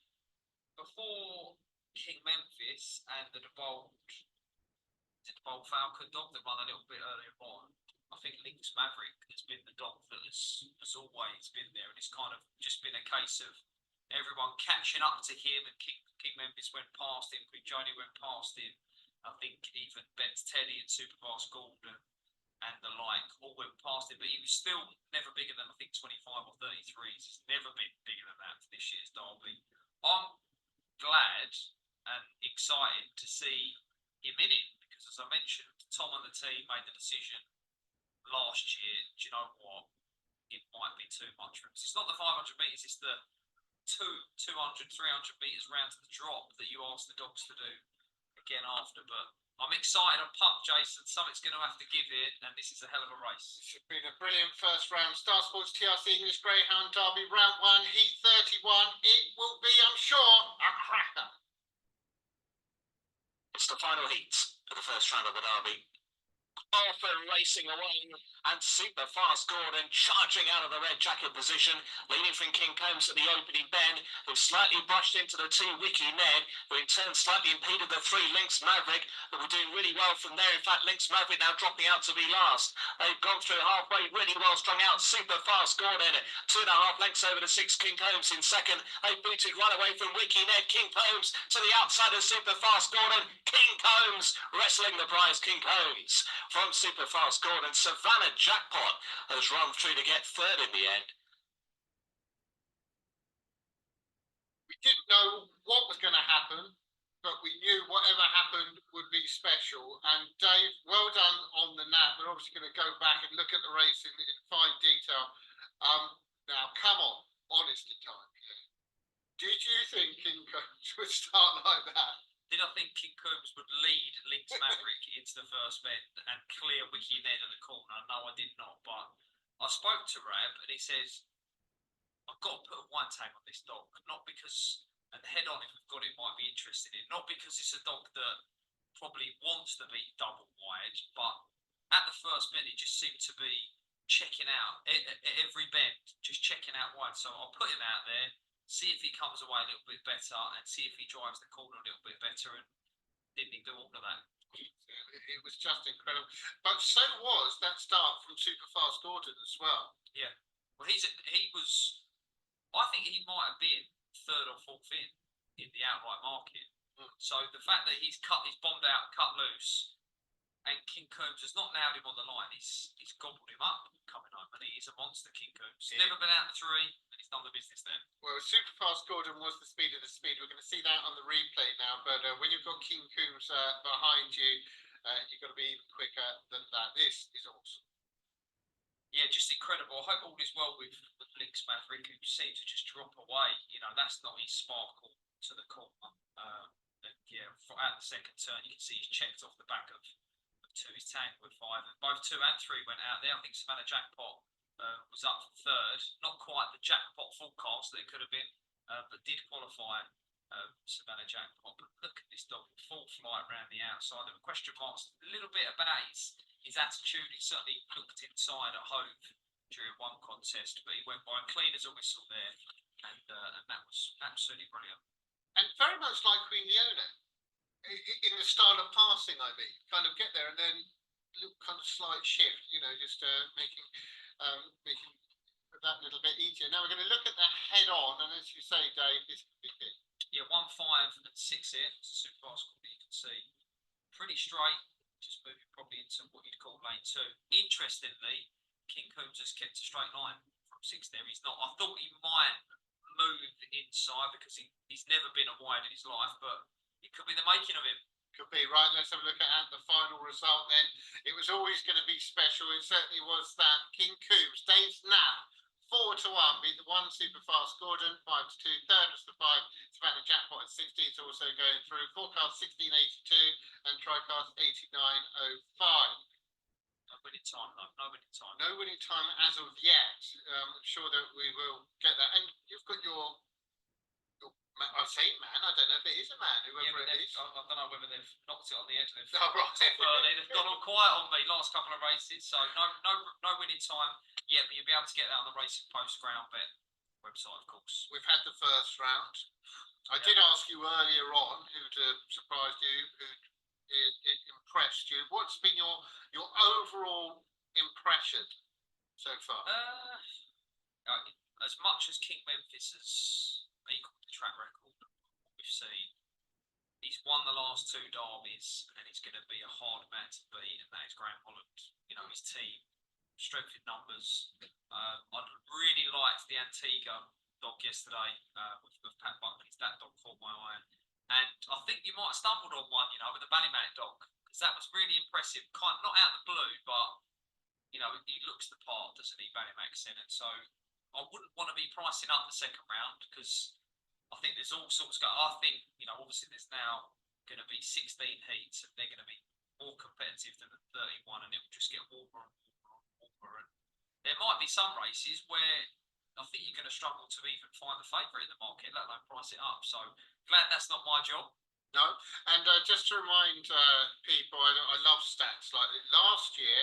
before King Memphis and the bold Falcon dog that run a little bit earlier on, I think Lynx Maverick has been the dog that has always been there, and it's kind of just been a case of everyone catching up to him, and King Memphis went past him, Queen Joni went past him. I think even Ben's Teddy and Superfast Gordon and the like all went past him, but he was still never bigger than I think 25 or 33s. He's never been bigger than that for this year's derby. I'm glad and excited to see him in it because, as I mentioned, Tom and the team made the decision last year. Do you know what? It might be too much for him. It's not the 500 metres, it's the 200, 300 metres round to the drop that you ask the dogs to do again after. But I'm excited and pumped, Jason. Something's going to have to give here, and this is a hell of a race. It's been a brilliant first round. Star Sports TRC English Greyhound Derby, round 1, heat 31. It will be, I'm sure, a cracker. It's the final heat of the first round of the Derby. Often racing away, and Super Fast Gordon charging out of the red jacket position, leading from King Combs at the opening bend, who slightly brushed into the 2 Wiki Ned, who in turn slightly impeded the 3 Lynx Maverick, who were doing really well from there. In fact, Lynx Maverick now dropping out to be last. They've gone through halfway, really well strung out. Super Fast Gordon, 2.5 lengths over the 6 King Combs in second. They booted right away from Wiki Ned. King Combs to the outside of Super Fast Gordon. King Combs wrestling the prize. King Combs from Super Fast Gordon. Savannah Jackpot has run through to get third in the end. We didn't know what was going to happen, but we knew whatever happened would be special. And Dave, well done on the nap. We're obviously going to go back and look at the race in fine detail. Now, come on, honesty time. Did you think King Combs would start like that? Did I think King Combs would lead Lynx Maverick into the first bend and clear Wiki Ned at the corner? No, I did not. But I spoke to Rab and he says, I've got to put a white tag on this dog. Not because, and head on if we've got it, might be interested in it. Not because it's a dog that probably wants to be double wide, but at the first bend, it just seemed to be checking out at every bend, just checking out wide. So I'll put him out there, see if he comes away a little bit better, and see if he drives the corner a little bit better. And didn't he do all of that? It was just incredible. But so was that start from Super Fast Gordon as well. Yeah. Well, he was. I think he might have been third or fourth in the outright market. So the fact that he's bombed out, cut loose, and King Combs has not nailed him on the line. He's gobbled him up coming home, and he's a monster, King Combs. Yeah. Never been out the 3, and he's done the business there. Well, Super Fast Gordon was the speed of the speed. We're going to see that on the replay now. But when you've got King Combs behind you, you've got to be even quicker than that. This is awesome. Yeah, just incredible. I hope all is well with Lynx Maverick, who seems to just drop away. You know, that's not his sparkle to the corner. And yeah, at the second turn, you can see he's checked off the back of 2. He's tangled with 5. And both 2 and 3 went out there. I think Savannah Jackpot was up for third. Not quite the jackpot forecast that it could have been, but did qualify Savannah Jackpot. But look at this dog, full flight around the outside. There were question marks a little bit about his attitude. He certainly looked inside at home during one contest, but he went by clean as a whistle there, and that was absolutely brilliant. And very much like Queen Leona, in the style of passing, I mean, kind of get there and then little kind of slight shift, you know, just making that little bit easier. Now we're going to look at the head on, and as you say, Dave, this could be big. Yeah, 1, 5, and 6 here. Super fast, you can see pretty straight. Just moving probably into what you'd call lane 2. Interestingly, King Combs has kept a straight line from 6 there. He's not. I thought he might move inside because he's never been a wide in his life, but it could be the making of him. Could be. Right, let's have a look at the final result then. It was always going to be special. It certainly was that. King Combs, Dave's Nap, 4-1, beat the 1 Super Fast Gordon, 5-2. Third was the 5 Savannah Jackpot at 16th, also going through. Forecast 16.82 and Tricast 89.05. No winning time, though. No winning time. No winning time as of yet. I'm sure that we will get that. And you've got your I say man, I don't know if it is a man, whoever it is. I don't know whether they've knocked it on the edge. They've They've gone all quiet on me last couple of races, so no winning time yet, but you'll be able to get that on the Racing Post Ground Bet website, of course. We've had the first round. I did ask you earlier on who'd surprised you, who'd impressed you. What's been your overall impression so far? As much as King Memphis has equalled the track record we've seen, he's won the last 2 derbies, and he's going to be a hard man to beat, and that is Graham Holland. You know, his team, strength in numbers. I really liked the Antigua dog yesterday with Pat Buckley. That dog caught my eye, and I think you might have stumbled on one, you know, with the Ballymac dog, because that was really impressive. Kind of not out of the blue, but you know, he looks the part, doesn't he, Ballymac Senate? So I wouldn't want to be pricing up the second round, because I think there's all sorts I think, you know, obviously there's now going to be 16 heats, and they're going to be more competitive than the 31, and it will just get warmer and warmer and warmer. And there might be some races where I think you're going to struggle to even find the favourite in the market, let alone price it up. So glad that's not my job. No, and just to remind people, I love stats. Like last year,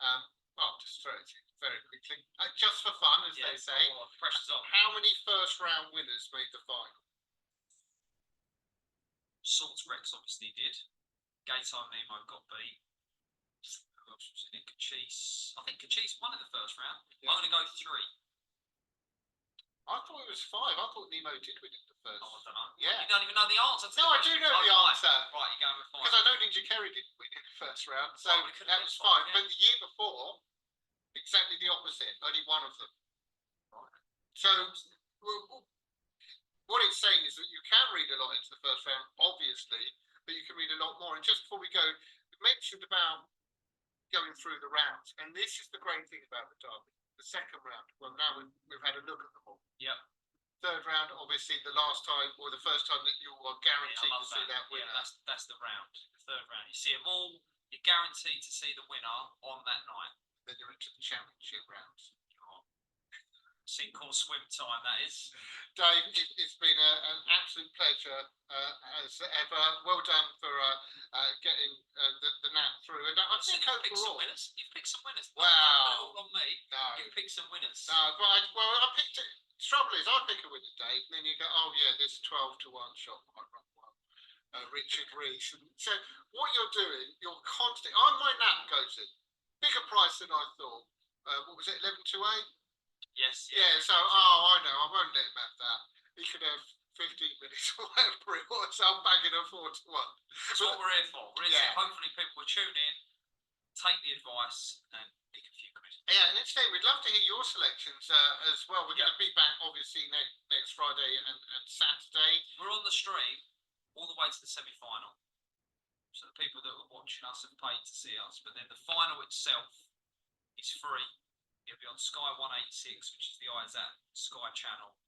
I'll just throw it to you very quickly, just for fun, as they say. Oh, pressure's on. How many first round winners made the final? Swords Rex obviously did. Gato Nemo got beat. Who else was in it? Cachise. I think Cachise won in the first round. Yeah. I'm going to go 3. I thought it was 5. I thought Nemo did win it the first. Oh, I don't know. Yeah. You don't even know the answer to No, the I do question. know the Oh, answer. Right, you're going with 5. Because I know Ninja Kerry didn't win in the first round, so Oh, we could've that been was 5, 5. yeah. But the year before, exactly the opposite. Only one of them. Right. So what it's saying is that you can read a lot into the first round, obviously, but you can read a lot more. And just before we go, we mentioned about going through the rounds, and this is the great thing about the Derby. The second round. Well, now we've had a look at them all. Yep. Third round, obviously, the last time or the first time that you are guaranteed I to love see that winner. Yeah, that's the round. The third round. You see them all. You're guaranteed to see the winner on that night. Then you're into the championship rounds. Sink or swim time, that is. Dave, it's been an absolute pleasure as ever. Well done for getting the nap through. And I think You've picked some overall, winners. You've picked some winners. Wow. Not all on me. No. You've picked some winners. No, but I picked it. The trouble is, I pick a winner, Dave, and then you go, oh yeah, this 12 to 1 shot might run well. Richard Rees. And so what you're doing, you're constantly. My nap goes in bigger price than I thought. What was it, 11 to 8? Yes. Yeah. So I know I won't let him have that. He could have 15 minutes or whatever it was. I'm banging a 4 to 1. That's what we're here for. We're here to hopefully people will tune in, take the advice, and pick a few quid. Yeah, and instead, we'd love to hear your selections as well. We're going to be back, obviously, next Friday and Saturday. We're on the stream all the way to the semi-final. So the people that are watching us have paid to see us, but then the final itself is free. It'll be on Sky 186, which is the Isaac Sky channel.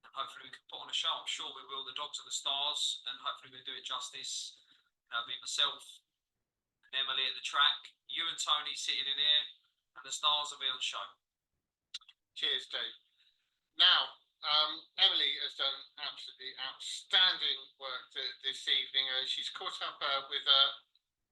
And hopefully we can put on a show. I'm sure we will. The Dogs are the Stars, and hopefully we'll do it justice. It'll be myself and Emily at the track, you and Tony sitting in here, and the Stars will be on show. Cheers, Dave. Now, Emily has done absolutely outstanding work this evening. She's caught up with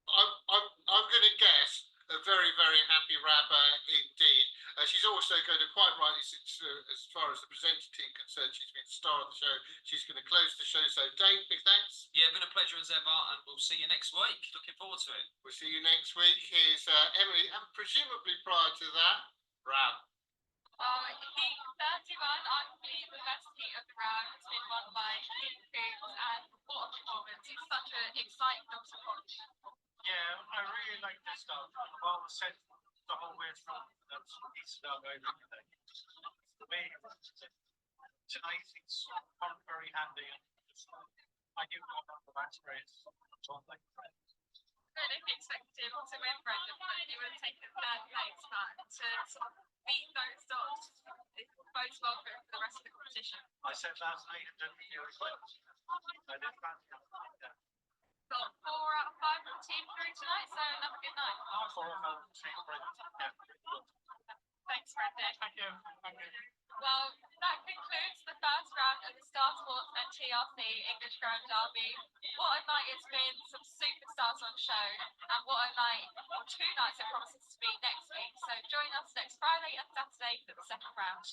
I'm going to guess a very, very happy Rabba indeed. She's also going to, quite rightly, since as far as the presenter team concerned, she's been the star of the show. She's going to close the show. So, Dave, big thanks. Yeah, been a pleasure as ever, and we'll see you next week. Looking forward to it. We'll see you next week. Here's Emily, and presumably prior to that, Rab. Heat 31, arguably the best heat of the round. It's been won by Heat Coombs, and what a performance. It's such an exciting dog to watch. Yeah, I really like this dog. Well, I said the whole way through. That's his dog I really like. The way tonight it's come very handy. I do go on the match race. So like I don't know if you expected him to win, Brendan, but he would have taken third place, but to sort of beat those dogs, it bodes well for the rest of the competition. I said last night it didn't feel close. I did fancy it like that. Got 4 out of 5 from the team through tonight, so another good night. 4 out of 3 brilliant. Yeah. Thanks, Brendan. Thank you. Thank you. Well, that concludes the first round of the Star Sports and TRC English Grand Derby. What a night it's been, some superstars on show, and what a night, or 2 nights it promises to be next week. So join us next Friday and Saturday for the second round.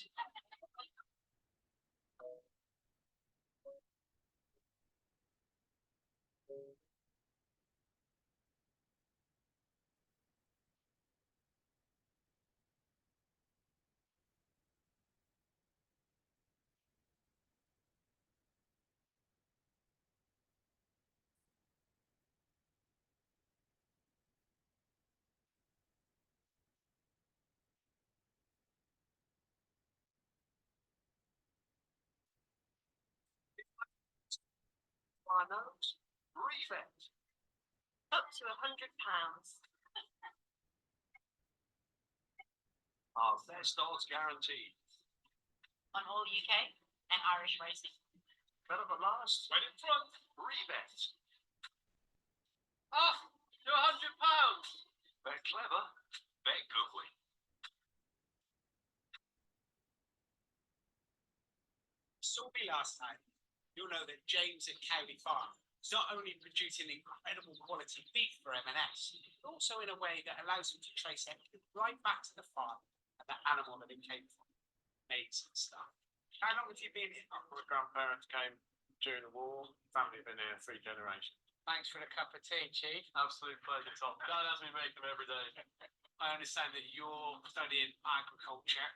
My nose, refit. Up to £100. Our fair starts guaranteed. On all UK and Irish racing. Better for last, right in front, rebet. me last time, you'll know that James at Cowley Farm is not only producing incredible quality beef for M&S, but also in a way that allows them to trace everything right back to the farm and the animal that it came from. Amazing stuff. How long have you been here? My grandparents came during the war. Family have been here 3 generations. Thanks for the cup of tea, Chief. Absolute pleasure, Tom. Dad has me make them every day. I understand that you're studying agriculture.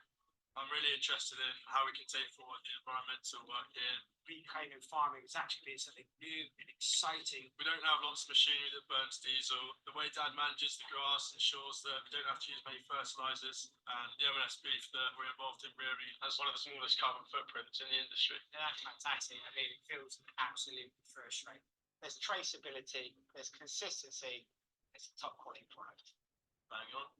I'm really interested in how we can take forward the environmental work here. Reclaiming farming is actually being something new and exciting. We don't have lots of machinery that burns diesel. The way Dad manages the grass ensures that we don't have to use many fertilizers. And the M&S beef that we're involved in really has one of the smallest carbon footprints in the industry. Yeah, that's fantastic. I mean, it feels absolutely first rate. There's traceability, there's consistency, it's a top quality product. Bang on.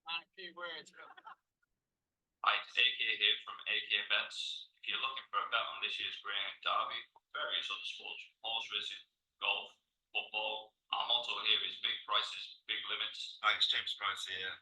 A few words. Hi, it's AK here from AK Bets. If you're looking for a bet on this year's Greyhound Derby, various other sports, horse racing, golf, football, our motto here is big prices, big limits. Hi, it's James Price here,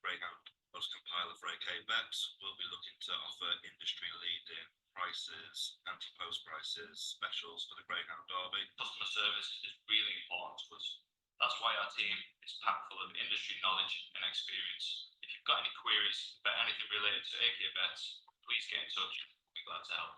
Greyhound Odds Compiler for AK Bets. We'll be looking to offer industry-leading prices, anti-post prices, specials for the Greyhound Derby. Customer service is really important to us. That's why our team is packed full of industry knowledge and experience. If you've got any queries about anything related to AK Bets, please get in touch. We'll be glad to help.